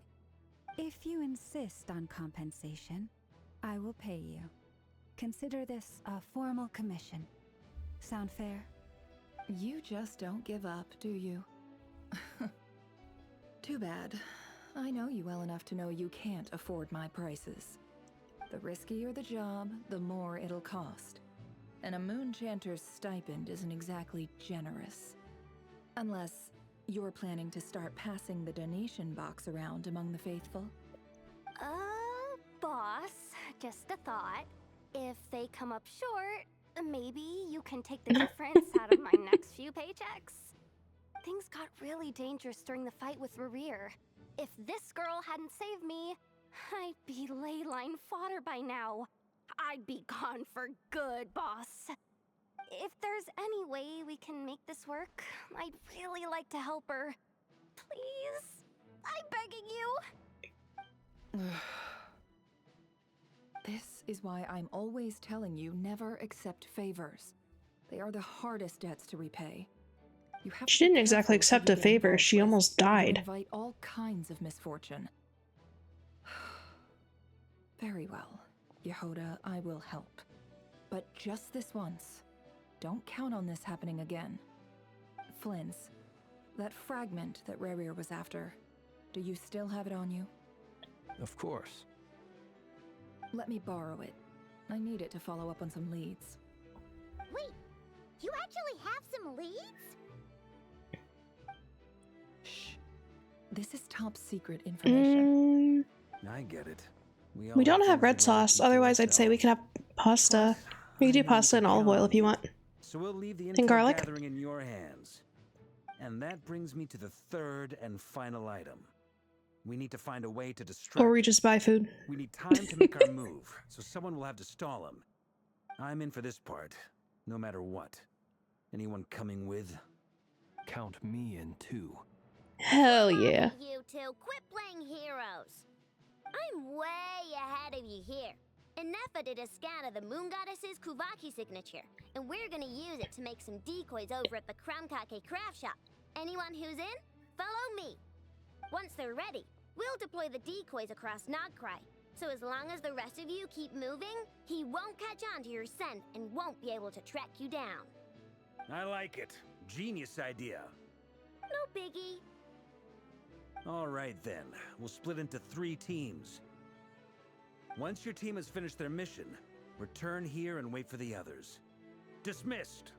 If you insist on compensation, I will pay you. Consider this a formal commission. Sound fair? You just don't give up, do you? Too bad. I know you well enough to know you can't afford my prices. The riskier the job, the more it'll cost. And a Moonchanter's stipend isn't exactly generous. Unless you're planning to start passing the donation box around among the faithful. Boss, just a thought. If they come up short, maybe you can take the difference out of my next few paychecks. Things got really dangerous during the fight with Rarier. If this girl hadn't saved me, I'd be ley line fodder by now. I'd be gone for good, boss. If there's any way we can make this work, I'd really like to help her. Please? I'm begging you. This is why I'm always telling you never accept favors. They are the hardest debts to repay. You have She to be didn't exactly careful who accept you a get favor, involved she with. almost You died. invite all kinds of misfortune. Very well, Yehoda, I will help. But just this once. Don't count on this happening again. Flynn's, that fragment that Rarier was after, do you still have it on you? Of course. Let me borrow it. I need it to follow up on some leads. Wait, you actually have some leads? Shh. This is top secret information. I get it. We don't have red sauce, otherwise I'd say we could have pasta. We could do pasta and olive oil if you want. So we'll leave the And intel garlic. gathering in your hands. And that brings me to the third and final item. We need to find a way to distract. Or we just buy food. We need time to make our move, so someone will have to stall him. I'm in for this part, no matter what. Anyone coming with? Count me in too. Hell yeah. You two, quit playing heroes. I'm way ahead of you here. Enough did a scan of the Moon Goddess's Kuvaki signature, and we're gonna use it to make some decoys over at the Kramkake craft shop. Anyone who's in, follow me. Once they're ready, we'll deploy the decoys across Nogcry. So as long as the rest of you keep moving, he won't catch on to your scent and won't be able to track you down. I like it. Genius idea. No biggie. All right then, we'll split into 3 teams. Once your team has finished their mission, return here and wait for the others. Dismissed!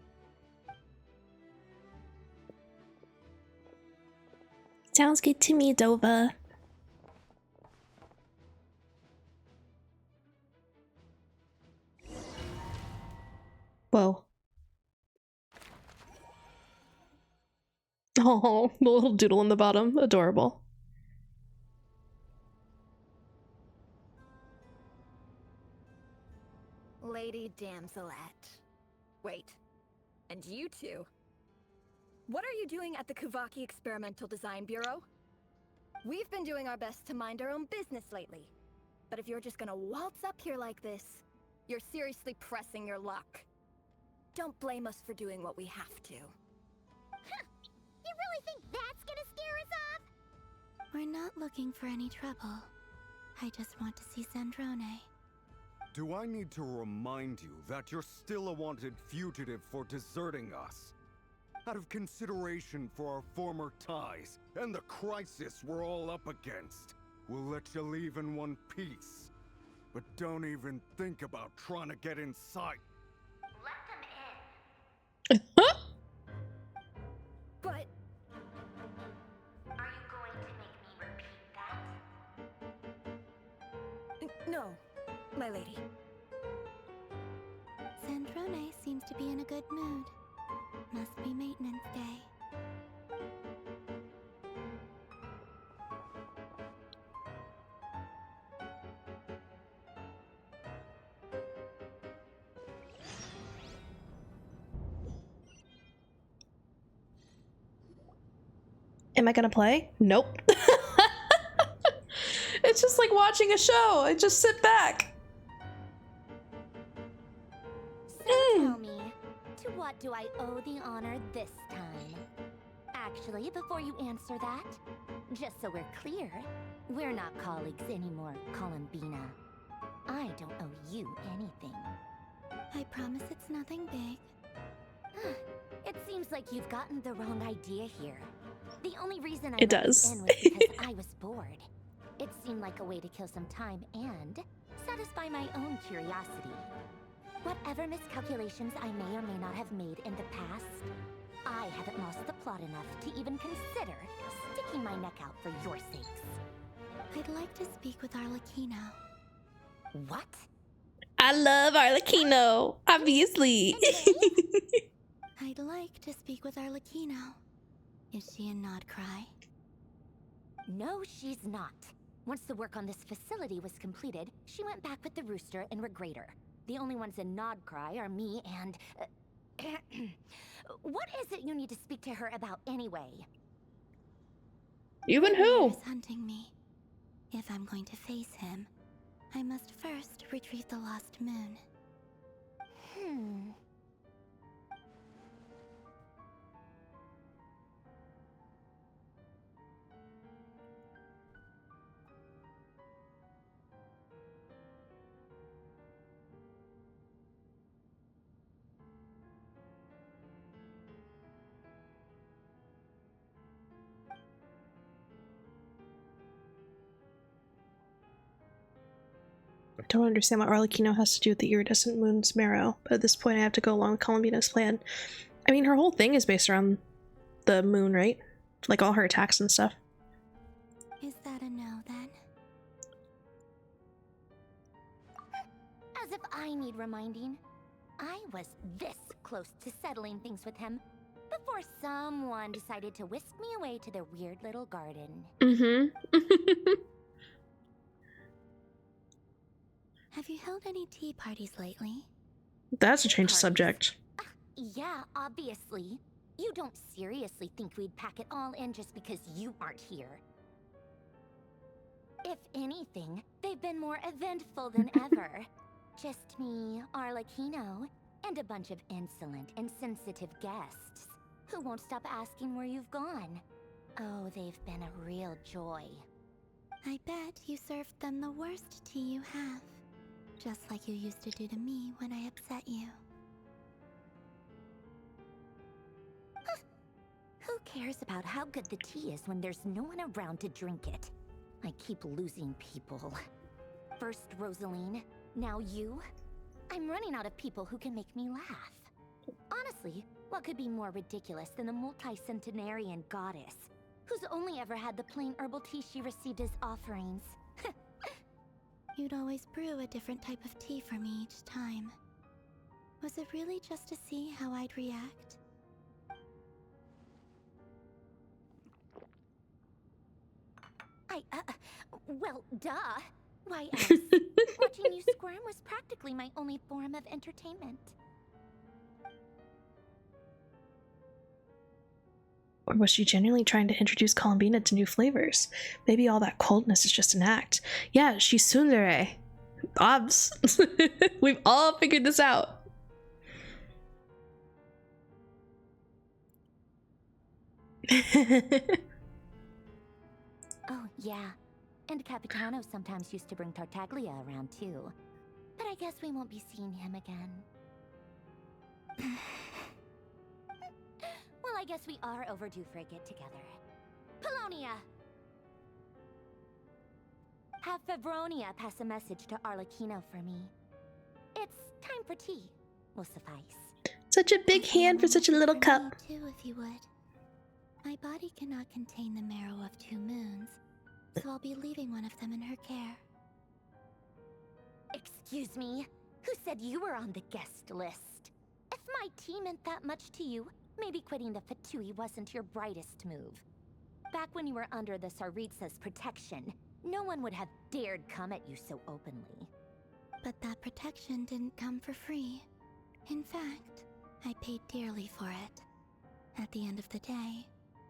Sounds good to me, Dova. Whoa. Oh, the little doodle in the bottom. Adorable. Lady Damselette. Wait, and you two? What are you doing at the Kuvaki Experimental Design Bureau? We've been doing our best to mind our own business lately. But if you're just gonna waltz up here like this, you're seriously pressing your luck. Don't blame us for doing what we have to. Huh. You really think that's gonna scare us off? We're not looking for any trouble. I just want to see Zandrone. Do I need to remind you that you're still a wanted fugitive for deserting us? Out of consideration for our former ties and the crisis we're all up against, we'll let you leave in one piece. But don't even think about trying to get inside. Let them in. But... Are you going to make me repeat that? no, my lady. Zandrone seems to be in a good mood. Must be maintenance day. Am I gonna play? Nope. It's just like watching a show. I just sit back. So tell me, to what do I owe the honor this time? Actually, before you answer that, just so we're clear, we're not colleagues anymore, Columbina. I don't owe you anything. I promise it's nothing big. It seems like you've gotten the wrong idea here. The only reason I It let you does. in was because I was bored. It seemed like a way to kill some time and satisfy my own curiosity. Whatever miscalculations I may or may not have made in the past, I haven't lost the plot enough to even consider sticking my neck out for your sakes. I'd like to speak with Arlecchino. What? I love Arlecchino, obviously. I'd like to speak with Arlecchino. Is she in Nodcry? No, she's not. Once the work on this facility was completed, she went back with the Rooster and Regrator. The only ones in Nodcry are me and... what is it you need to speak to her about anyway? You and who? He's hunting me. If I'm going to face him, I must first retrieve the lost moon. I don't understand what Arlecchino has to do with the iridescent moon's marrow, but at this point I have to go along with Columbina's plan. I mean, her whole thing is based around the moon, right? Like all her attacks and stuff. that a no then? As if I need reminding. I was this close to settling things with him before someone decided to whisk me away to their weird little garden. Have you held any tea parties lately? That's a change of subject. Yeah, obviously. You don't seriously think we'd pack it all in just because you aren't here. If anything, they've been more eventful than ever. Just me, Arlecchino, and a bunch of insolent and sensitive guests who won't stop asking where you've gone. Oh, they've been a real joy. I bet you served them the worst tea you have. Just like you used to do to me when I upset you. Who cares about how good the tea is when there's no one around to drink it? I keep losing people. First Rosaline, now you. I'm running out of people who can make me laugh. Honestly, what could be more ridiculous than a multi-centenarian goddess who's only ever had the plain herbal tea she received as offerings? You'd always brew a different type of tea for me each time. Was it really just to see how I'd react? Well, duh. Why else? Watching you squirm was practically my only form of entertainment. Or was she genuinely trying to introduce Columbina to new flavors? Maybe all that coldness is just an act. Yeah, she's tsundere. Obs. We've all figured this out. Oh, yeah. And Capitano sometimes used to bring Tartaglia around too. But I guess we won't be seeing him again. Well, I guess we are overdue for a get-together. Polonia! Have Fevronia pass a message to Arlecchino for me. It's time for tea. Will suffice. Such a big hand for such a little cup. Me too, if you would. My body cannot contain the marrow of 2 moons, so I'll be leaving one of them in her care. Excuse me? Who said you were on the guest list? If my tea meant that much to you, maybe quitting the Fatui wasn't your brightest move. Back when you were under the Tsaritsa's protection, no one would have dared come at you so openly. But that protection didn't come for free. In fact, I paid dearly for it. At the end of the day,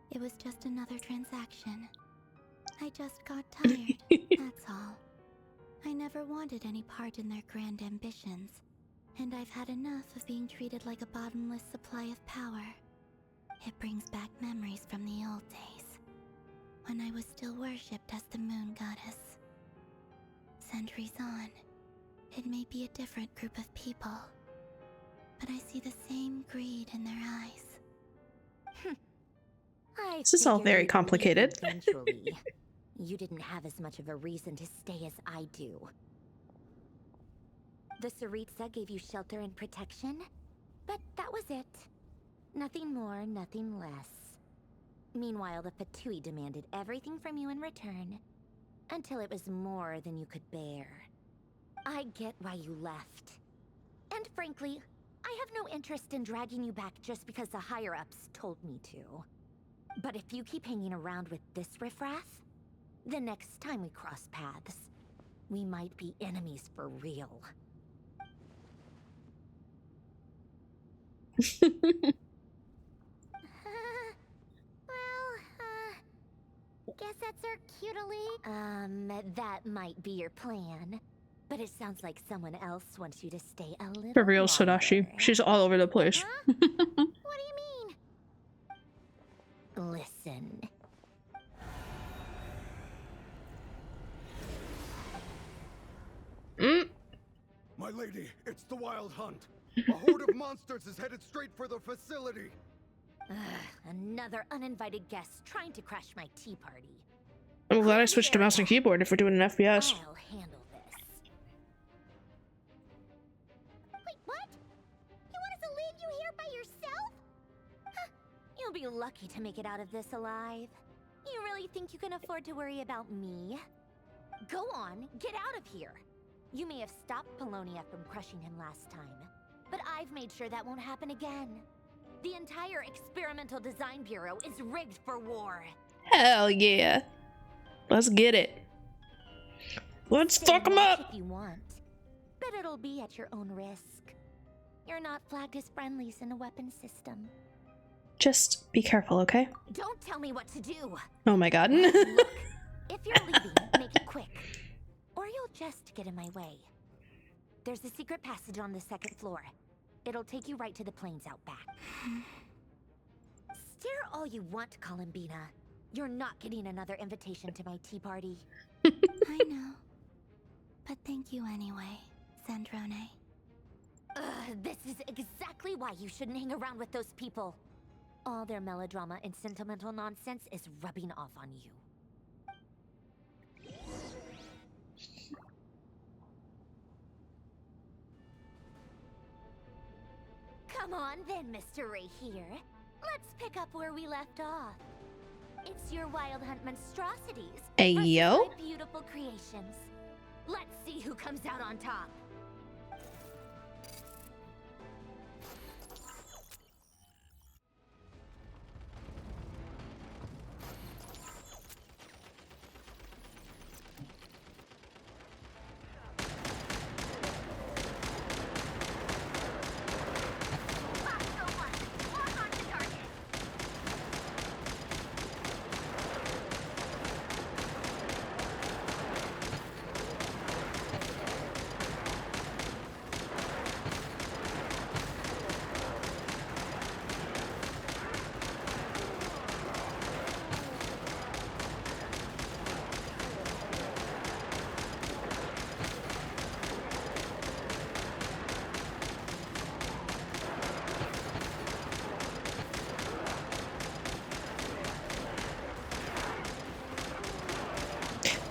it was just another transaction. I just got tired, that's all. I never wanted any part in their grand ambitions, and I've had enough of being treated like a bottomless supply of power. It brings back memories from the old days, when I was still worshipped as the moon goddess. Centuries on, it may be a different group of people, but I see the same greed in their eyes. This is all very complicated. Eventually, you didn't have as much of a reason to stay as I do. The Tsaritsa gave you shelter and protection, but that was it. Nothing more, nothing less. Meanwhile, the Fatui demanded everything from you in return, until it was more than you could bear. I get why you left. And frankly, I have no interest in dragging you back just because the higher-ups told me to. But if you keep hanging around with this riffraff, the next time we cross paths, we might be enemies for real. Guess that's our cutily. That might be your plan. But it sounds like someone else wants you to stay a little For real, longer. Sodashi. She's all over the place. What do you mean? Listen. My lady, it's the Wild Hunt. A horde of monsters is headed straight for the facility. Another uninvited guest trying to crash my tea party. I'm glad I switched to mouse and keyboard if we're doing an FPS. I'll handle this. Wait, what? You want us to leave you here by yourself? Huh, you'll be lucky to make it out of this alive. You really think you can afford to worry about me? Go on, get out of here. You may have stopped Polonia from crushing him last time, but I've made sure that won't happen again. The entire Experimental Design Bureau is rigged for war. Hell yeah. Let's get it. Let's fuck him up. If you want, but it'll be at your own risk. You're not flagged as friendlies in a weapon system. Just be careful, okay? Don't tell me what to do. Oh my god. Look, if you're leaving, make it quick, or you'll just get in my way. There's a secret passage on the 2nd floor. It'll take you right to the plains out back. Stare all you want, Columbina. You're not getting another invitation to my tea party. I know. But thank you anyway, Sandrone. This is exactly why you shouldn't hang around with those people. All their melodrama and sentimental nonsense is rubbing off on you. Come on then, Mr. Ray here. Let's pick up where we left off. It's your Wild Hunt monstrosities. Hey, versus yo. my beautiful creations. Let's see who comes out on top.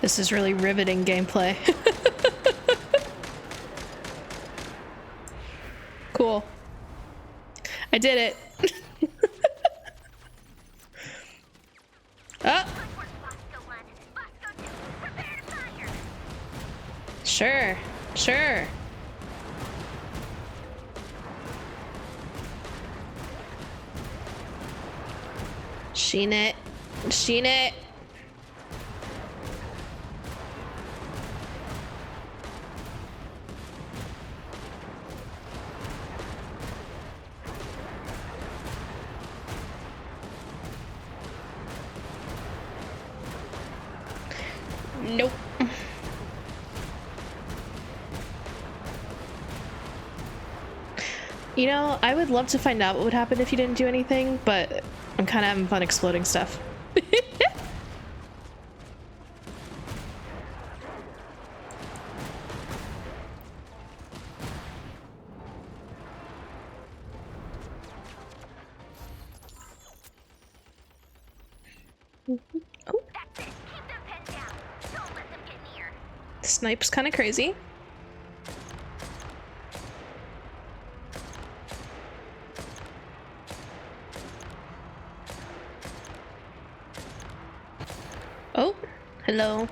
This is really riveting gameplay. Cool. I did it. Oh! Sure, sure. Sheen it. Sheen it. Nope. You know, I would love to find out what would happen if you didn't do anything, but I'm kind of having fun exploding stuff. Oh. Snipe's kind of crazy. Oh, hello.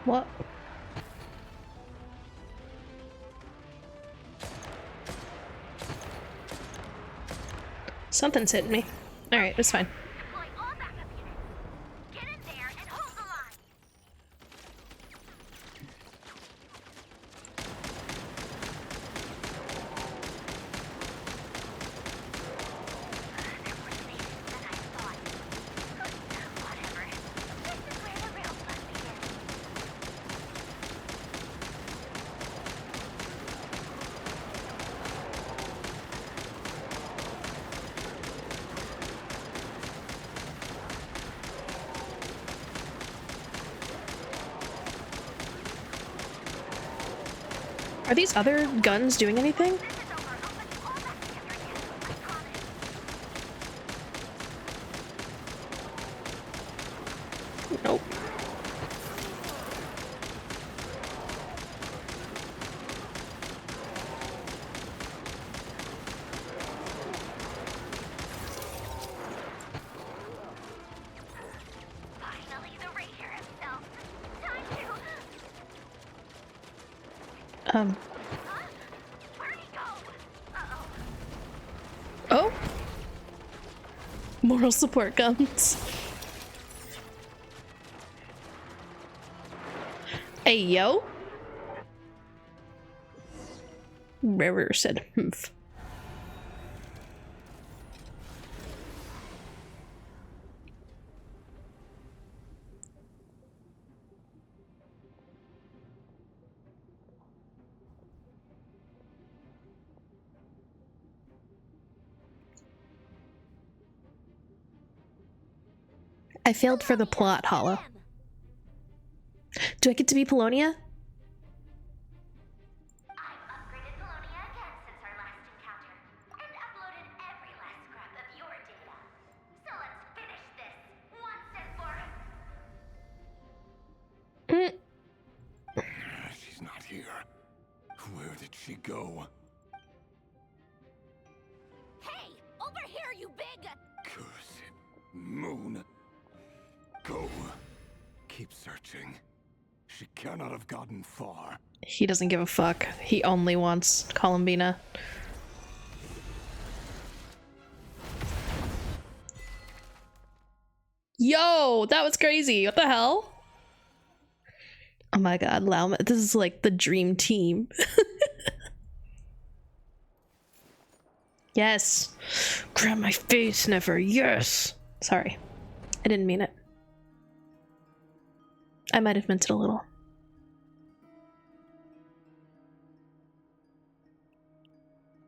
What? Something's hitting me. Alright, it's fine. Are these other guns doing anything? Nope. Oh! Moral support guns. Hey, yo! River said, "Humph." I failed for the plot, Hala. Do I get to be Polonia? I've upgraded Polonia again since our last encounter, and uploaded every last scrap of your data. So let's finish this once and for She's not here. Where did she go? Hey, over here, you big! Curse it. Moon. Go. Keep searching. She cannot have gotten far. He doesn't give a fuck. He only wants Columbina. Yo, that was crazy. What the hell? Oh my god, Lauma. This is like the dream team. Yes. Grab my face, sniffer. Yes. Sorry. I didn't mean it. I might have meant it a little.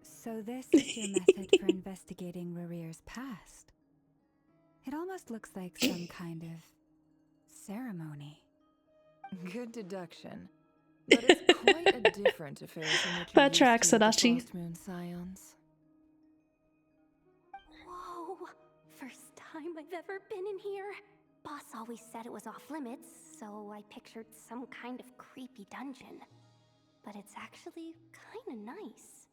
So this is your method for investigating Rarir's past. It almost looks like some kind of ceremony. Good deduction. But it's quite a different affair from what That you're tracks, used to with the Adachi. Frost Moon Scions. Whoa! First time I've ever been in here. Boss always said it was off limits, so I pictured some kind of creepy dungeon. But it's actually kinda nice.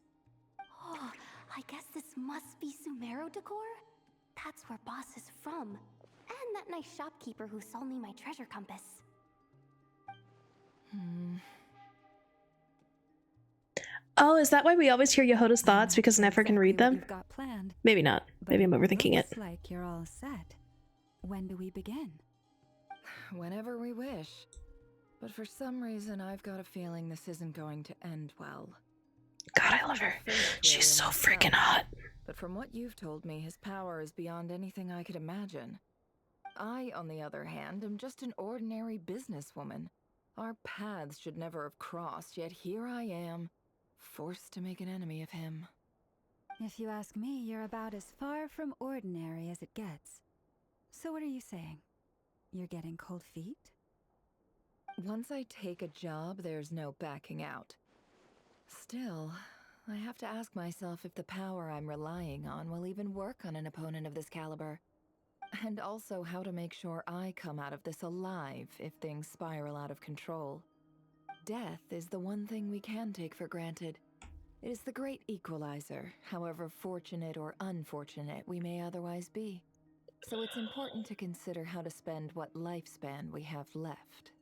Oh, I guess this must be Sumeru decor? That's where Boss is from. And that nice shopkeeper who sold me my treasure compass. Oh, is that why we always hear Yehota's thoughts? Because Nefer can read them? You've got planned, Maybe not. but Maybe I'm overthinking it. looks like you're all set. When do we begin? Whenever we wish. But for some reason, I've got a feeling this isn't going to end well. God, I love her. She's so freaking hot. But from what you've told me, his power is beyond anything I could imagine. I, on the other hand, am just an ordinary businesswoman. Our paths should never have crossed, yet here I am, forced to make an enemy of him. If you ask me, you're about as far from ordinary as it gets. So what are you saying? You're getting cold feet? Once I take a job, there's no backing out. Still, I have to ask myself if the power I'm relying on will even work on an opponent of this caliber. And also how to make sure I come out of this alive if things spiral out of control. Death is the one thing we can take for granted. It is the great equalizer, however fortunate or unfortunate we may otherwise be. So it's important to consider how to spend what lifespan we have left.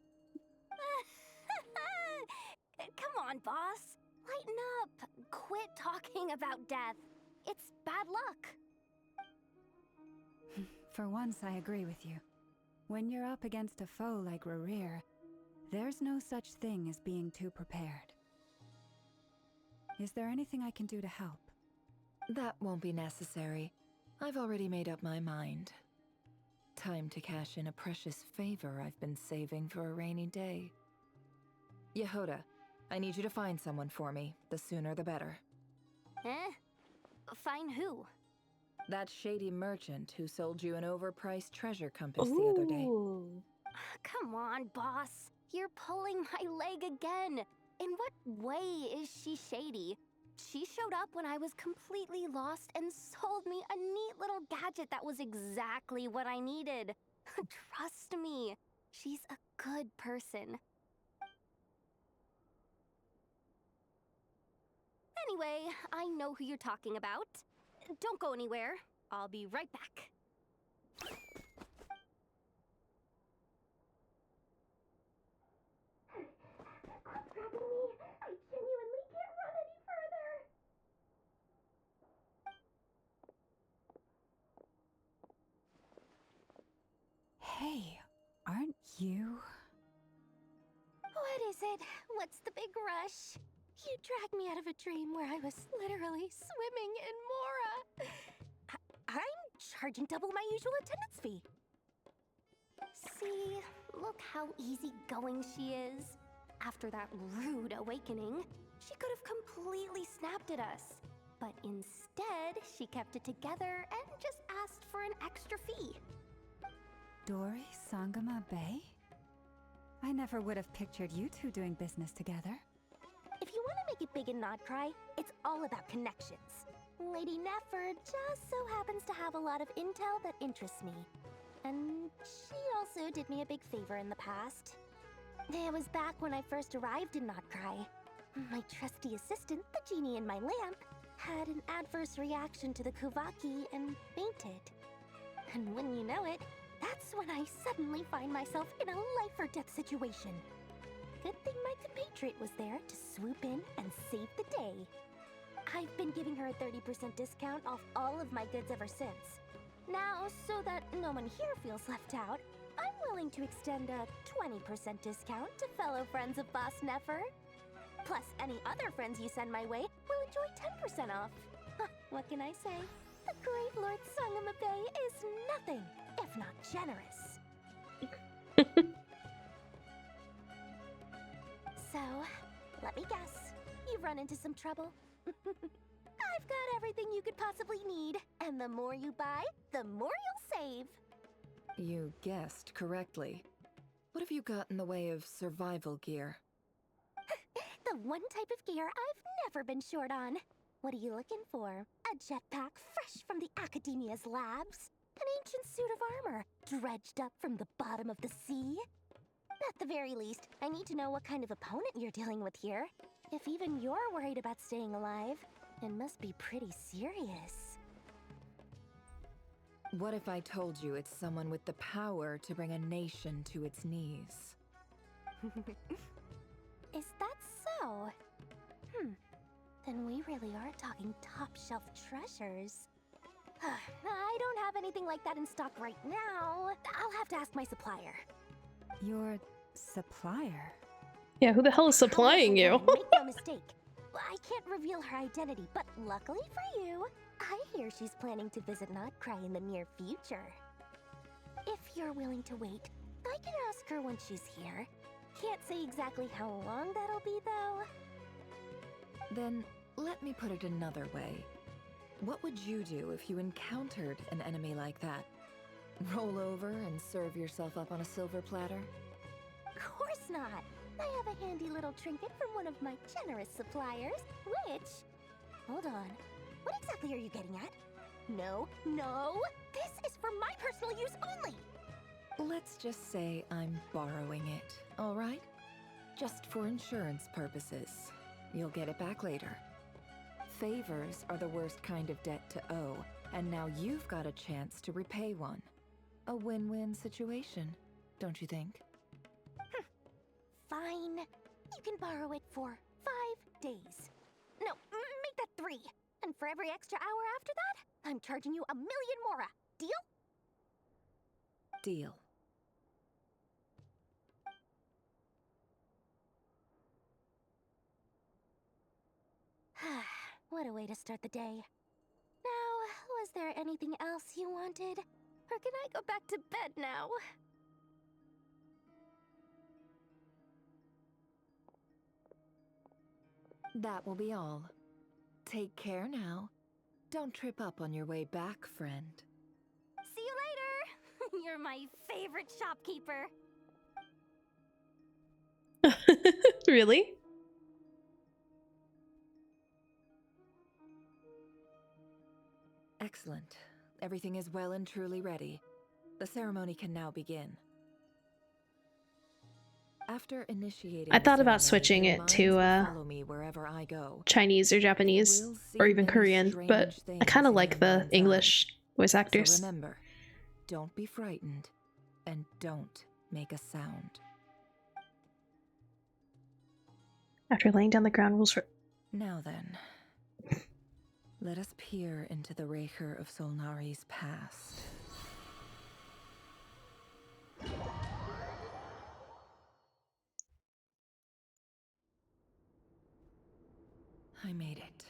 Come on, boss. Lighten up. Quit talking about death. It's bad luck. For once, I agree with you. When you're up against a foe like Rarir, there's no such thing as being too prepared. Is there anything I can do to help? That won't be necessary. I've already made up my mind. Time to cash in a precious favor I've been saving for a rainy day. Yehota, I need you to find someone for me. The sooner the better. Eh? Find who? That shady merchant who sold you an overpriced treasure compass the other day. Come on, boss. You're pulling my leg again. In what way is she shady? She showed up when I was completely lost and sold me a neat little gadget that was exactly what I needed. Trust me, she's a good person. Anyway, I know who you're talking about. Don't go anywhere. I'll be right back. Stop grabbing me. I genuinely What's the big rush? You dragged me out of a dream where I was literally swimming in Mora. I'm charging double my usual attendance fee. See, look how easygoing she is. After that rude awakening, she could have completely snapped at us. But instead, she kept it together and just asked for an extra fee. Dori Sangama Bay? I never would have pictured you two doing business together. If you want to make it big and not cry, it's all about connections. Lady Nefer just so happens to have a lot of intel that interests me. And she also did me a big favor in the past. It was back when I first arrived in Notcry. My trusty assistant, the genie in my lamp, had an adverse reaction to the Kuvaki and fainted. And when you know it, that's when I suddenly find myself in a life-or-death situation. Good thing my compatriot was there to swoop in and save the day. I've been giving her a 30% discount off all of my goods ever since. Now, so that no one here feels left out, I'm willing to extend a 20% discount to fellow friends of Boss Nefer. Plus, any other friends you send my way will enjoy 10% off. What can I say? The great Lord Sangamabe is nothing if not generous. So, let me guess. You've run into some trouble? I've got everything you could possibly need, and the more you buy, the more you'll save. You guessed correctly. What have you got in the way of survival gear? The one type of gear I've never been short on. What are you looking for? A jetpack fresh from the Academia's labs? An ancient suit of armor dredged up from the bottom of the sea? At the very least, I need to know what kind of opponent you're dealing with here. If even you're worried about staying alive, it must be pretty serious. What if I told you it's someone with the power to bring a nation to its knees? Is that so? Then we really are talking top-shelf treasures. I don't have anything like that in stock right now. I'll have to ask my supplier. Your supplier? Yeah, who the hell is supplying you? Make no mistake. I can't reveal her identity, but luckily for you, I hear she's planning to visit Notcry in the near future. If you're willing to wait, I can ask her when she's here. Can't say exactly how long that'll be, though. Then, let me put it another way. What would you do if you encountered an enemy like that? Roll over and serve yourself up on a silver platter? Of course not. I have a handy little trinket from one of my generous suppliers, which... Hold on. What exactly are you getting at? No, no! This is for my personal use only! Let's just say I'm borrowing it, all right? Just for insurance purposes. You'll get it back later. Favors are the worst kind of debt to owe, and now you've got a chance to repay one. A win-win situation, don't you think? Fine. You can borrow it for 5 days. No, make that 3. And for every extra hour after that, I'm charging you 1,000,000 mora. Deal? Deal. What a way to start the day. Now, was there anything else you wanted? Or can I go back to bed now? That will be all. Take care now. Don't trip up on your way back, friend. See you later! You're my favorite shopkeeper. Really? Excellent. Everything is well and truly ready. The ceremony can now begin. After initiating I the thought about ceremony, switching your it minds to will follow me wherever I go. Chinese or Japanese, You will see or even many Korean, but strange I kind of things in like your the mind's English voice eye. actors. So remember, don't be frightened, and don't make a sound. After laying down the ground rules for... Now then, let us peer into the Raker of Solnari's past. I made it.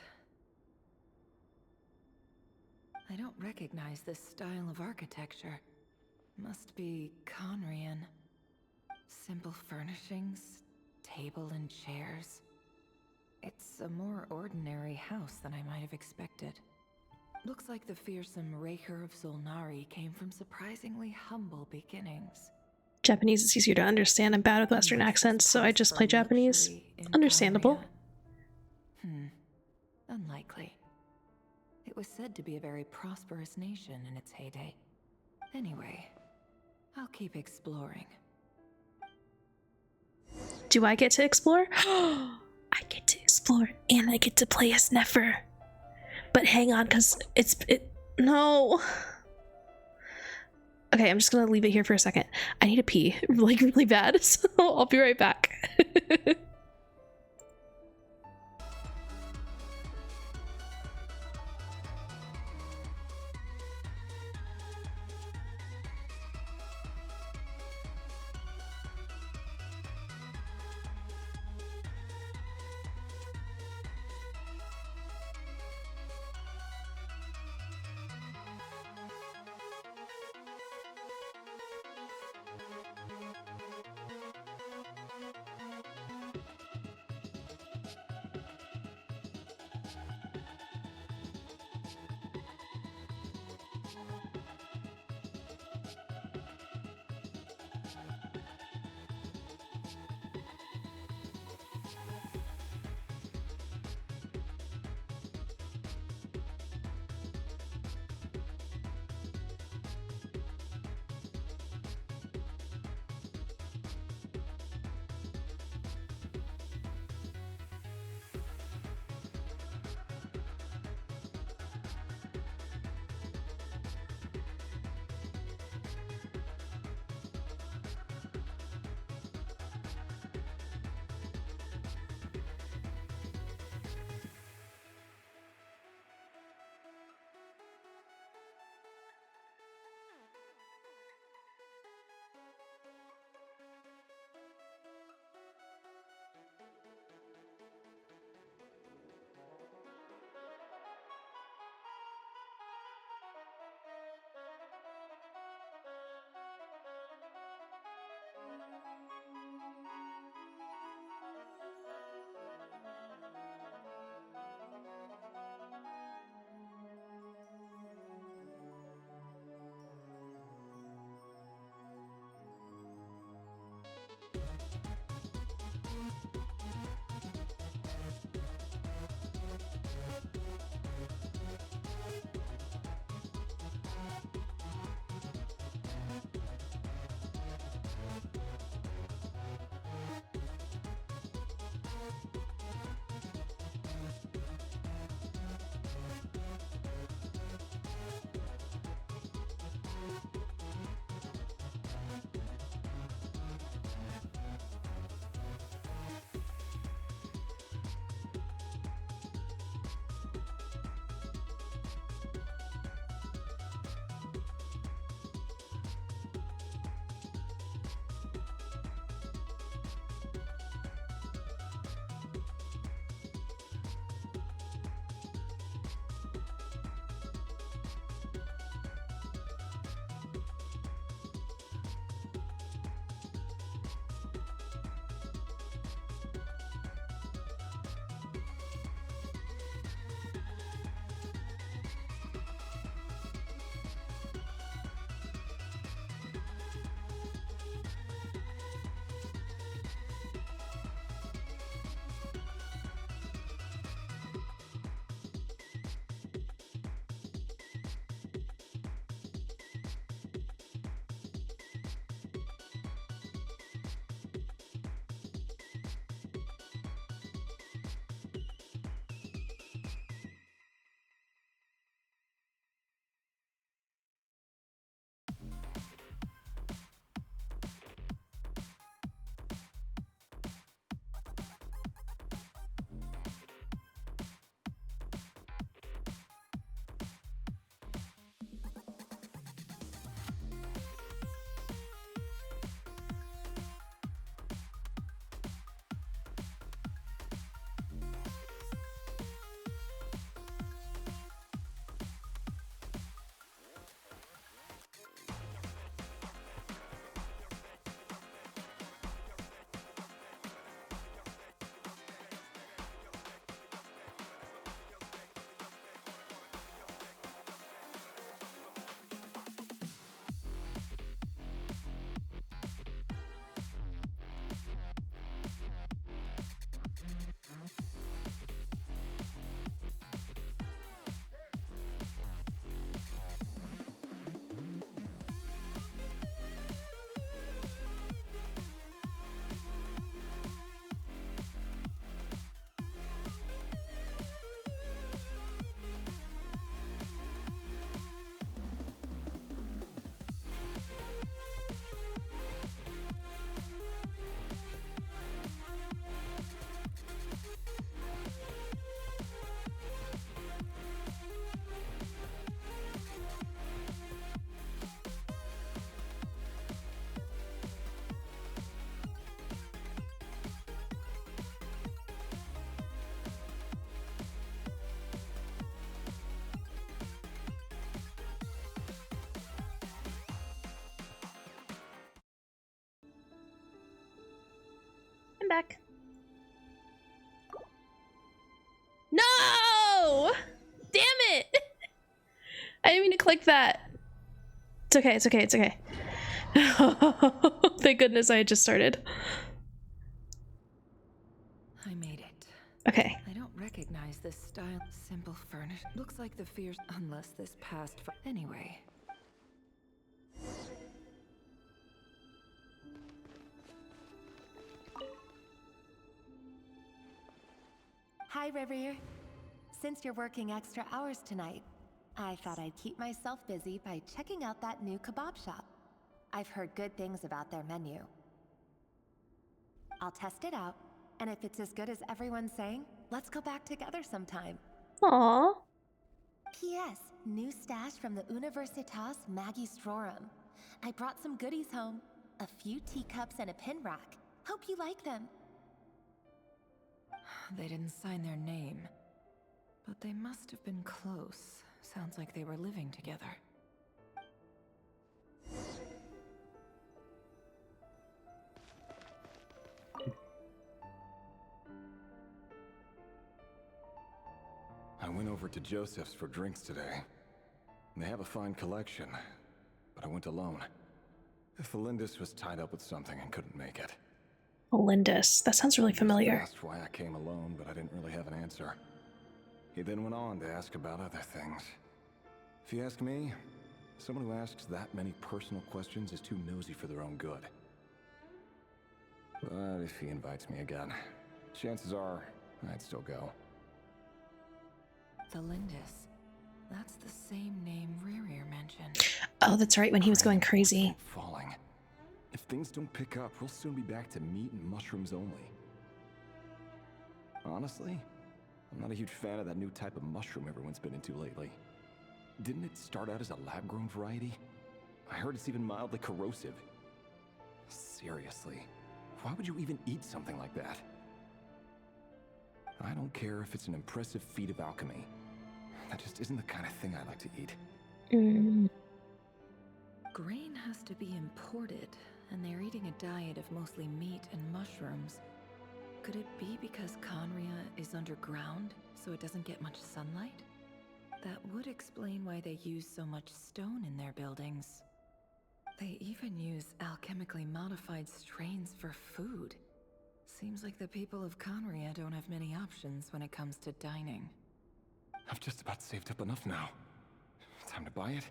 I don't recognize this style of architecture. Must be Conrian. Simple furnishings, table and chairs. It's a more ordinary house than I might have expected. Looks like the fearsome Raker of Solnari came from surprisingly humble beginnings. Japanese is easier to understand. I'm bad with Western accents, so I just play Japanese. Understandable. Unlikely. It was said to be a very prosperous nation in its heyday. Anyway, I'll keep exploring. Do I get to explore? I get to explore, and I get to play as Nefer. But hang on, because no. Okay, I'm just gonna leave it here for a second. I need to pee, like really bad, so I'll be right back. I'm back. No! Damn it! I didn't mean to click that. It's okay, it's okay, it's okay. Thank goodness I had just started. I made it. Okay. I don't recognize this style. Simple furnish. Looks like the fears. Unless this passed for. Anyway. Hi, Rivier. Since you're working extra hours tonight, I thought I'd keep myself busy by checking out that new kebab shop. I've heard good things about their menu. I'll test it out, and if it's as good as everyone's saying, let's go back together sometime. Aww. P.S. New stash from the Universitas Magistrorum. I brought some goodies home. A few teacups and a pin rack. Hope you like them. They didn't sign their name. But they must have been close. Sounds like they were living together. I went over to Joseph's for drinks today. They have a fine collection, but I went alone. Felindis was tied up with something and couldn't make it. Melindus. That sounds really familiar. He asked why I came alone, but I didn't really have an answer. He then went on to ask about other things. If you ask me, someone who asks that many personal questions is too nosy for their own good. But if he invites me again, chances are I'd still go. Felindis. That's the same name Rerir mentioned. Oh, that's right, when he was going crazy. Falling. If things don't pick up, we'll soon be back to meat and mushrooms only. Honestly, I'm not a huge fan of that new type of mushroom everyone's been into lately. Didn't it start out as a lab-grown variety? I heard it's even mildly corrosive. Seriously, why would you even eat something like that? I don't care if it's an impressive feat of alchemy. That just isn't the kind of thing I like to eat. Grain has to be imported, and they're eating a diet of mostly meat and mushrooms. Could it be because Conria is underground, so it doesn't get much sunlight? That would explain why they use so much stone in their buildings. They even use alchemically modified strains for food. Seems like the people of Conria don't have many options when it comes to dining. I've just about saved up enough now. Time to buy it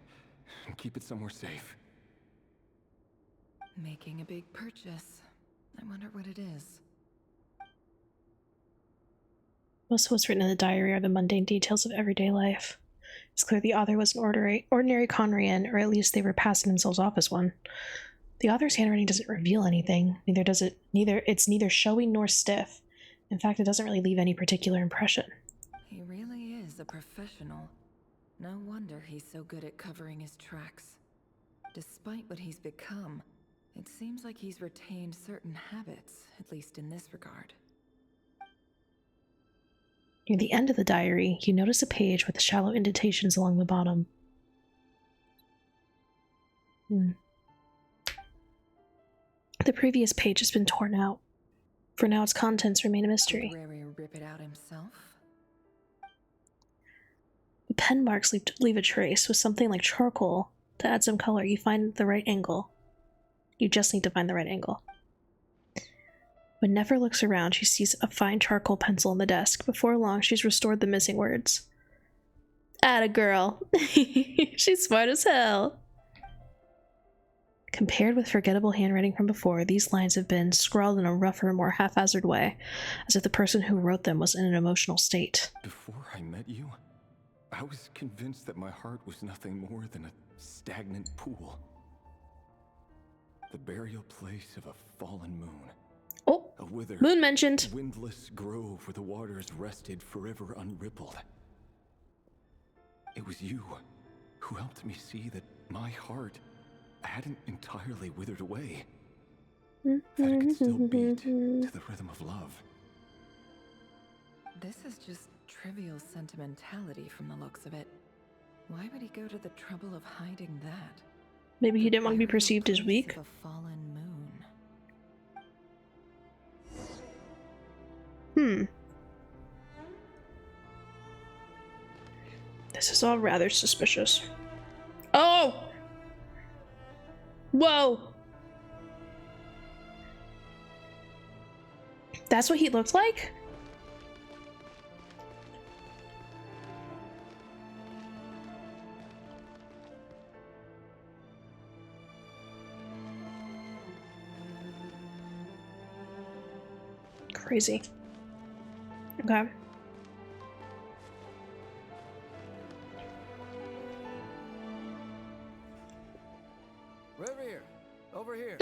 and keep it somewhere safe. Making a big purchase. I wonder what it is. Most of what's written in the diary are the mundane details of everyday life. It's clear the author was an ordinary Conrian, or at least they were passing themselves off as one. The author's handwriting doesn't reveal anything. It's neither showy nor stiff. In fact, it doesn't really leave any particular impression. He really is a professional. No wonder he's so good at covering his tracks. Despite what he's become, it seems like he's retained certain habits, at least in this regard. Near the end of the diary, you notice a page with shallow indentations along the bottom. The previous page has been torn out. For now, its contents remain a mystery. Did Rerir rip it out himself? The pen marks leave a trace with something like charcoal. To add some color, you find the right angle. You just need to find the right angle. When Nefer looks around, she sees a fine charcoal pencil on the desk. Before long, she's restored the missing words. Atta girl. She's smart as hell. Compared with forgettable handwriting from before, these lines have been scrawled in a rougher, more haphazard way, as if the person who wrote them was in an emotional state. Before I met you, I was convinced that my heart was nothing more than a stagnant pool. The burial place of a fallen moon. Oh, a withered, moon mentioned. Windless grove where the waters rested forever unrippled. It was you who helped me see that my heart hadn't entirely withered away. That it could still beat to the rhythm of love. This is just trivial sentimentality from the looks of it. Why would he go to the trouble of hiding that? Maybe he didn't want to be perceived as weak. A fallen moon. This is all rather suspicious. Oh! Whoa! That's what he looked like? Crazy. Okay. Revere, over here.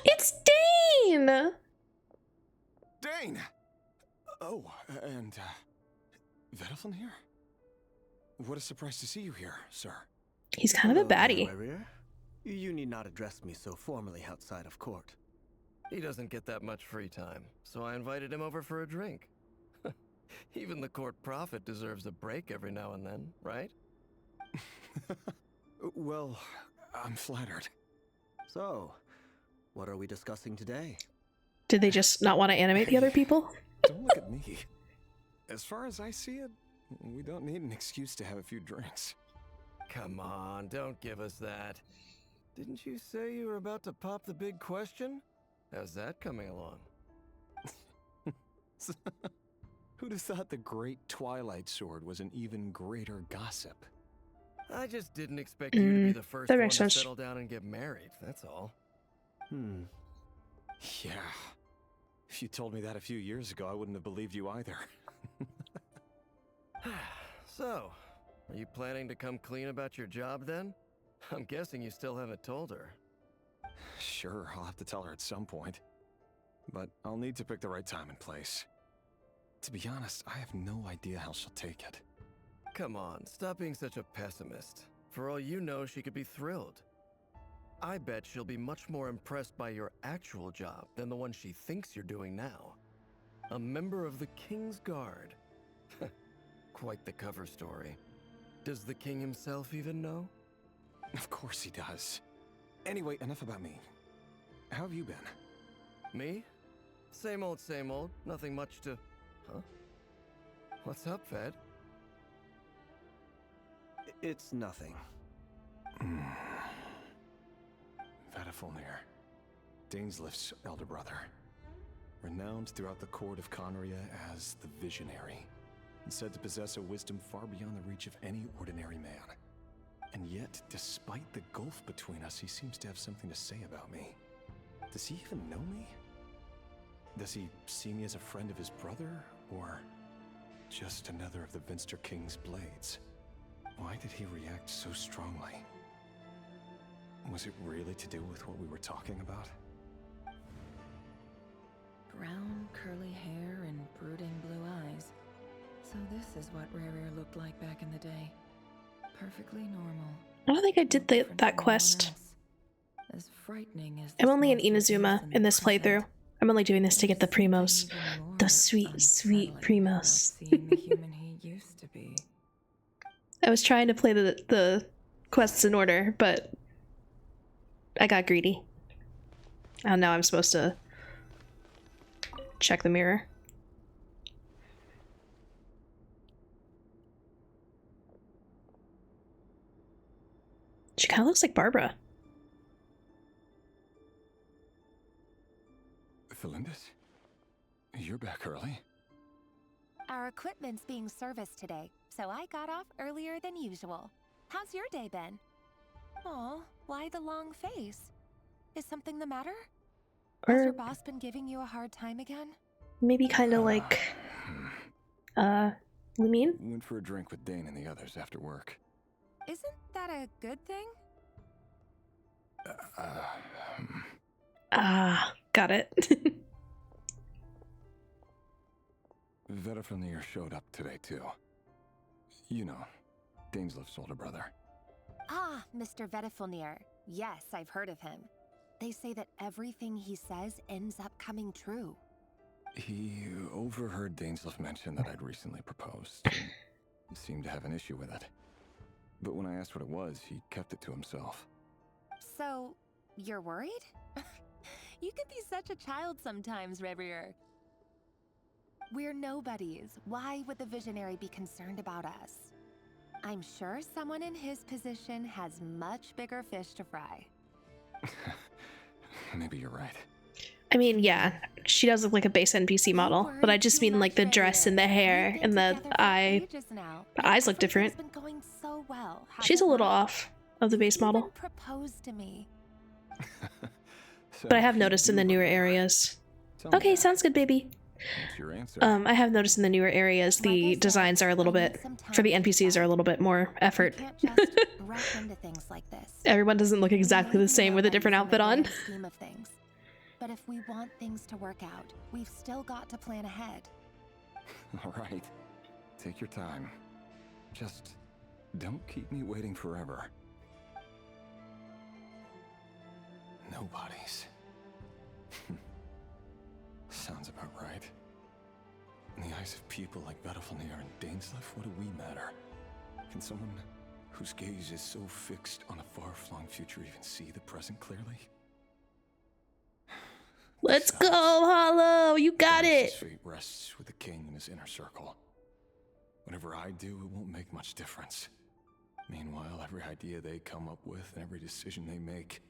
It's Dane! Dane! Oh, and, Vedaflin here? What a surprise to see you here, sir. He's kind of a baddie. Revere. You need not address me so formally outside of court. He doesn't get that much free time, so I invited him over for a drink. Even the court prophet deserves a break every now and then, right? Well, I'm flattered. So, what are we discussing today? Did they just not want to animate the other people? Don't look at me. As far as I see it, we don't need an excuse to have a few drinks. Come on, don't give us that. Didn't you say you were about to pop the big question? How's that coming along? Who'd have thought the great Twilight Sword was an even greater gossip? I just didn't expect you to be the first one to settle down and get married, that's all. Yeah. If you told me that a few years ago, I wouldn't have believed you either. So, are you planning to come clean about your job then? I'm guessing you still haven't told her. Sure, I'll have to tell her at some point. But I'll need to pick the right time and place. To be honest, I have no idea how she'll take it. Come on, stop being such a pessimist. For all you know, she could be thrilled. I bet she'll be much more impressed by your actual job than the one she thinks you're doing now. A member of the King's Guard. Quite the cover story. Does the king himself even know? Of course he does. Anyway, enough about me. How have you been? Me? Same old, same old. Nothing much to... Huh? What's up, Ved? It's nothing. Vedaflin, Dainsleif's elder brother. Renowned throughout the court of Conria as the Visionary, and said to possess a wisdom far beyond the reach of any ordinary man. And yet, despite the gulf between us, he seems to have something to say about me. Does he even know me? Does he see me as a friend of his brother, or just another of the Vinster King's blades? Why did he react so strongly? Was it really to do with what we were talking about? Brown, curly hair and brooding blue eyes. So this is what Rare looked like back in the day. Perfectly normal. I don't think I did that quest. As frightening as I'm only an Inazuma in this playthrough. I'm only doing this to get the Primos. The sweet, sweet Primos. I was trying to play the quests in order, but I got greedy. And now I'm supposed to check the mirror. She kind of looks like Barbara. Felindis? You're back early? Our equipment's being serviced today, so I got off earlier than usual. How's your day been? Aw, why the long face? Is something the matter? Has your boss been giving you a hard time again? Maybe kind of like... Lumine? Went for a drink with Dane and the others after work. Isn't that a good thing? Got it. Vedaflin showed up today too. You know, Dainsleif's older brother. Ah, Mr. Vedaflin. Yes, I've heard of him. They say that everything he says ends up coming true. He overheard Dainsleif mention that I'd recently proposed, and seemed to have an issue with it. But when I asked what it was, he kept it to himself. So, you're worried? You can be such a child sometimes, Revier. We're nobodies. Why would the visionary be concerned about us? I'm sure someone in his position has much bigger fish to fry. Maybe you're right. I mean, yeah, she does look like a base NPC model, but I just mean like the dress and the hair and the eye. The eyes look different. She's a little off of the base model. Proposed to me. But I have noticed in the newer areas. Okay, sounds good, baby. What's your answer? I have noticed in the newer areas the designs are a little bit, for the NPCs are a little bit more effort. Everyone doesn't look exactly the same with a different outfit on. But if we want things to work out, we've still got to plan ahead. All right. Take your time. Just don't keep me waiting forever. Nobody's. Sounds about right. In the eyes of people like Battlefnir and Dainsleif, what do we matter? Can someone whose gaze is so fixed on a far-flung future even see the present clearly? Let's go, Hollow! You got it! His fate rests with the king and his inner circle. Whatever I do, it won't make much difference. Meanwhile, every idea they come up with and every decision they make,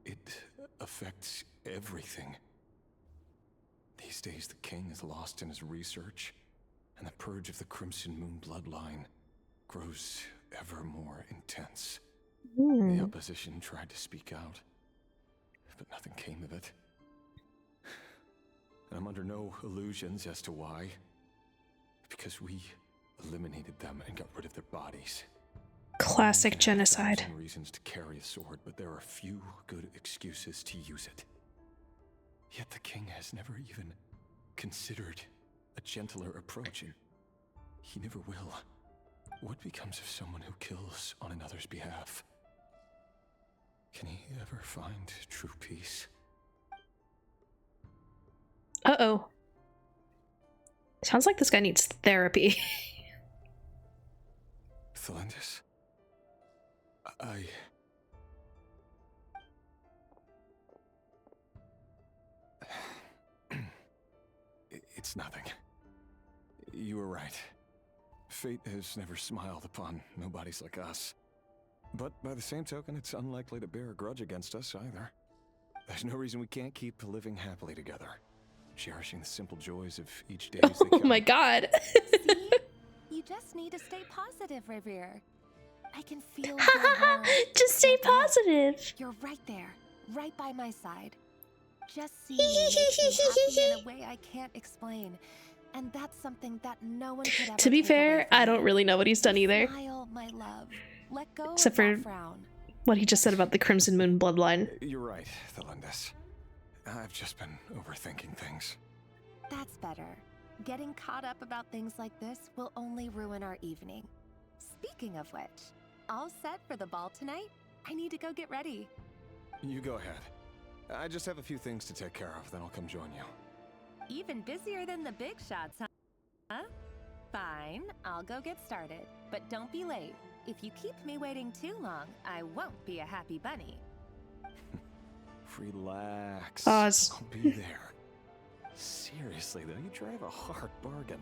it affects everything. These days, the king is lost in his research, and the purge of the Crimson Moon bloodline grows ever more intense. The opposition tried to speak out, but nothing came of it. And I'm under no illusions as to why. Because we eliminated them and got rid of their bodies. Classic genocide. There are reasons to carry a sword, but there are few good excuses to use it. Yet the king has never even considered a gentler approach, and he never will. What becomes of someone who kills on another's behalf? Can he ever find true peace? Uh-oh. Sounds like this guy needs therapy. Thelindis? It's nothing. You were right. Fate has never smiled upon nobodies like us. But by the same token, it's unlikely to bear a grudge against us either. There's no reason we can't keep living happily together, cherishing the simple joys of each day as they come. Oh my god. See? You just need to stay positive, Revere. I can feel your heart. Just stay positive. You're right there, right by my side. Just seeing you makes me happy in a way I can't explain. And that's something that no one could ever To be take fair, away from I don't you. really know what he's done either. Smile, my love. Let go Except of for that frown. what he just said about the Crimson Moon bloodline. You're right, Thelindis. I've just been overthinking things. That's better. Getting caught up about things like this will only ruin our evening. Speaking of which, all set for the ball tonight? I need to go get ready. You go ahead. I just have a few things to take care of, then I'll come join you. Even busier than the big shots, huh? Fine, I'll go get started. But don't be late. If you keep me waiting too long, I won't be a happy bunny. Relax. Oz. I'll be there. Seriously, though, you drive a hard bargain.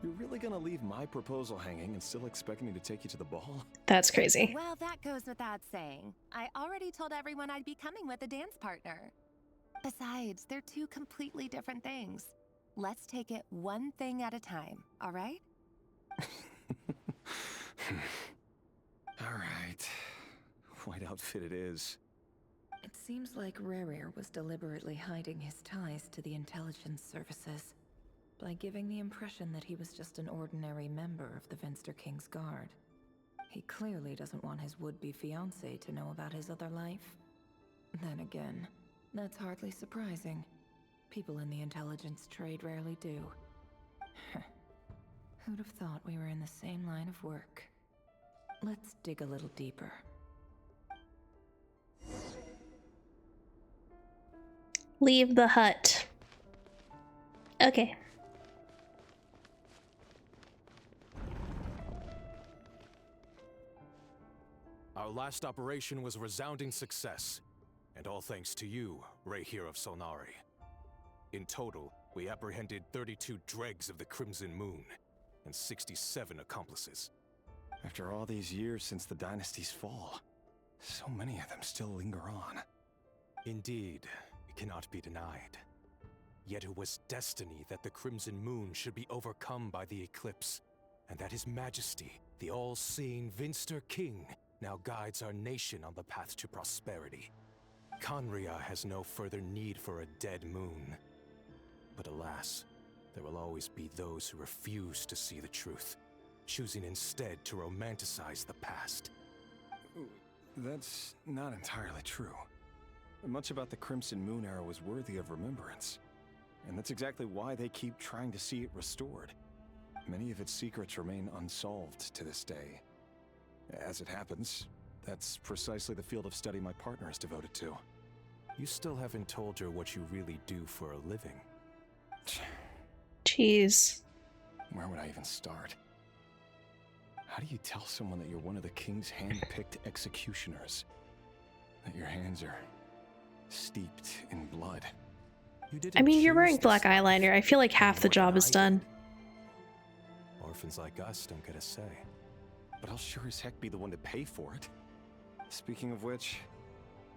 You're really gonna leave my proposal hanging and still expect me to take you to the ball? That's crazy. Well, that goes without saying. I already told everyone I'd be coming with a dance partner. Besides, they're two completely different things. Let's take it one thing at a time, all right? All right. White outfit it is. It seems like Rerir was deliberately hiding his ties to the intelligence services by giving the impression that he was just an ordinary member of the Venster King's Guard. He clearly doesn't want his would-be fiancée to know about his other life. Then again, that's hardly surprising. People in the intelligence trade rarely do. Who'd have thought we were in the same line of work? Let's dig a little deeper. Leave the hut. Okay. Our last operation was a resounding success, and all thanks to you, Rahiiii of Solnari. In total, We apprehended 32 dregs of the Crimson Moon and 67 accomplices. After all these years since the dynasty's fall, so many of them still linger on. Indeed, it cannot be denied. Yet it was destiny that the Crimson Moon should be overcome by the eclipse, and that His Majesty, the all-seeing Vinster King, now guides our nation on the path to prosperity. Conria has no further need for a dead moon. But alas, there will always be those who refuse to see the truth, choosing instead to romanticize the past. That's not entirely true. Much about the Crimson Moon era was worthy of remembrance. And that's exactly why they keep trying to see it restored. Many of its secrets remain unsolved to this day. As it happens, that's precisely the field of study my partner is devoted to. You still haven't told her what you really do for a living. Jeez. Where would I even start? How do you tell someone that you're one of the king's hand-picked executioners? That your hands are steeped in blood? I mean, you're wearing black eyeliner. I feel like half the job is done. Orphans like us don't get a say. But I'll sure as heck be the one to pay for it. Speaking of which,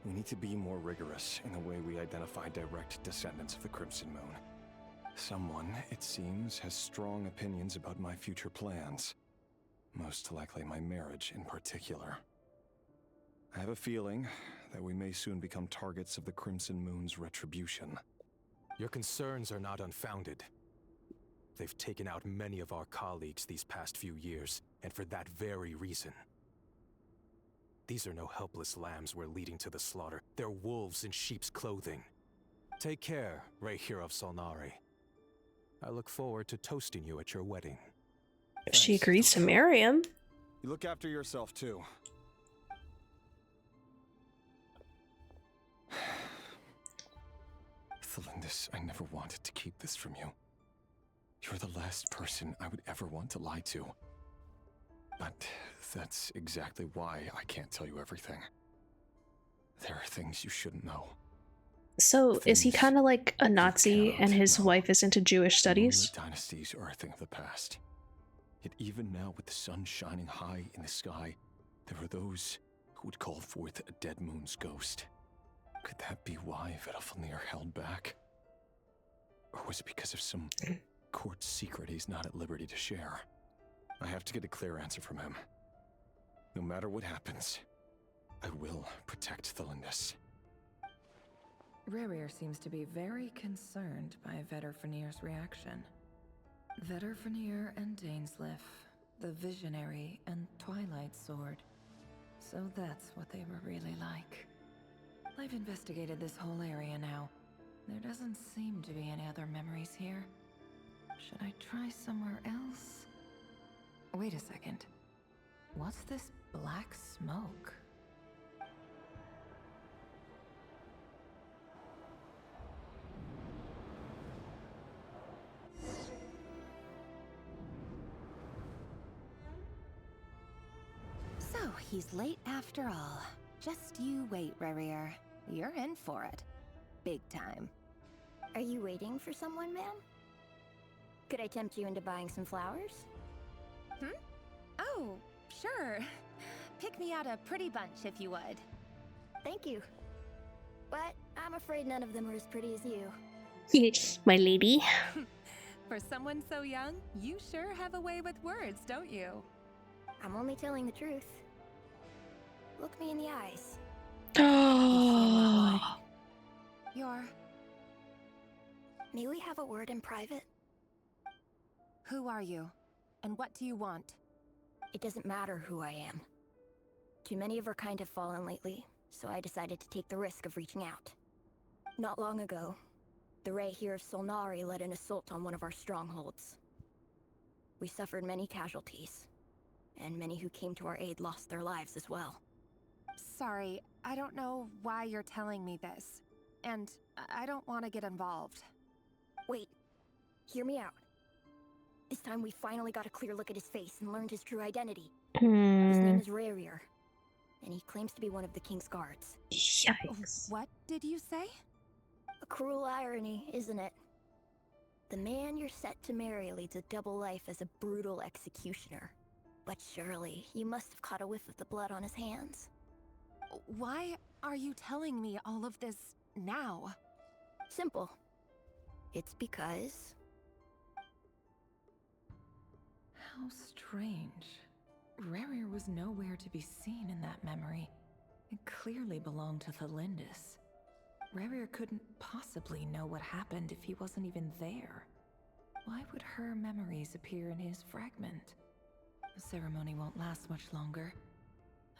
we need to be more rigorous in the way we identify direct descendants of the Crimson Moon. Someone, it seems, has strong opinions about my future plans. Most likely my marriage in particular. I have a feeling that we may soon become targets of the Crimson Moon's retribution. Your concerns are not unfounded. They've taken out many of our colleagues these past few years, and for that very reason. These are no helpless lambs we're leading to the slaughter. They're wolves in sheep's clothing. Take care, Rahiiii of Solnari. I look forward to toasting you at your wedding. If she agrees to marry him. You look after yourself, too. Thelindis, I never wanted to keep this from you. You're the last person I would ever want to lie to. But that's exactly why I can't tell you everything. There are things you shouldn't know. So, is he kind of like a Nazi and his wife is into Jewish studies? Dynasties are a thing of the past. Yet even now, with the sun shining high in the sky, there are those who would call forth a dead moon's ghost. Could that be why Vedalfnir held back? Or was it because of some court secret he's not at liberty to share? I have to get a clear answer from him. No matter what happens, I will protect Thelindis. Rarir seems to be very concerned by Vedalfnir's reaction. Vedalfnir and Dainsleif, the Visionary and Twilight Sword. So that's what they were really like. I've investigated this whole area now. There doesn't seem to be any other memories here. Should I try somewhere else? Wait a second. What's this black smoke? So, he's late after all. Just you wait, Rarir. You're in for it. Big time. Are you waiting for someone, ma'am? Could I tempt you into buying some flowers? Oh, sure. Pick me out a pretty bunch if you would. Thank you. But I'm afraid none of them are as pretty as you. My lady. For someone so young, you sure have a way with words, don't you? I'm only telling the truth. Look me in the eyes. Oh. May we have a word in private? Who are you? And what do you want? It doesn't matter who I am. Too many of our kind have fallen lately, so I decided to take the risk of reaching out. Not long ago, the Rahiiii of Solnari led an assault on one of our strongholds. We suffered many casualties, and many who came to our aid lost their lives as well. Sorry, I don't know why you're telling me this. And I don't want to get involved. Wait, hear me out. This time we finally got a clear look at his face and learned his true identity. His name is Rarir, and he claims to be one of the King's guards. Yikes. What did you say? A cruel irony, isn't it? The man you're set to marry leads a double life as a brutal executioner. But surely, you must have caught a whiff of the blood on his hands. Why are you telling me all of this now? Simple. It's because... How strange. Rerir was nowhere to be seen in that memory. It clearly belonged to the Lindis. Rerir couldn't possibly know what happened if he wasn't even there. Why would her memories appear in his fragment? The ceremony won't last much longer.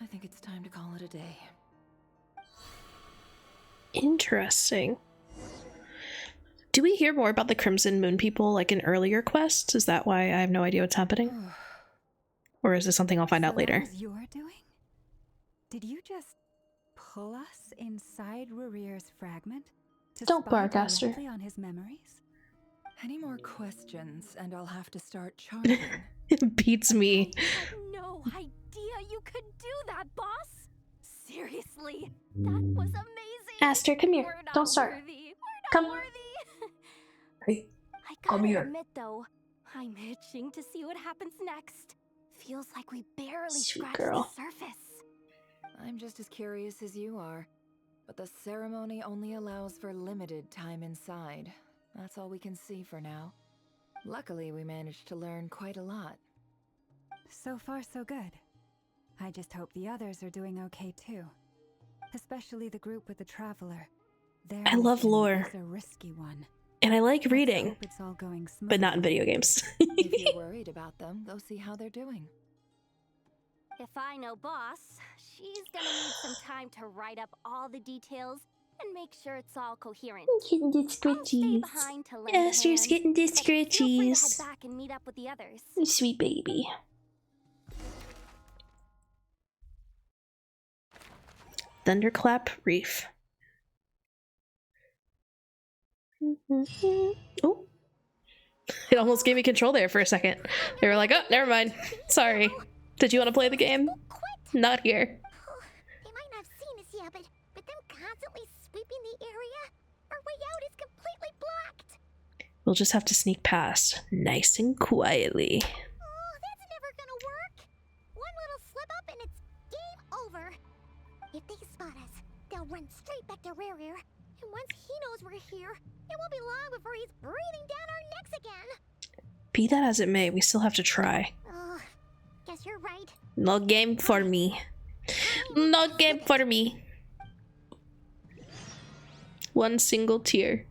I think it's time to call it a day. Interesting. Do we hear more about the Crimson Moon people like in earlier quests? Is that why I have no idea what's happening? Or is this something I'll find out later? That was your doing? Did you just pull us inside Rerir's fragment to Don't spy bark, Aster. directly on his memories? Any more questions, and I'll have to start charging. It beats me. I had no idea you could do that, boss. Seriously, that was amazing. Aster, come here. We're not Don't start. worthy. We're not Come. worthy. Hey, I come gotta here. admit though, I'm itching to see what happens next. Feels like we barely Sweet scratched girl. the surface. I'm just as curious as you are, but the ceremony only allows for limited time inside. That's all we can see for now. Luckily, we managed to learn quite a lot. So far, so good. I just hope the others are doing okay too. Especially the group with the Traveler. Their I love mission lore. is a risky one. And I like Let's reading, hope it's all going but not in smoothly. video games. If you're worried about them, go see how they're doing. If I know boss, she's gonna need some time to write up all the details and make sure it's all coherent. Getting the I'll stay scritchies. behind to lend a Aster's hand, getting the but feel free to head scritchies. back and meet up with the others. Sweet baby. Thunderclap Reef. Oh. It almost gave me control there for a second. They were like, oh, never mind. Sorry. Did you want to play the game? Not here. They might not have seen us yet, but them constantly sweeping the area, our way out is completely blocked. We'll just have to sneak past, nice and quietly. Oh, that's never gonna work. One little slip up and it's game over. If they spot us, they'll run straight back to Rerir. And once he knows we're here, it won't be long before he's breathing down our necks again. Be that as it may, we still have to try. Oh, guess you're right. No game for me. No game for me. One single tear.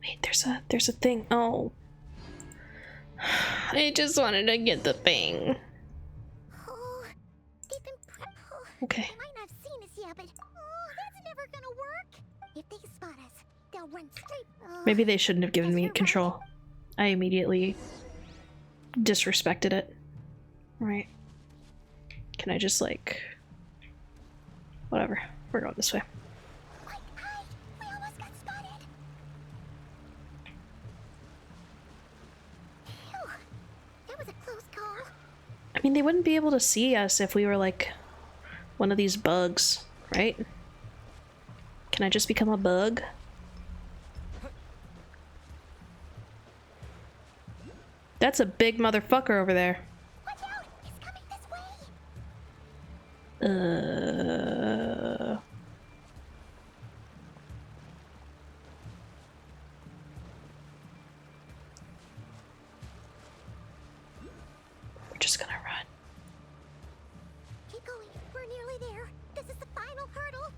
Wait, there's a thing. Oh. I just wanted to get the thing. Oh, they've been Okay. They might not have seen us yet, but that's never gonna work. If they spot us, they'll run straight. Maybe they shouldn't have given me control. I immediately disrespected it. Right. Can I just like... Whatever. We're going this way. We almost got spotted. Phew, that was a close call. I mean, they wouldn't be able to see us if we were like one of these bugs, right? Can I just become a bug? That's a big motherfucker over there. Watch out! He's coming this way. We're just gonna run. Keep going. We're nearly there. This is the final hurdle.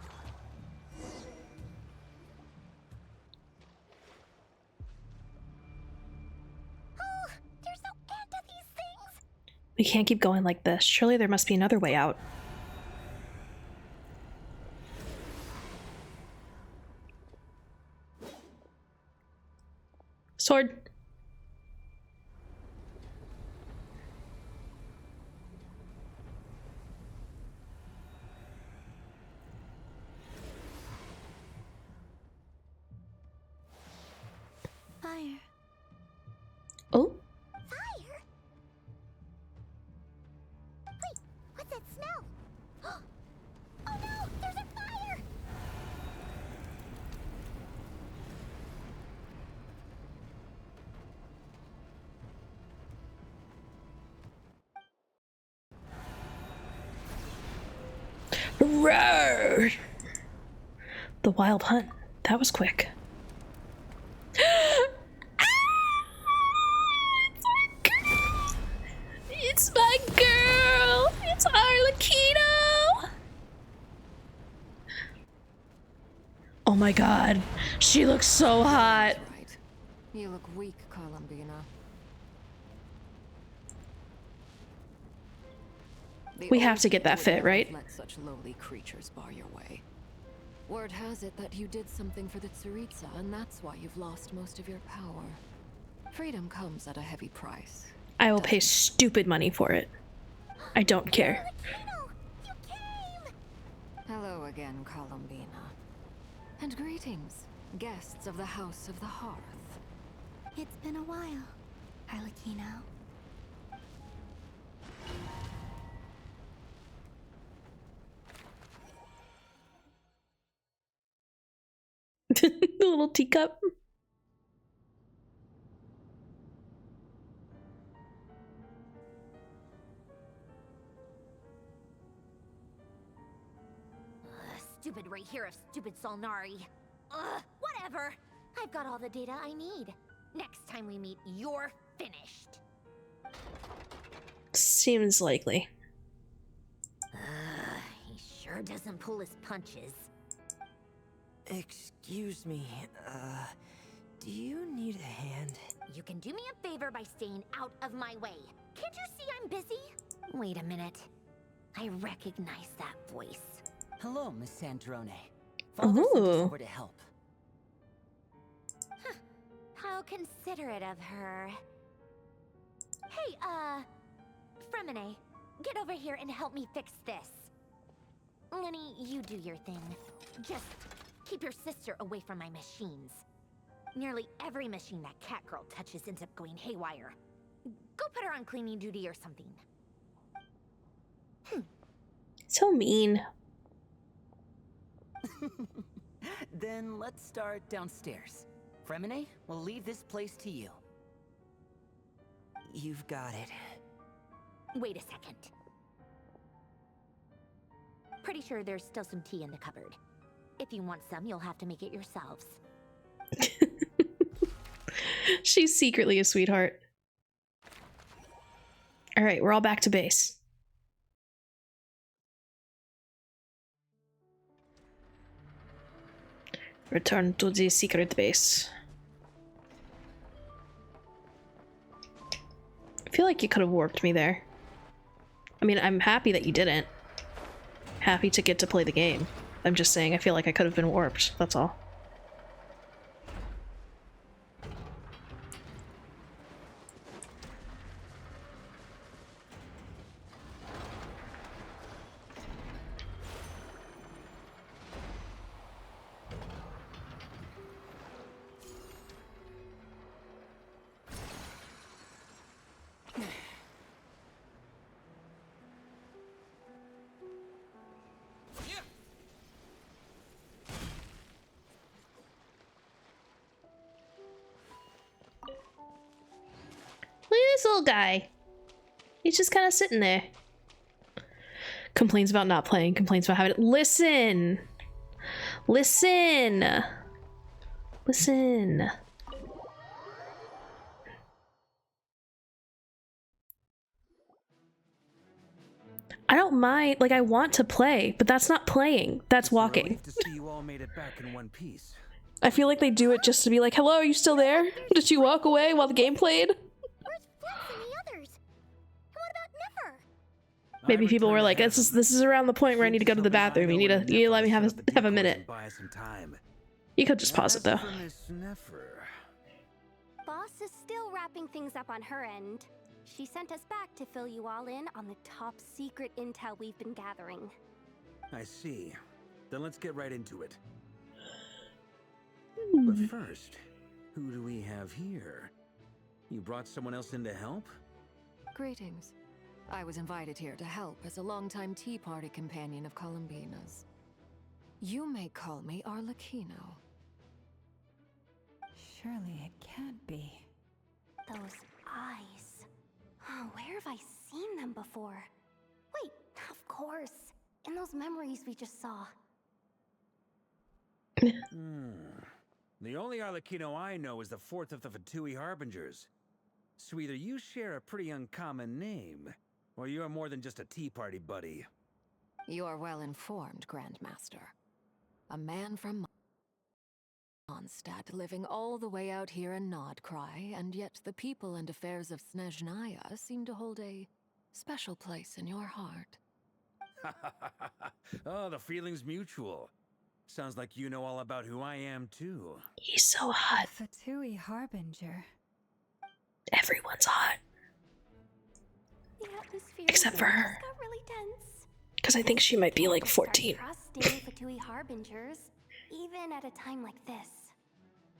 Oh, there's no end to these things. We can't keep going like this. Surely there must be another way out. Sword. Fire. Oh. Fire? Wait, what's that smell? Oh no, there's a fire! The wild hunt. That was quick. It's my girl! It's Arlecchino! Oh my god. She looks so hot. Right. You look weak, Columbina. We have to get that fit, right? Let such lowly creatures bar your way. Word has it that you did something for the Tsaritsa, and that's why you've lost most of your power. Freedom comes at a heavy price. I will pay stupid money for it. I don't care. Hello again, Columbina. And greetings, guests of the House of the Hearth. It's been a while, Arlecchino. The little teacup. Stupid right here of stupid Solnari. Ugh, whatever. I've got all the data I need. Next time we meet, you're finished. Seems likely. He sure doesn't pull his punches. Excuse me, do you need a hand? You can do me a favor by staying out of my way. Can't you see I'm busy? Wait a minute. I recognize that voice. Hello, Miss Sandrone. Father sent us Ooh. over to help. Huh. How considerate of her. Hey, Fremine, get over here and help me fix this. Lenny, you do your thing. Just keep your sister away from my machines. Nearly every machine that cat girl touches ends up going haywire. Go put her on cleaning duty or something. So mean. Then let's start downstairs. Fremine, we'll leave this place to you. You've got it. Wait a second. Pretty sure there's still some tea in the cupboard. If you want some, you'll have to make it yourselves. She's secretly a sweetheart. Alright, we're all back to base. Return to the secret base. I feel like you could have warped me there. I mean, I'm happy that you didn't. Happy to get to play the game. I'm just saying I feel like I could have been warped, that's all. Look at this little guy. He's just kind of sitting there. Complains about not playing, complains about having it. Listen! Listen! Listen. I don't mind, like I want to play, but that's not playing. That's walking. To see you all made it back in one piece. I feel like they do it just to be like, hello, are you still there? Did you walk away while the game played? Maybe people were like, this is around the point where I need to go to the bathroom. You need to let me have a minute. You could just pause it though. Boss is still wrapping things up on her end. She sent us back to fill you all in on the top secret intel we've been gathering. I see. Then let's get right into it. But first, who do we have here? You brought someone else in to help? Greetings. I was invited here to help as a longtime Tea Party companion of Columbina's. You may call me Arlecchino. Surely it can't be. Those eyes. Oh, where have I seen them before? Wait, of course. In those memories we just saw. The only Arlecchino I know is the fourth of the Fatui Harbingers. So either you share a pretty uncommon name, or you're more than just a tea party buddy. You're well informed, Grandmaster. A man from Mondstadt living all the way out here in Nodcry, and yet the people and affairs of Snezhnaya seem to hold a special place in your heart. Oh, the feeling's mutual. Sounds like you know all about who I am, too. He's so hot. Fatui Harbinger. Everyone's hot. The atmosphere Except for her. got really tense. Because I think she might be like 14. Trusting Fatui Harbingers, even at a time like this.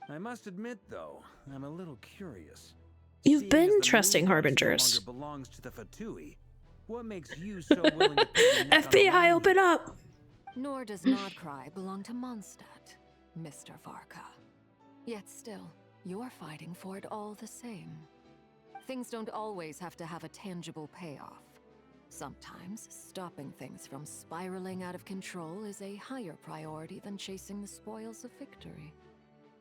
I must admit, though, I'm a little curious. You've Seeing been as the trusting moon Harbingers. no longer belongs to the Fatui, what makes you so willing to put your neck on the FBI, line? open up! Nor does Nodcry belong to Mondstadt, Mr. Varka. Yet still, you're fighting for it all the same. Things don't always have to have a tangible payoff. Sometimes, stopping things from spiraling out of control is a higher priority than chasing the spoils of victory.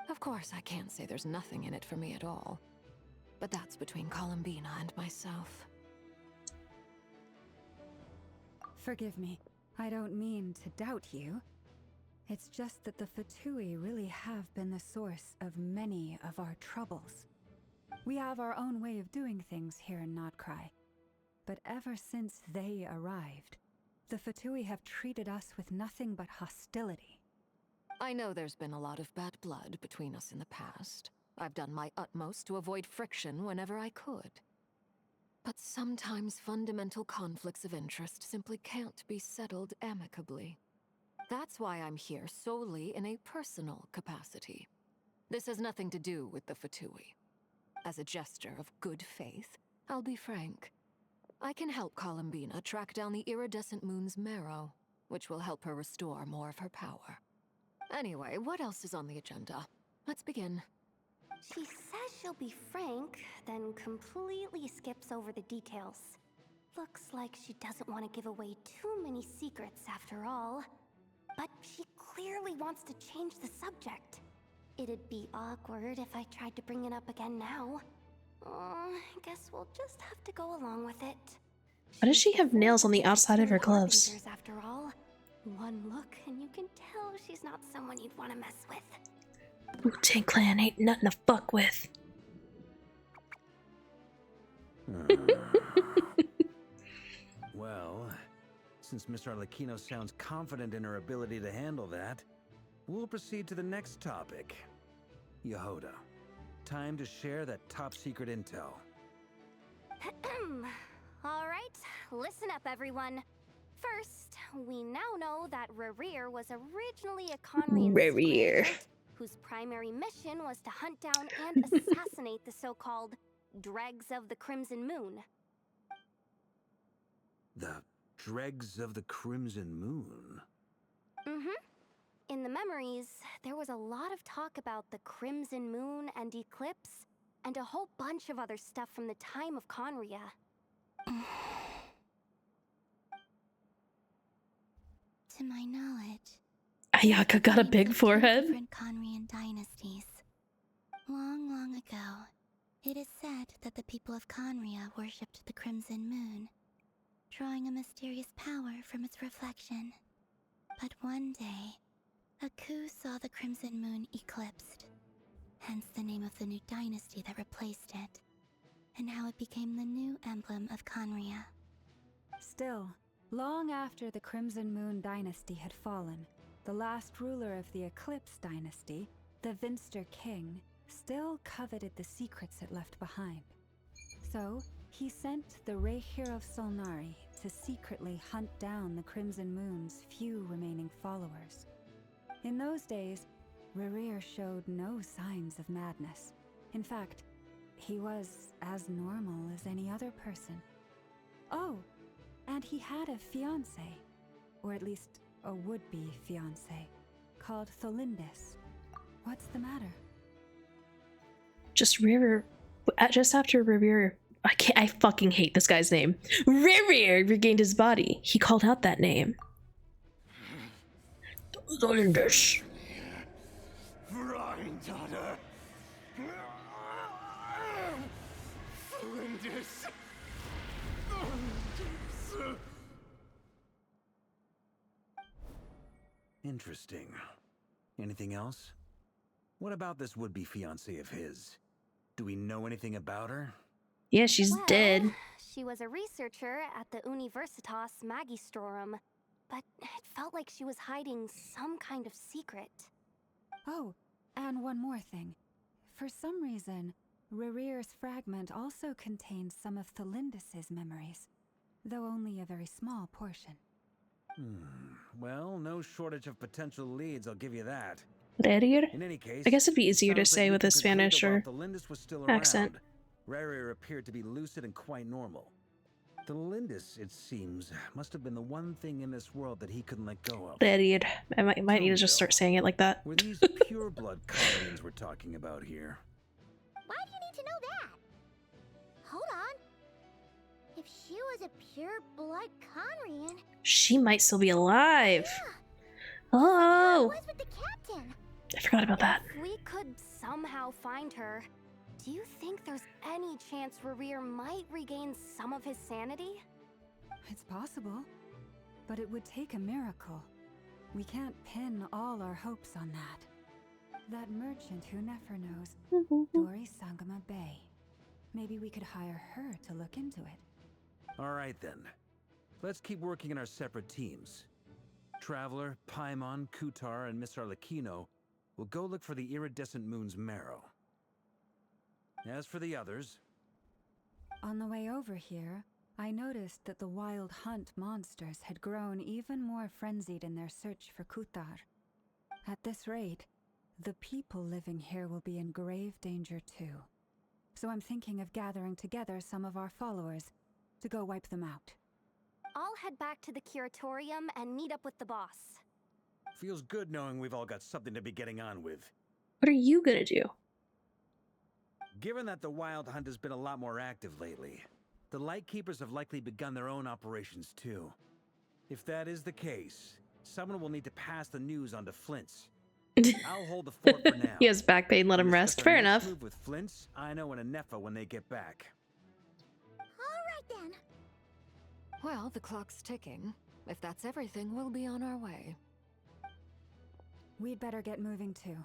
Of course, I can't say there's nothing in it for me at all. But that's between Columbina and myself. Forgive me. I don't mean to doubt you. It's just that the Fatui really have been the source of many of our troubles. We have our own way of doing things here in Nodcry. But ever since they arrived, the Fatui have treated us with nothing but hostility. I know there's been a lot of bad blood between us in the past. I've done my utmost to avoid friction whenever I could. But sometimes fundamental conflicts of interest simply can't be settled amicably. That's why I'm here solely in a personal capacity. This has nothing to do with the Fatui. As a gesture of good faith, I'll be frank. I can help Columbina track down the iridescent moon's marrow, which will help her restore more of her power. Anyway, what else is on the agenda? Let's begin. She says she'll be frank, then completely skips over the details. Looks like she doesn't want to give away too many secrets after all. But she clearly wants to change the subject. It'd be awkward if I tried to bring it up again now. I guess we'll just have to go along with it. Why does she have nails on the outside of her gloves? After all, one look and you can tell she's not someone you'd want to mess with. Wu-Tang Clan ain't nothing to fuck with. Well, since Miss Arlecchino sounds confident in her ability to handle that, we'll proceed to the next topic. Yehoda, time to share that top-secret intel. Alright, listen up everyone. First, we now know that Rerir was originally a Conrian Rerir. whose primary mission was to hunt down and assassinate the so-called Dregs of the Crimson Moon. The Dregs of the Crimson Moon? In the memories, there was a lot of talk about the Crimson Moon and Eclipse, and a whole bunch of other stuff from the time of Conria. To my knowledge, Ayaka got a big forehead. different Conrian dynasties. Long, long ago, it is said that the people of Conria worshipped the Crimson Moon, drawing a mysterious power from its reflection. But one day, a coup saw the Crimson Moon eclipsed, hence the name of the new dynasty that replaced it, and how it became the new emblem of Conria. Still, long after the Crimson Moon dynasty had fallen, the last ruler of the Eclipse dynasty, the Vinster King, still coveted the secrets it left behind. So, he sent the Rehir of Solnari to secretly hunt down the Crimson Moon's few remaining followers. In those days, Rerir showed no signs of madness. In fact, he was as normal as any other person. Oh, and he had a fiancé, or at least a would-be fiancé, called Tholindis. What's the matter? Just after Rerir, I fucking hate this guy's name. Rerir regained his body. He called out that name. Tholindis. Granddaughter! Flinders! Interesting. Anything else? What about this would-be fiancée of his? Do we know anything about her? Yeah, she's dead. She was a researcher at the Universitas Magistrorum, but it felt like she was hiding some kind of secret. Oh, and one more thing. For some reason, Rerear's fragment also contains some of Thelindis' memories, though only a very small portion. Well, no shortage of potential leads, I'll give you that. Rerir? In any case, I guess it'd be easier to sounds like say we with can a conclude Spanish that while or Thelindis was still accent. around, Rerir appeared to be lucid and quite normal. Thelindis, it seems, must have been the one thing in this world that he couldn't let go of. Rerir. I might need to just start saying it like that. Were these pure blood Colonians we're talking about here? Why do you need to know that? Hold on. If she was a pure blood Conrian, She might still be alive. Oh, was with the captain. I forgot about that. If we could somehow find her, do you think there's any chance Rerir might regain some of his sanity? It's possible, but it would take a miracle. We can't pin all our hopes on that. That merchant who Nefer knows, Dori Sangama Bay. Maybe we could hire her to look into it. All right then. Let's keep working in our separate teams. Traveler, Paimon, Kutar, and Miss Arlecchino will go look for the iridescent moon's marrow. As for the others... On the way over here, I noticed that the wild hunt monsters had grown even more frenzied in their search for Kutar. At this rate, the people living here will be in grave danger too. So I'm thinking of gathering together some of our followers to go wipe them out. I'll head back to the curatorium and meet up with the boss. Feels good knowing we've all got something to be getting on with. What are you gonna do? Given that the Wild Hunt has been a lot more active lately, the Lightkeepers have likely begun their own operations too. If that is the case, someone will need to pass the news on to Flint's. I'll hold the fort for now. He has back pain, let him rest. Fair enough. Move with Flint's, I know an Anefa when they get back. All right then. Well, the clock's ticking. If that's everything, we'll be on our way. We'd better get moving too.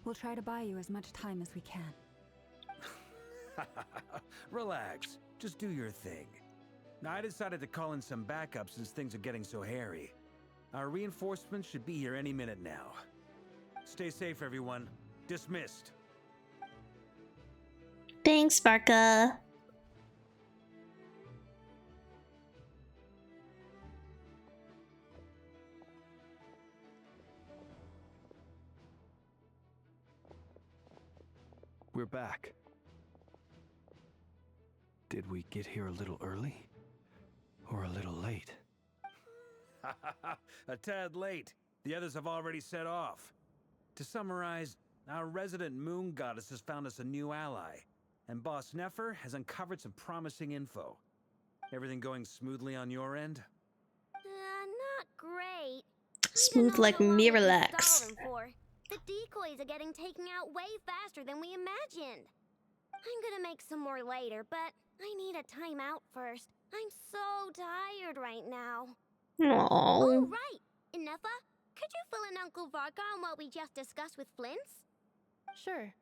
We'll try to buy you as much time as we can. Relax. Just do your thing. I decided to call in some backup since things are getting so hairy. Our reinforcements should be here any minute now. Stay safe, everyone. Dismissed. Thanks, Barca. We're back. Did we get here a little early? Or a little late? A tad late. The others have already set off. To summarize, our resident moon goddess has found us a new ally, and Boss Nefer has uncovered some promising info. Everything going smoothly on your end? Not great. Smooth like Miralax. The decoys are getting taken out way faster than we imagined. I'm gonna make some more later, but I need a timeout first. I'm so tired right now. Aww. Oh, right. Inefa, could you fill in Uncle Varka on what we just discussed with Flint's? Sure.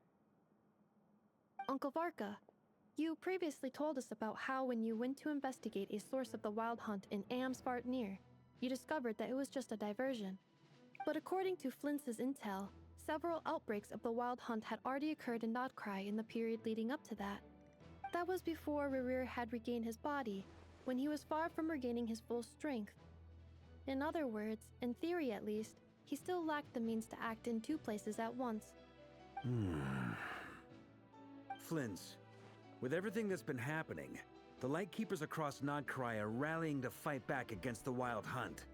Uncle Varka, you previously told us about how when you went to investigate a source of the Wild Hunt in Amsvartnir, you discovered that it was just a diversion. But according to Flint's intel, several outbreaks of the Wild Hunt had already occurred in Nodcry in the period leading up to that. That was before Rerir had regained his body, when he was far from regaining his full strength. In other words, in theory at least, he still lacked the means to act in two places at once. Flint's, with everything that's been happening, the Lightkeepers across Nodcry are rallying to fight back against the Wild Hunt.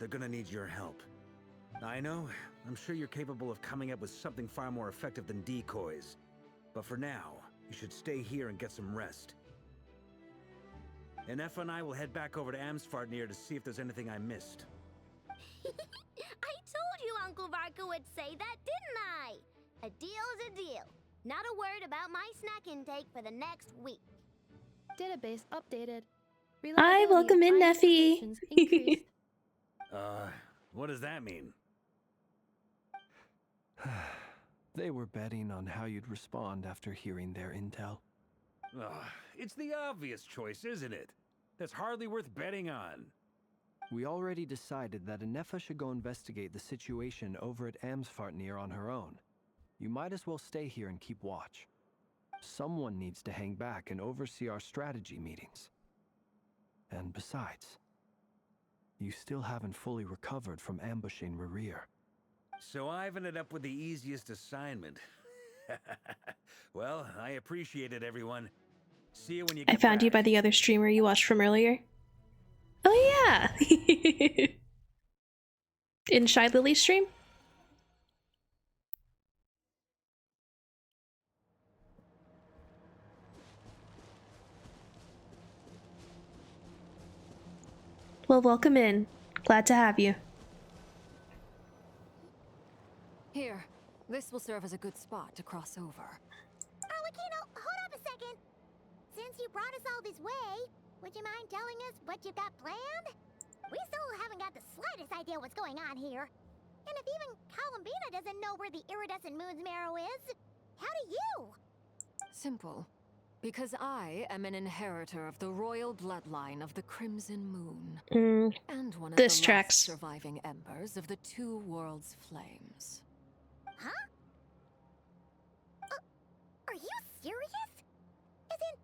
They're gonna need your help. I know, I'm sure you're capable of coming up with something far more effective than decoys. But for now, you should stay here and get some rest. Inefa and I will head back over to Amsvartnir to see if there's anything I missed. I told you, Uncle Varka would say that, didn't I? A deal's a deal. Not a word about my snack intake for the next week. Database updated. Hi, welcome in, Reliability of Neffy. predictions increased. What does that mean? They were betting on how you'd respond after hearing their intel. It's the obvious choice, isn't it? That's hardly worth betting on. We already decided that Anefa should go investigate the situation over at Amsfartnir on her own. You might as well stay here and keep watch. Someone needs to hang back and oversee our strategy meetings. And besides, you still haven't fully recovered from ambushing Rerir. So I've ended up with the easiest assignment. Well, I appreciate it, everyone. See you when you get I found you back. by the other streamer you watched from earlier. Oh yeah! In Shy Lily's stream? Well, welcome in. Glad to have you. Here, this will serve as a good spot to cross over. Arlecchino, hold up a second. Since you brought us all this way, would you mind telling us what you've got planned? We still haven't got the slightest idea what's going on here. And if even Columbina doesn't know where the iridescent moon's marrow is, how do you? Simple. Because I am an inheritor of the royal bloodline of the Crimson Moon. And one of This the tracks. last surviving embers of the Two Worlds' flames. Huh? Are you serious? Isn't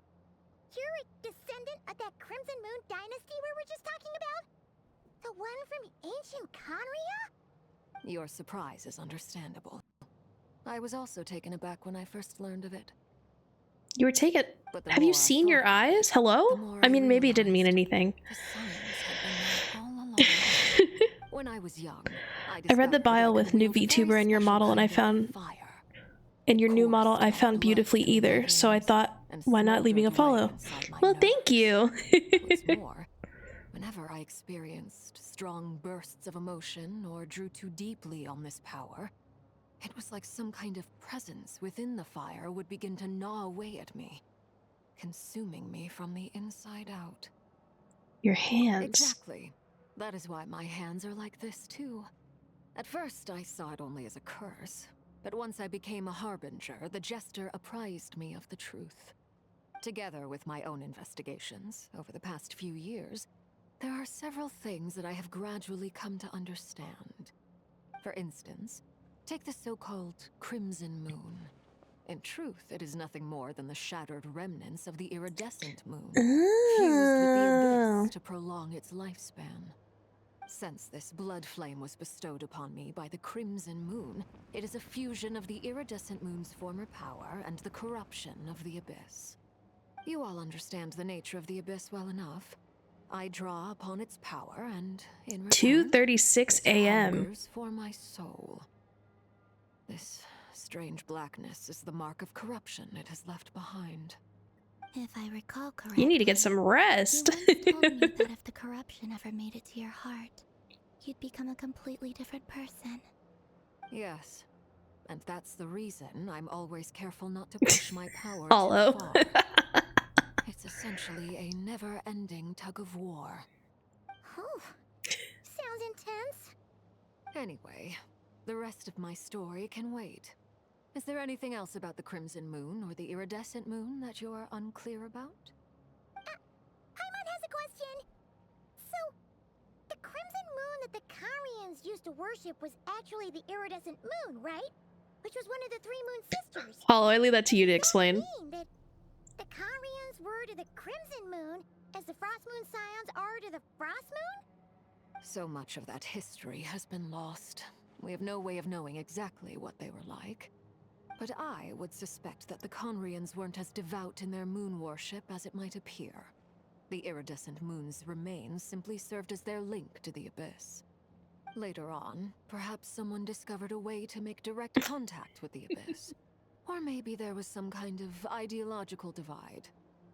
you're a descendant of that Crimson Moon dynasty we were just talking about? The one from ancient Conria? Your surprise is understandable. I was also taken aback when I first learned of it. You were taken. But the Have you more I seen your eyes? Hello? I mean, maybe it didn't mean anything. When I was young, I read the bio with new VTuber and your model, and I found. And your new model I found beautifully either, so I thought, why not leaving a follow? Well, thank you. What's more, whenever I experienced strong bursts of emotion or drew too deeply on this power, it was like some kind of presence within the fire would begin to gnaw away at me, consuming me from the inside out. Your hands. Exactly. That is why my hands are like this too. At first, I saw it only as a curse, but once I became a harbinger, the jester apprised me of the truth. Together with my own investigations over the past few years, there are several things that I have gradually come to understand. For instance, take the so-called Crimson Moon. In truth, it is nothing more than the shattered remnants of the iridescent moon, fused with the abyss to prolong its lifespan. Since this blood flame was bestowed upon me by the Crimson Moon, it is a fusion of the iridescent moon's former power and the corruption of the abyss. You all understand the nature of the abyss well enough. I draw upon its power and, in return, 2:36 a.m. hungers for my soul. This strange blackness is the mark of corruption it has left behind. If I recall correctly, You need to get some rest. you once told me that if the corruption ever made it to your heart, you'd become a completely different person. Yes, and that's the reason I'm always careful not to push my power Hollow. too far. It's essentially a never-ending tug of war. Oh, sounds intense. Anyway, the rest of my story can wait. Is there anything else about the Crimson Moon or the Iridescent Moon that you're unclear about? Paimon has a question. So, the Crimson Moon that the Carians used to worship was actually the Iridescent Moon, right? Which was one of the three moon sisters. Hollow, I leave that to you to explain. Mean that the Carians were to the Crimson Moon as the Frost Moon Scions are to the Frost Moon? So much of that history has been lost. We have no way of knowing exactly what they were like. But I would suspect that the Conrians weren't as devout in their moon worship as it might appear. The iridescent moon's remains simply served as their link to the abyss. Later on, perhaps someone discovered a way to make direct contact with the abyss. Or maybe there was some kind of ideological divide.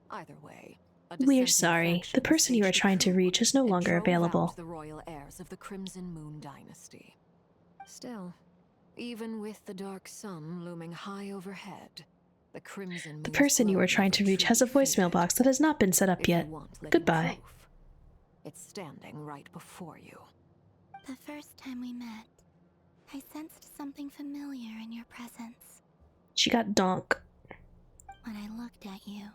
Either way, We're sorry. The person you are trying to reach is no longer available. the royal heirs of the Crimson Moon dynasty. Still, even with the dark sun looming high overhead, the Crimson The Moon's person you glow were trying to never reach has a truly voicemail faded. box that has not been set up If you yet. want living Goodbye. proof, it's standing right before you. The first time we met, I sensed something familiar in your presence. She got donk. When I looked at you,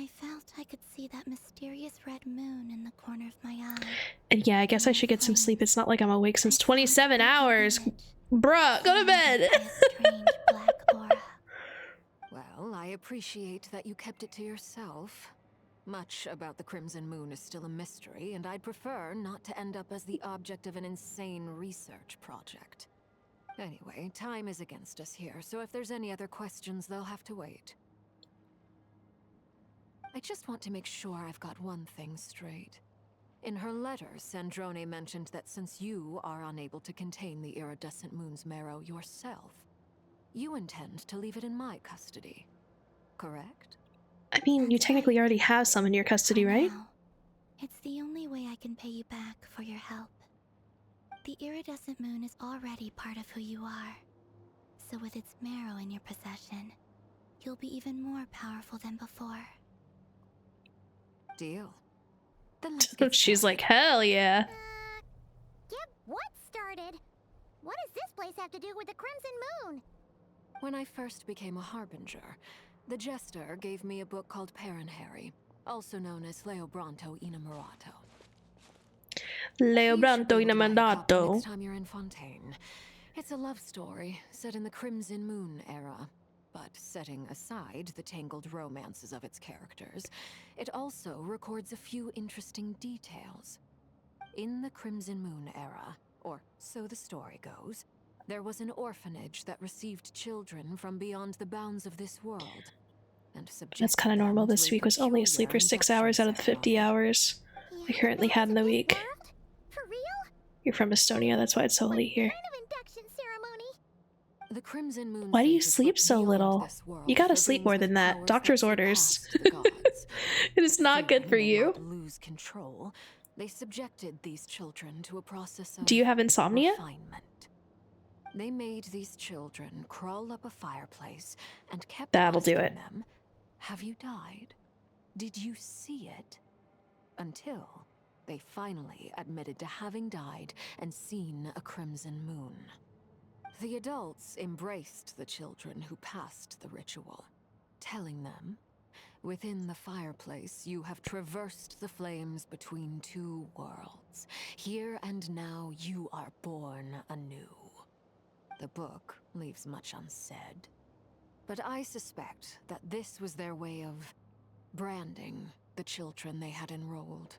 I felt I could see that mysterious red moon in the corner of my eye. And yeah, I guess I should get some sleep. It's not like I'm awake since 27 hours. Bruh, go to bed! Well, I appreciate that you kept it to yourself. Much about the Crimson Moon is still a mystery, and I'd prefer not to end up as the object of an insane research project. Anyway, time is against us here, so if there's any other questions, they'll have to wait. I just want to make sure I've got one thing straight. In her letter, Sandrone mentioned that since you are unable to contain the iridescent moon's marrow yourself, you intend to leave it in my custody. Correct? I mean, you technically already have some in your custody, right? It's the only way I can pay you back for your help. The iridescent moon is already part of who you are. So with its marrow in your possession, you'll be even more powerful than before. Deal. So she's like, hell yeah. Get what started? What does this place have to do with the Crimson Moon? When I first became a harbinger, the Jester gave me a book called Paranhari, also known as Leobranto Inamorato. Leobranto Inamorato. Next time you're in Fontaine. It's a love story set in the Crimson Moon era. But setting aside the tangled romances of its characters, it also records a few interesting details. In the Crimson Moon era, or so the story goes, there was an orphanage that received children from beyond the bounds of this world. And That's kind of normal. This week was only asleep for 6 hours out of the 50 hours I currently had in the week. For real? You're from Estonia, that's why it's so late here. Kind of induction ceremony? The Crimson Moon. Why do you sleep so little? You gotta sleep more than that. Doctor's orders. It is not good for you. Lose control. They subjected these children to a process of Do you have insomnia? refinement. They made these children crawl up a fireplace and kept That'll do asking it. them, "Have you died? Did you see it?" Until they finally admitted to having died and seen a crimson moon. The adults embraced the children who passed the ritual, telling them, "Within the fireplace, you have traversed the flames between two worlds. Here and now, you are born anew." The book leaves much unsaid, but I suspect that this was their way of branding the children they had enrolled,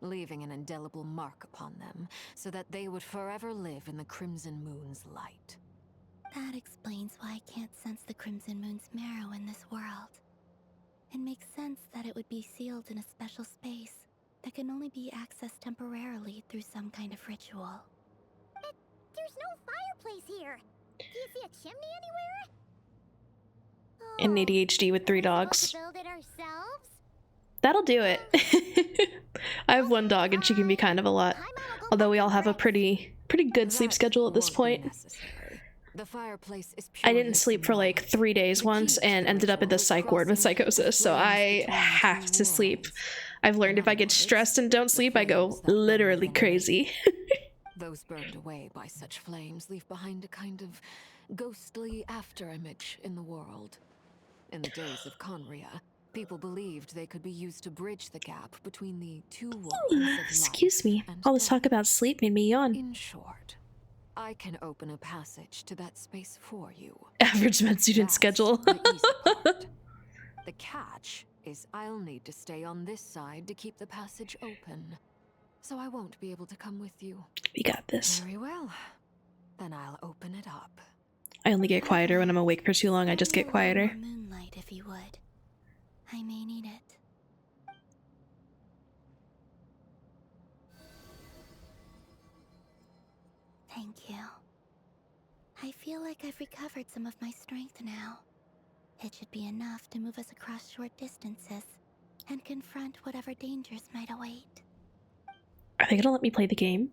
leaving an indelible mark upon them so that they would forever live in the Crimson Moon's light. That explains why I can't sense the Crimson Moon's marrow in this world. It makes sense that it would be sealed in a special space that can only be accessed temporarily through some kind of ritual. But there's no fireplace here. Do you see a chimney anywhere? And ADHD with 3 dogs. Build it ourselves? That'll do it. I have 1 dog and she can be kind of a lot. Although we all have a pretty good sleep schedule at this point. The fireplace is I didn't sleep for like 3 days once and ended up in the psych ward with psychosis, so I have to sleep. I've learned if I get stressed and don't sleep, I go literally crazy. Those burned away by such flames leave behind a kind of ghostly afterimage in the world. In the days of Conria, people believed they could be used to bridge the gap between the two worlds of life. Excuse me, all this talk about sleep made me yawn. In short, I can open a passage to that space for you. Average med student schedule. The catch is I'll need to stay on this side to keep the passage open. So I won't be able to come with you. We got this. Very well. Then I'll open it up. I only get quieter when I'm awake for too long, I just get quieter. Moonlight, if you would. I may need it. Thank you. I feel like I've recovered some of my strength now. It should be enough to move us across short distances and confront whatever dangers might await. Are they gonna let me play the game?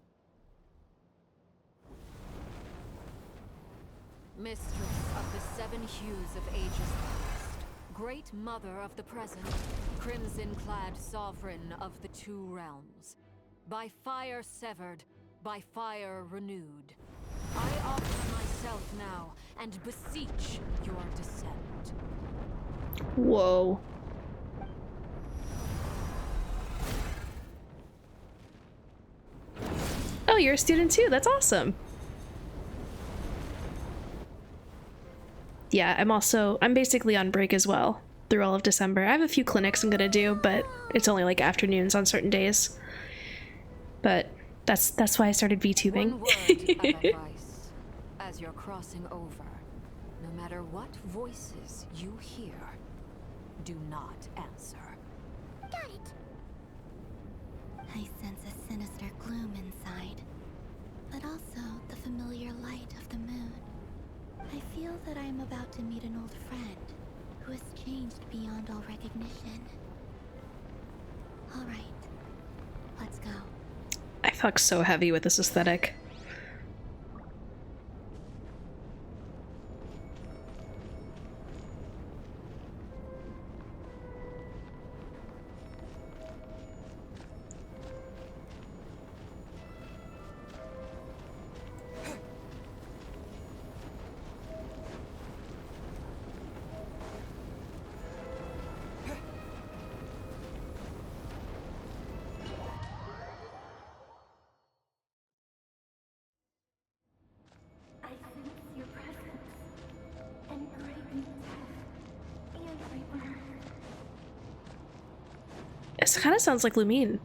Mistress of the 7 hues of ages past, great mother of the present, crimson-clad sovereign of the 2 realms, by fire severed, by fire renewed, I offer myself now and beseech your descent. Whoa. Oh, you're a student too. That's awesome. Yeah, I'm basically on break as well through all of December. I have a few clinics I'm gonna do, but it's only like afternoons on certain days. But that's why I started VTubing. One word of advice. As you're crossing over, no matter what voices you hear, do not answer. Got it. I sense a sinister gloom inside, but also the familiar light of the moon. I feel that I am about to meet an old friend who has changed beyond all recognition. All right, let's go. I fuck so heavy with this aesthetic. It kind of sounds like Lumine.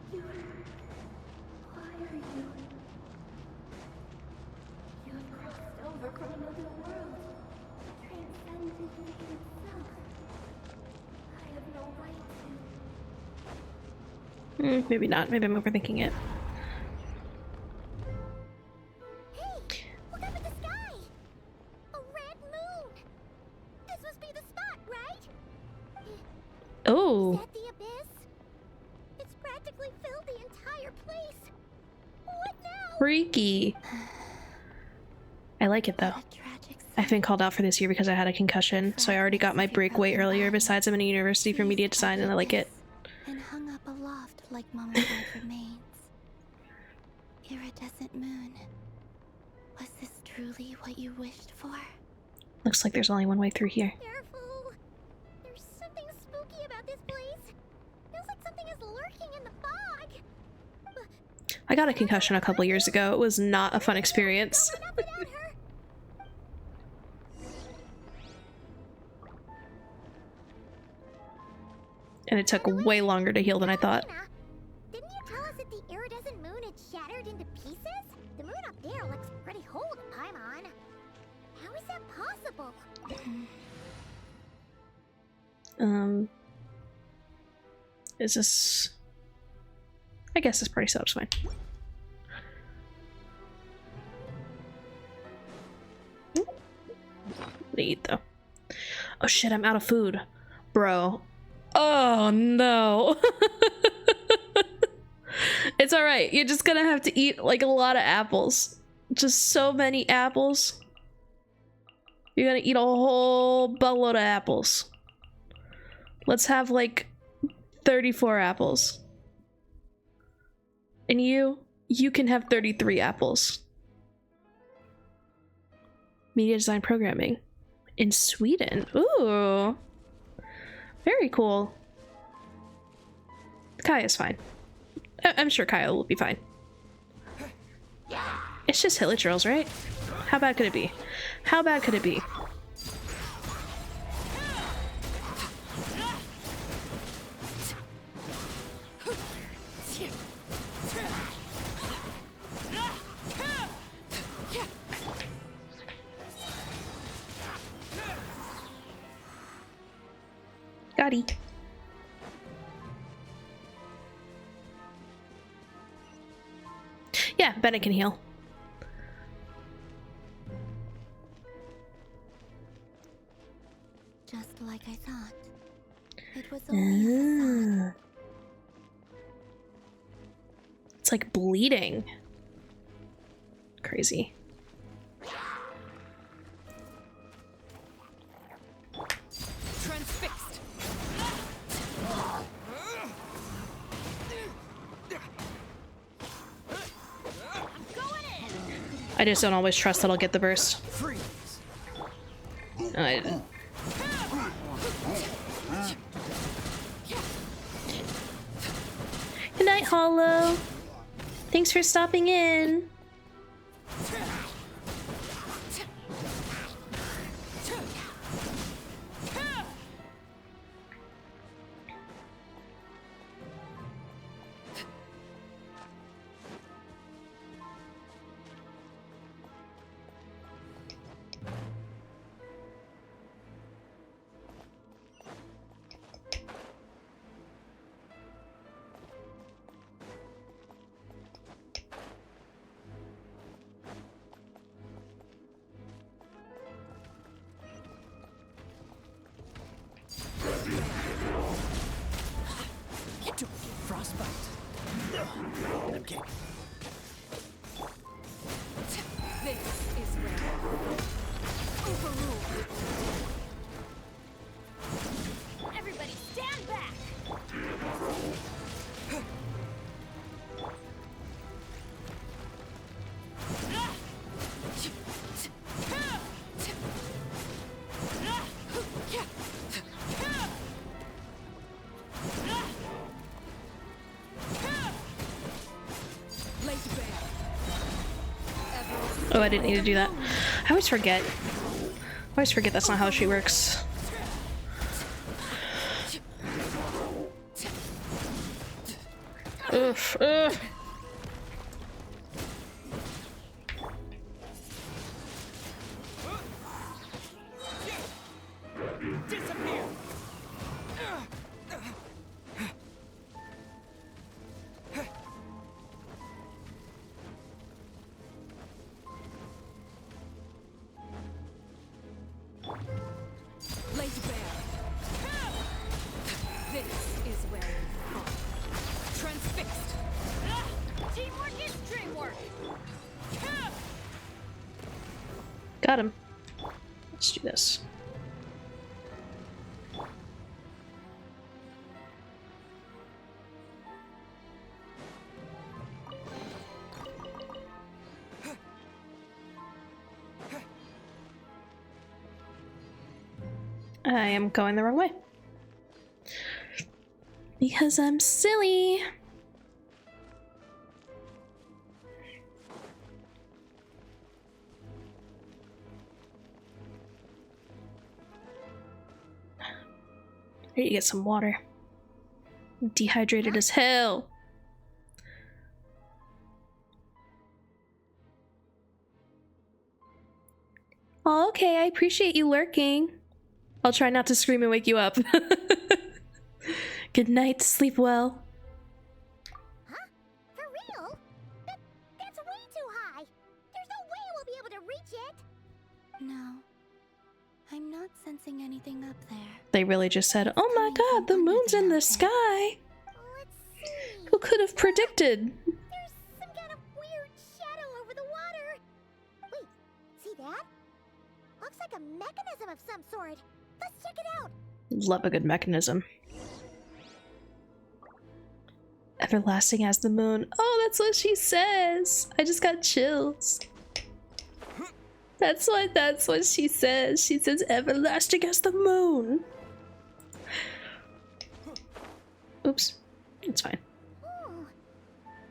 Maybe not. Maybe I'm overthinking it. Hey, look up at the sky! A red moon! This must be the spot, right? Oh. Is that the abyss? It's practically filled the entire place. What now? Freaky. I like it though. I've been called out for this year because I had a concussion, so I already got my break way earlier. Besides, I'm in a university for media design and I like it. And hung up aloft like mummified remains. Iridescent moon. Was this truly what you wished for? Looks like there's only one way through here. Careful! There's something spooky about this place. Feels like something is lurking in the fog. I got a concussion a couple years ago. It was not a fun experience. And it took way longer to heal than I thought. Didn't you tell us that the iridescent moon had shattered into pieces? The moon up there looks pretty whole to Paimon. How is that possible? Is this... I guess this party setup's fine. I'm gonna eat though. Oh shit, I'm out of food. Bro. Oh no. It's alright. You're just gonna have to eat like a lot of apples. Just so many apples. You're gonna eat a whole buttload of apples. Let's have like 34 apples. And you can have 33 apples. Media design programming in Sweden. Ooh. Very cool. Kaya's fine. I'm sure Kaya will be fine. It's just Hilichurls, right? How bad could it be? How bad could it be? Gotti. Yeah, Bennett can heal. Just like I thought. It was only a facade. It's like bleeding. Crazy. I just don't always trust that I'll get the burst. I didn't. Good night, Hollow. Thanks for stopping in. Frostbite. Okay. This is where overruled. Everybody stand back! Oh, I didn't need to do that. I always forget. That's not how she works. Oof, ugh. Got him. Let's do this. I am going the wrong way. Because I'm silly. I need to get some water. I'm dehydrated as hell. Oh, okay, I appreciate you lurking. I'll try not to scream and wake you up. Good night, sleep well. Huh? For real? That's way too high. There's no way we'll be able to reach it. No. I'm not sensing anything up there. They really just said, oh my god, the moon's in the sky. Who could have predicted? There's some kind of weird shadow over the water. Wait, see that? Looks like a mechanism of some sort. Let's check it out. Love a good mechanism. Everlasting as the moon. Oh, that's what she says. I just got chills. That's what she says. She says everlasting as the moon. Oops. It's fine. Ooh.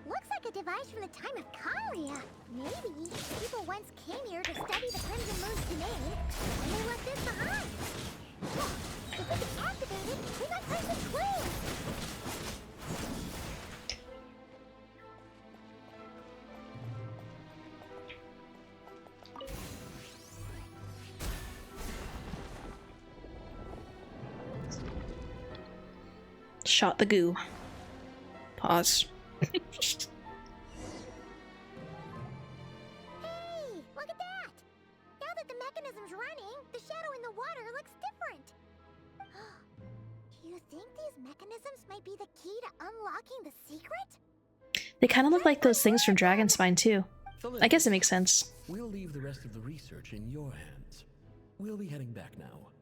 Looks like a device from the time of Kalia. Maybe people once came here to study the Crimson Moon's domain, and they left this behind. If we can activate it, we might find some clues. Shot the goo. Pause. Hey, look at that! Now that the mechanism's running, the shadow in the water looks different. Do you think these mechanisms might be the key to unlocking the secret? They kind of look like those things from Dragon Spine too. I guess it makes sense. We'll leave the rest of the research in your hands. We'll be heading back now.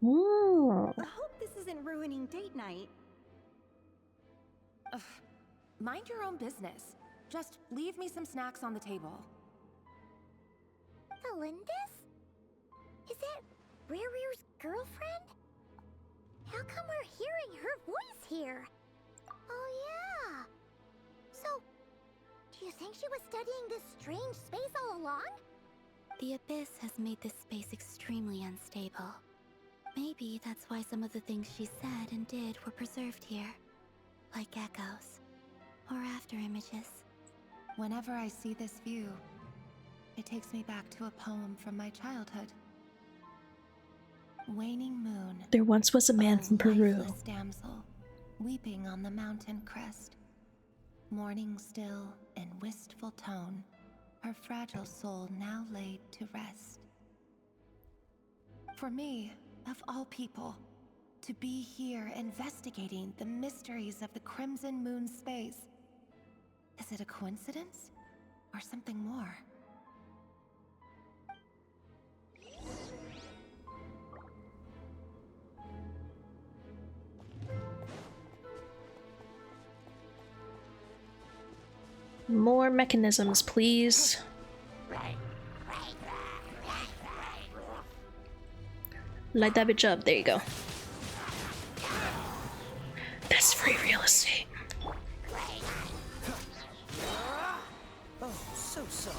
Ooh. I hope this isn't ruining date night. Ugh. Mind your own business. Just leave me some snacks on the table. Felindis? Is that Rerear's girlfriend? How come we're hearing her voice here? Oh yeah. So, do you think she was studying this strange space all along? The Abyss has made this space extremely unstable. Maybe that's why some of the things she said and did were preserved here. Like echoes. Or after images. Whenever I see this view, it takes me back to a poem from my childhood. Waning moon. There once was a man from Peru. Lifeless damsel, weeping on the mountain crest. Mourning still in wistful tone, her fragile soul now laid to rest. For me, of all people, to be here investigating the mysteries of the Crimson Moon space. Is it a coincidence? Or something more? More mechanisms, please. Light that bitch up. There you go. That's free real estate. Oh, so sorry.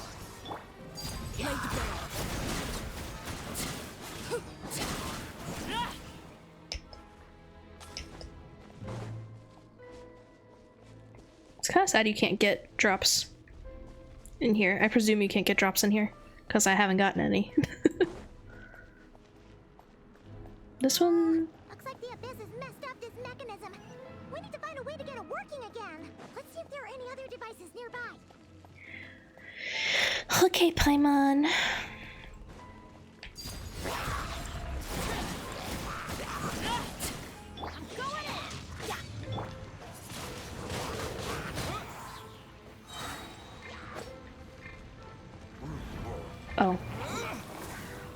It's kind of sad you can't get drops in here. I presume you can't get drops in here because I haven't gotten any. This one. Looks like the Abyss has messed up this mechanism. We need to find a way to get it working again. Let's see if there are any other devices nearby. Okay, Paimon. Oh.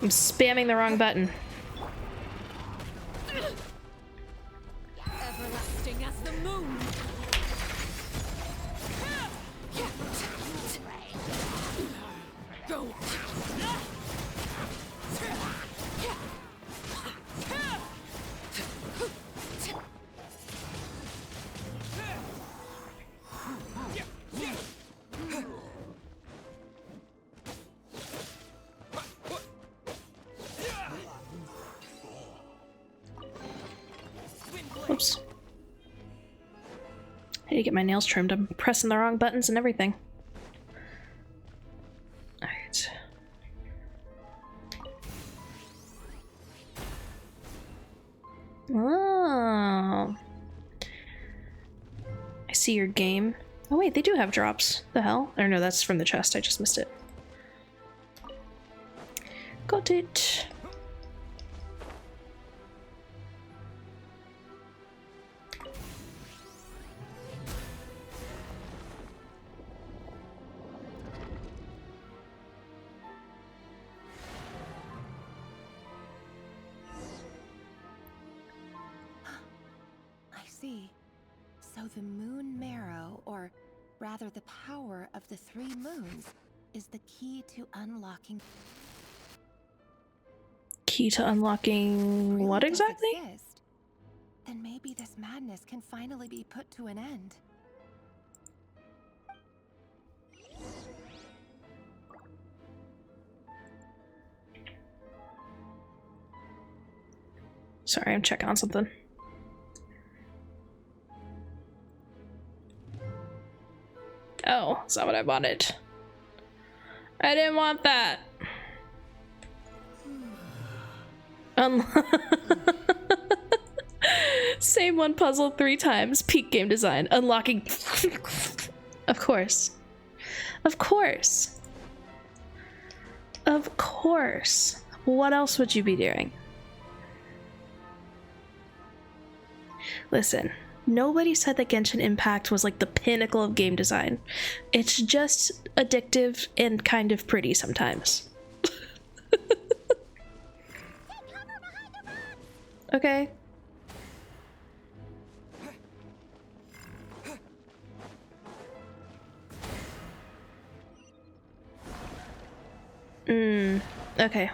I'm spamming the wrong button. Everlasting as the moon. Go. Oops. I need to get my nails trimmed. I'm pressing the wrong buttons and everything. Alright. Oh. I see your game. Oh wait, they do have drops. The hell? Or no, that's from the chest. I just missed it. Got it. So the moon marrow, or rather the power of the 3 moons, is the key to unlocking... Key to unlocking really what exactly? Exist, then maybe this madness can finally be put to an end. Sorry, I'm checking on something. Oh, is that what I wanted? I didn't want that. Same one puzzle 3 times. Peak game design. Unlocking. Of course. Of course. Of course. What else would you be doing? Listen. Nobody said that Genshin Impact was like the pinnacle of game design. It's just addictive and kind of pretty sometimes. Okay. Okay.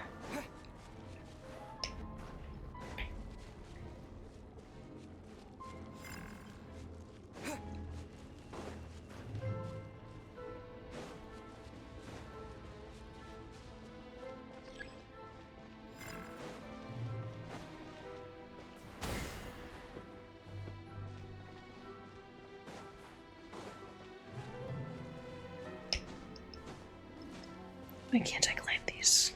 Why can't I climb these?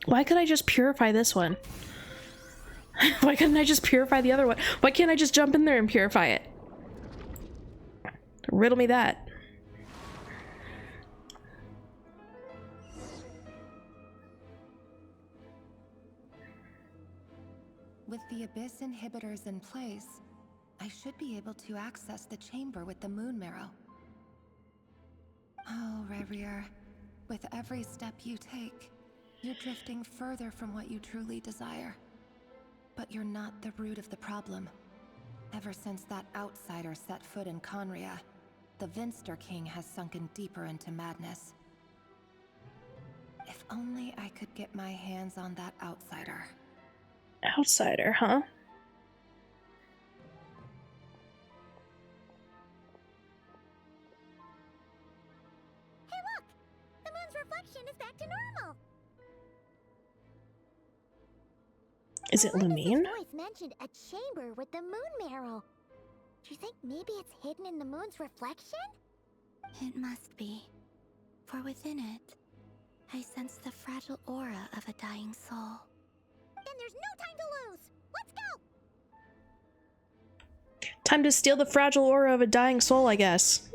Why could I just purify this one? Why couldn't I just purify the other one? Why can't I just jump in there and purify it? Riddle me that. With the Abyss inhibitors in place, I should be able to access the chamber with the moon marrow. Oh, Revier, with every step you take, you're drifting further from what you truly desire. But you're not the root of the problem. Ever since that outsider set foot in Conria, the Vinster King has sunken deeper into madness. If only I could get my hands on that outsider. Outsider, huh? Hey look! The moon's reflection is back to normal! Is it Lumine? Voice mentioned a chamber with the moon marrow. Do you think maybe it's hidden in the moon's reflection? It must be. For within it, I sense the fragile aura of a dying soul. Then there's no time to lose! Let's go! Time to steal the fragile aura of a dying soul, I guess.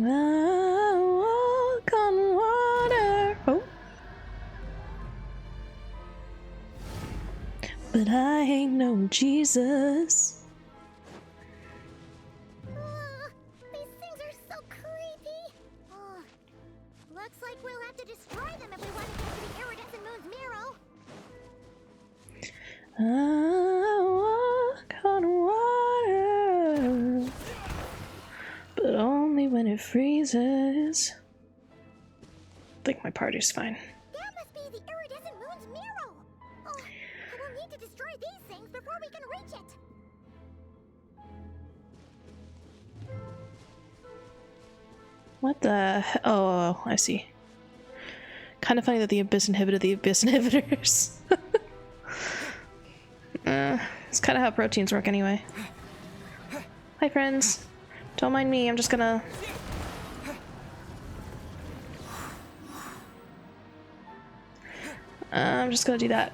I walk on water. Oh. But I ain't no Jesus. These things are so creepy. Looks like we'll have to destroy them if we want to get to the iridescent moon's marrow. I walk on water, but only when it freezes. I think my party's fine. That must be the iridescent moon's marrow. Oh, we'll need to destroy these things before we can reach it. What the oh, I see. Kind of funny that the Abyss inhibited the Abyss inhibitors. It's kind of how proteins work anyway. Hi friends. Don't mind me, I'm just gonna... I'm just gonna do that.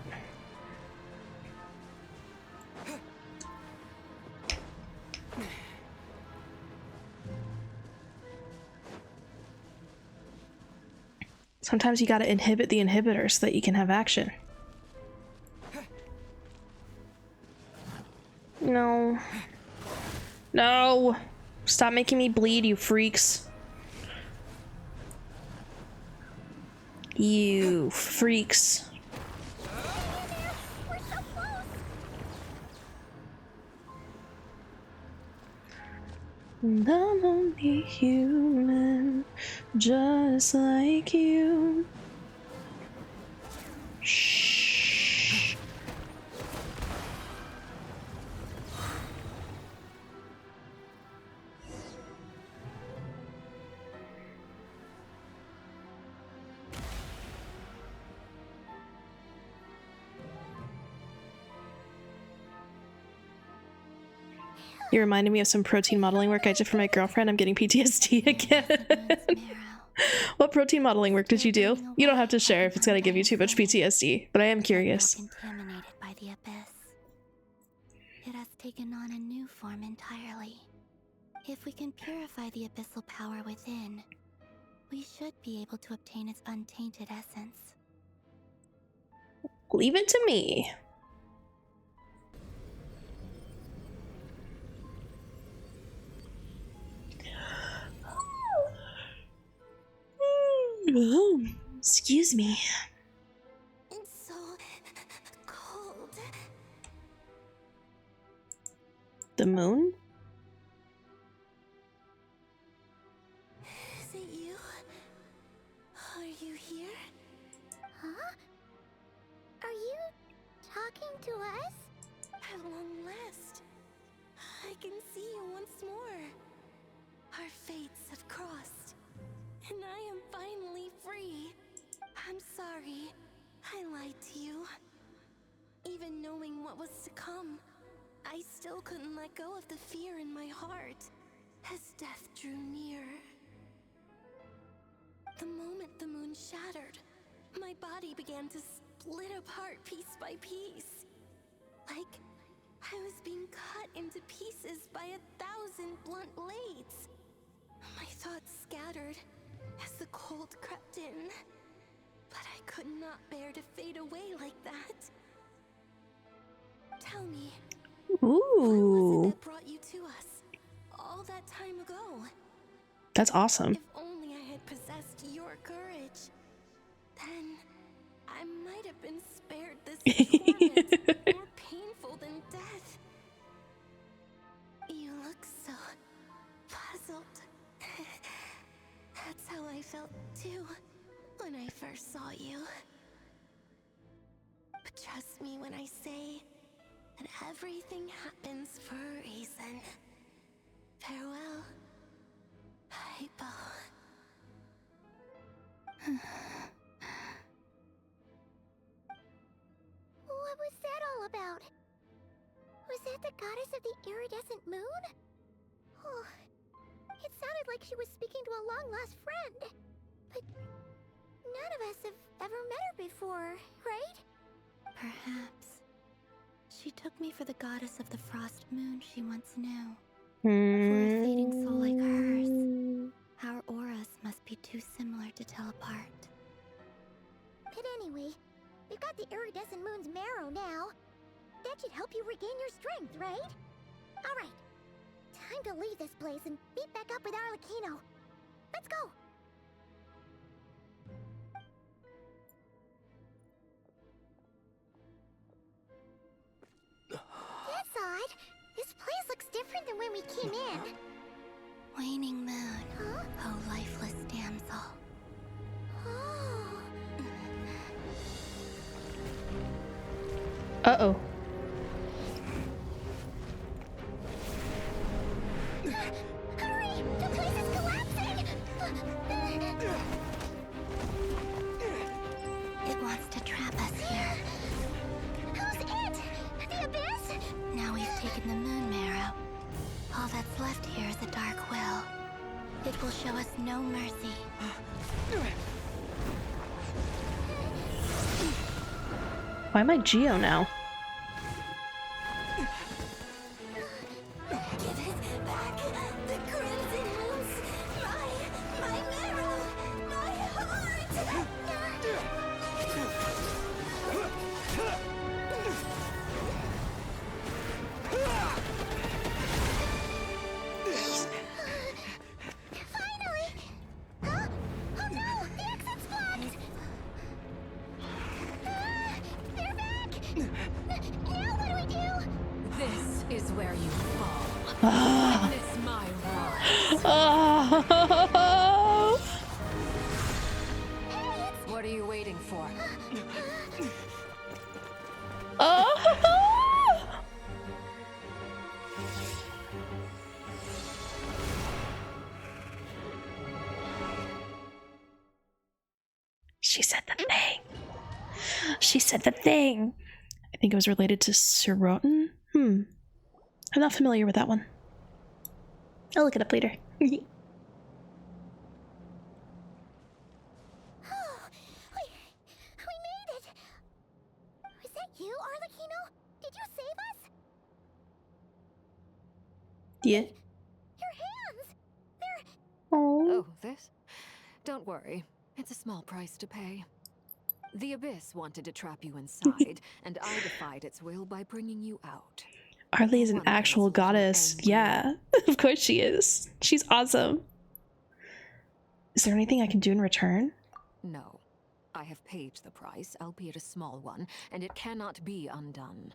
Sometimes you gotta inhibit the inhibitor so that you can have action. No. No! Stop making me bleed, you freaks. You freaks. We're so close. And I'm only human, just like you. Shh. You reminded me of some protein modeling work I did for my girlfriend. I'm getting PTSD again. What protein modeling work did you do? You don't have to share if it's gonna give you too much PTSD, but I am curious. Contaminated by the Abyss. It has taken on a new form entirely. If we can purify the abyssal power within, we should be able to obtain its untainted essence. Leave it to me. Oh, excuse me. It's so cold. The moon? Is it you? Are you here? Huh? Are you talking to us? At long last, I can see you once more. Our fates have crossed, and I am finally free. I'm sorry, I lied to you. Even knowing what was to come, I still couldn't let go of the fear in my heart as death drew near. The moment the moon shattered, my body began to split apart piece by piece. Like I was being cut into pieces by 1,000 blunt blades. My thoughts scattered as the cold crept in, but I could not bear to fade away like that. Tell me, what was it that brought you to us all that time ago? That's awesome. If only I had possessed your courage, then I might have been spared this torment more painful than death. You look so puzzled. That's how I felt too when I first saw you. But trust me when I say that everything happens for a reason. Farewell, Hypo. What was that all about? Was that the goddess of the iridescent moon? Oh, it sounded like she was speaking to a long-lost friend. But none of us have ever met her before, right? Perhaps. She took me for the goddess of the frost moon she once knew. For a fading soul like hers, our auras must be too similar to tell apart. But anyway, we've got the iridescent moon's marrow now. That should help you regain your strength, right? Alright, time to leave this place and meet back up with Arlecchino. Let's go! That's odd. This place looks different than when we came in. Waning moon, oh lifeless damsel. Oh. Uh-oh. Hurry! The place is collapsing! It wants to trap us here. Who's it? The abyss? Now we've taken the moon marrow. All that's left here is a dark will. It will show us no mercy. Why am I Geo now? Give it back, the crimson moons. My marrow, my heart. Finally! Huh? Oh no! The exit's blocked! They're back! Now what do we do? This is where you fall. Ah. Witness my rise. Oh. What are you waiting for? Oh. She said the thing. She said the thing. I think it was related to Sirotin. I'm not familiar with that one. I'll look it up later. Oh, we made it! Was that you, Arlecchino? Did you save us? Yeah. Your Oh, this? Don't worry. It's a small price to pay. The Abyss wanted to trap you inside, and I defied its will by bringing you out. Arlie is an actual goddess. Yeah, of course she is. She's awesome. Is there anything I can do in return? No. I have paid the price, albeit a small one, and it cannot be undone.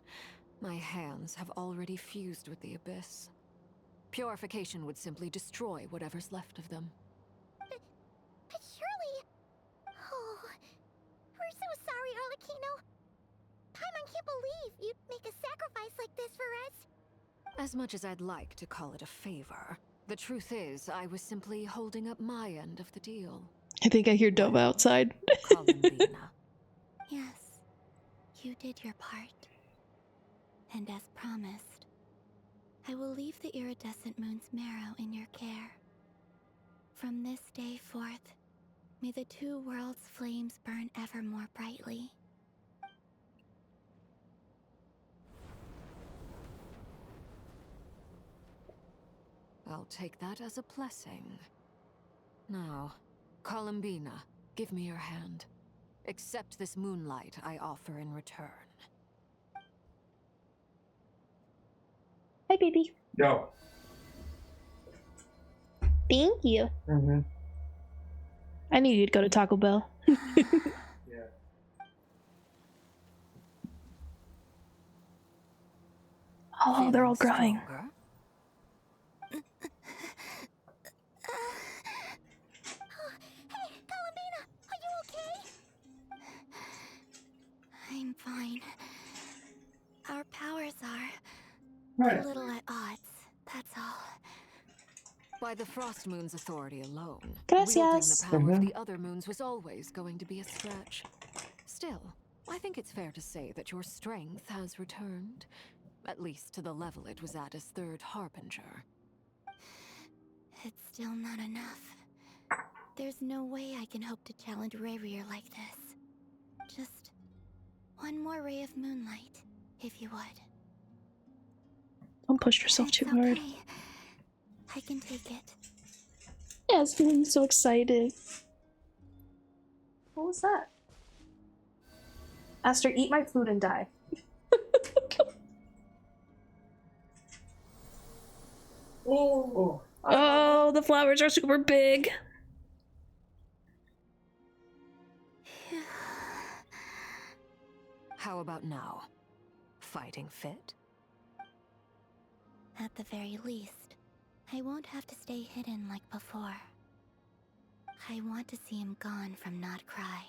My hands have already fused with the Abyss. Purification would simply destroy whatever's left of them. But surely... Oh... We're so sorry, Arlecchino. Paimon can't believe you'd make a sacrifice like this for us. As much as I'd like to call it a favor, the truth is I was simply holding up my end of the deal. I think I hear Doma outside. Yes, you did your part. And as promised, I will leave the iridescent moon's marrow in your care. From this day forth, may the two worlds' flames burn ever more brightly. I'll take that as a blessing. Now, Columbina, give me your hand. Accept this moonlight I offer in return. Hi, baby. Yo. Thank you. I knew you'd go to Taco Bell. Oh, they're all growing. Hey, Columbina, are you okay? I'm fine. Our powers are Right. a little at odds, that's all. By the Frost Moon's authority alone, Gracias. wielding the power of the other moons was always going to be a stretch. Still, I think it's fair to say that your strength has returned, at least to the level it was at as Third Harbinger. It's still not enough. There's no way I can hope to challenge Rayrear like this. Just one more ray of moonlight, if you would. Don't push yourself too hard. Okay. I can take it. Yes, I'm so excited. What was that? Aster, eat my food and die. Oh. Oh, the flowers are super big. How about now? Fighting fit? At the very least, I won't have to stay hidden like before. I want to see him gone from Not Cry.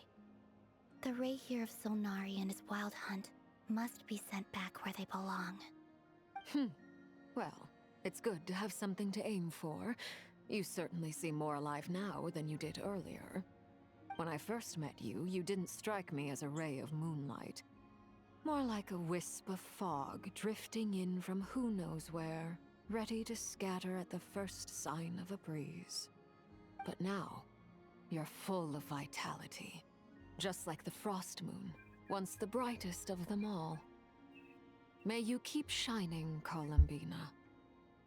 The Ray here of Solnari and his wild hunt must be sent back where they belong. Well, it's good to have something to aim for. You certainly seem more alive now than you did earlier. When I first met you, you didn't strike me as a ray of moonlight. More like a wisp of fog drifting in from who knows where, ready to scatter at the first sign of a breeze. But now, you're full of vitality. Just like the Frost Moon, once the brightest of them all. May you keep shining, Columbina.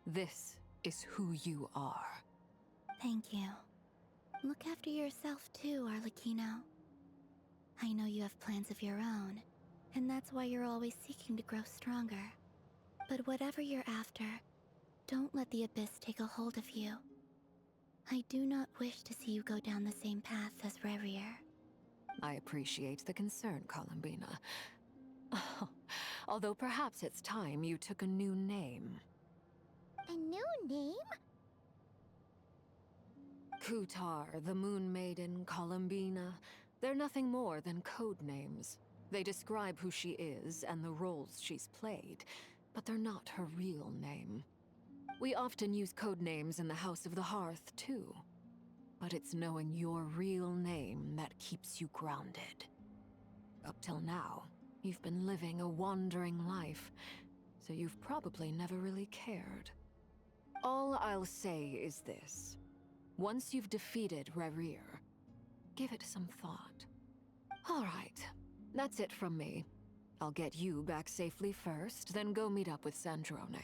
This is who you are. Thank you. Look after yourself too, Arlecchino. I know you have plans of your own, and that's why you're always seeking to grow stronger. But whatever you're after, don't let the Abyss take a hold of you. I do not wish to see you go down the same path as Rayrear. I appreciate the concern, Columbina. Although perhaps it's time you took a new name. A new name? Kutar, the Moon Maiden, Columbina. They're nothing more than code names. They describe who she is and the roles she's played, but they're not her real name. We often use code names in the House of the Hearth, too. But it's knowing your real name that keeps you grounded. Up till now, you've been living a wandering life, so you've probably never really cared. All I'll say is this. Once you've defeated Rayrear, give it some thought. All right, that's it from me. I'll get you back safely first, then go meet up with Sandrone.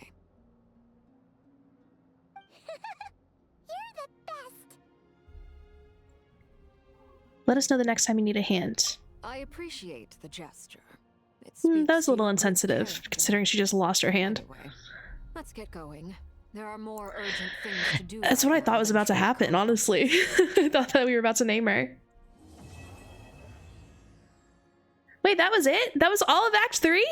You're the best! Let us know the next time you need a hand. I appreciate the gesture. That was a little insensitive, considering she just lost her hand. Anyway, let's get going. There are more urgent things to do. That's what I thought was about to happen, honestly. I thought that we were about to name her. Wait, that was it? That was all of Act 3? It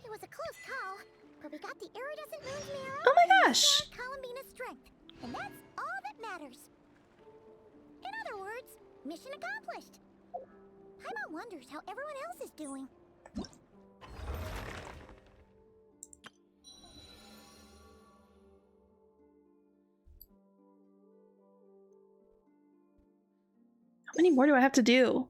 was a close call, but we got the iridescent moon's mirror. Oh my gosh! Columbina's strength, and that's all that matters. In other words, mission accomplished. Paimon wonders how everyone else is doing. How many more do I have to do?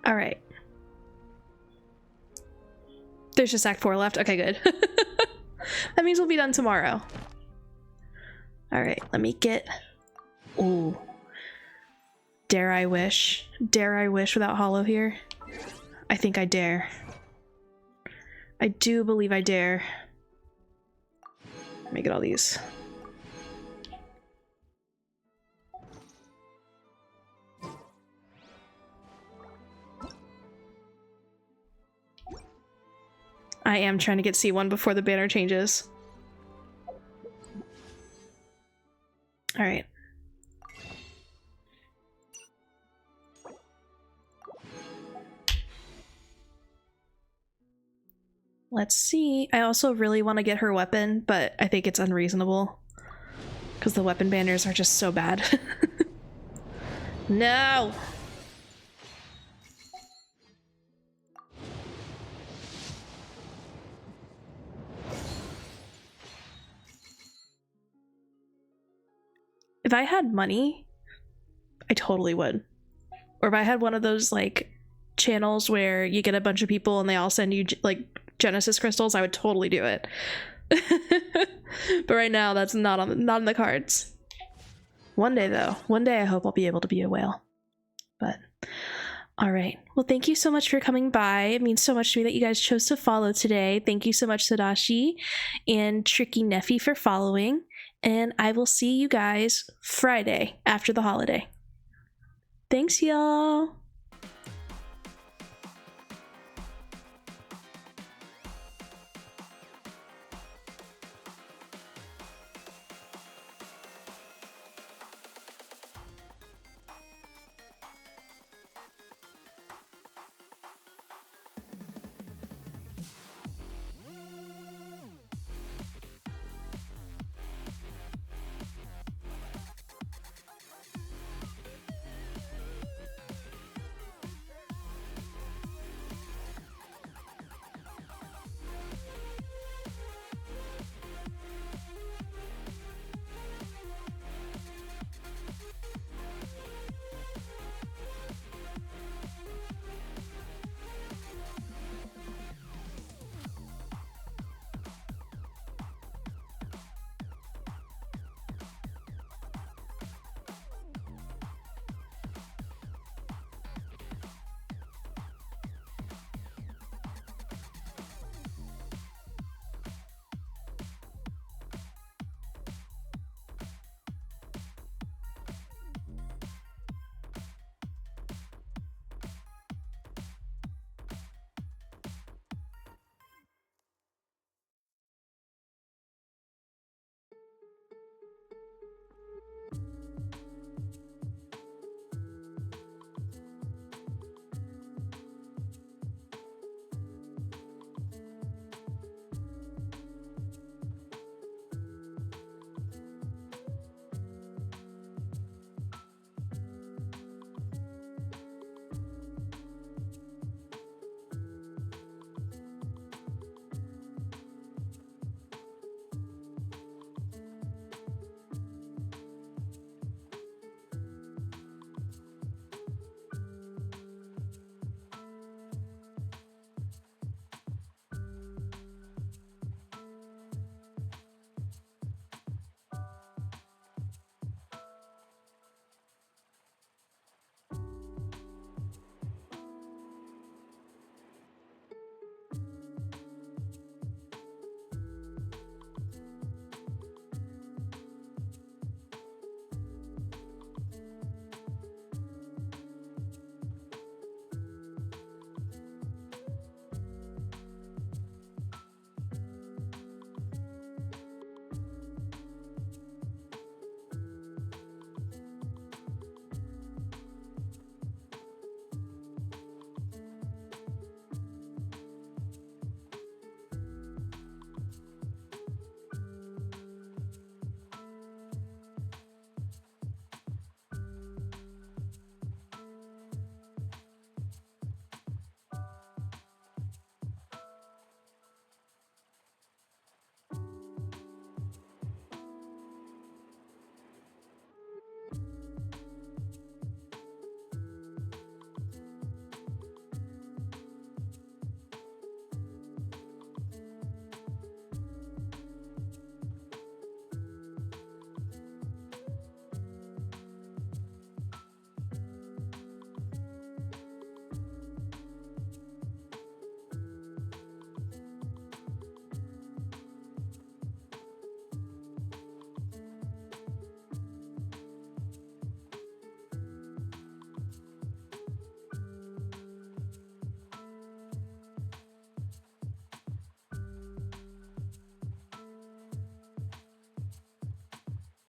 All right. There's just Act 4 left. Okay, good. That means we'll be done tomorrow. All right, let me get... Ooh. Dare I wish? Dare I wish without Hollow here? I think I dare. I do believe I dare. Let me get all these. I am trying to get C1 before the banner changes. All right. Let's see. I also really want to get her weapon, but I think it's unreasonable because the weapon banners are just so bad. No! If I had money, I totally would. Or if I had one of those like channels where you get a bunch of people and they all send you like Genesis crystals, I would totally do it. But right now that's not on the cards. One day though, one day I hope I'll be able to be a whale. But all right, well, thank you so much for coming by. It means so much to me that you guys chose to follow today. Thank you so much, Sadashi and Tricky Neffy, for following, and I will see you guys Friday after the holiday. Thanks, y'all.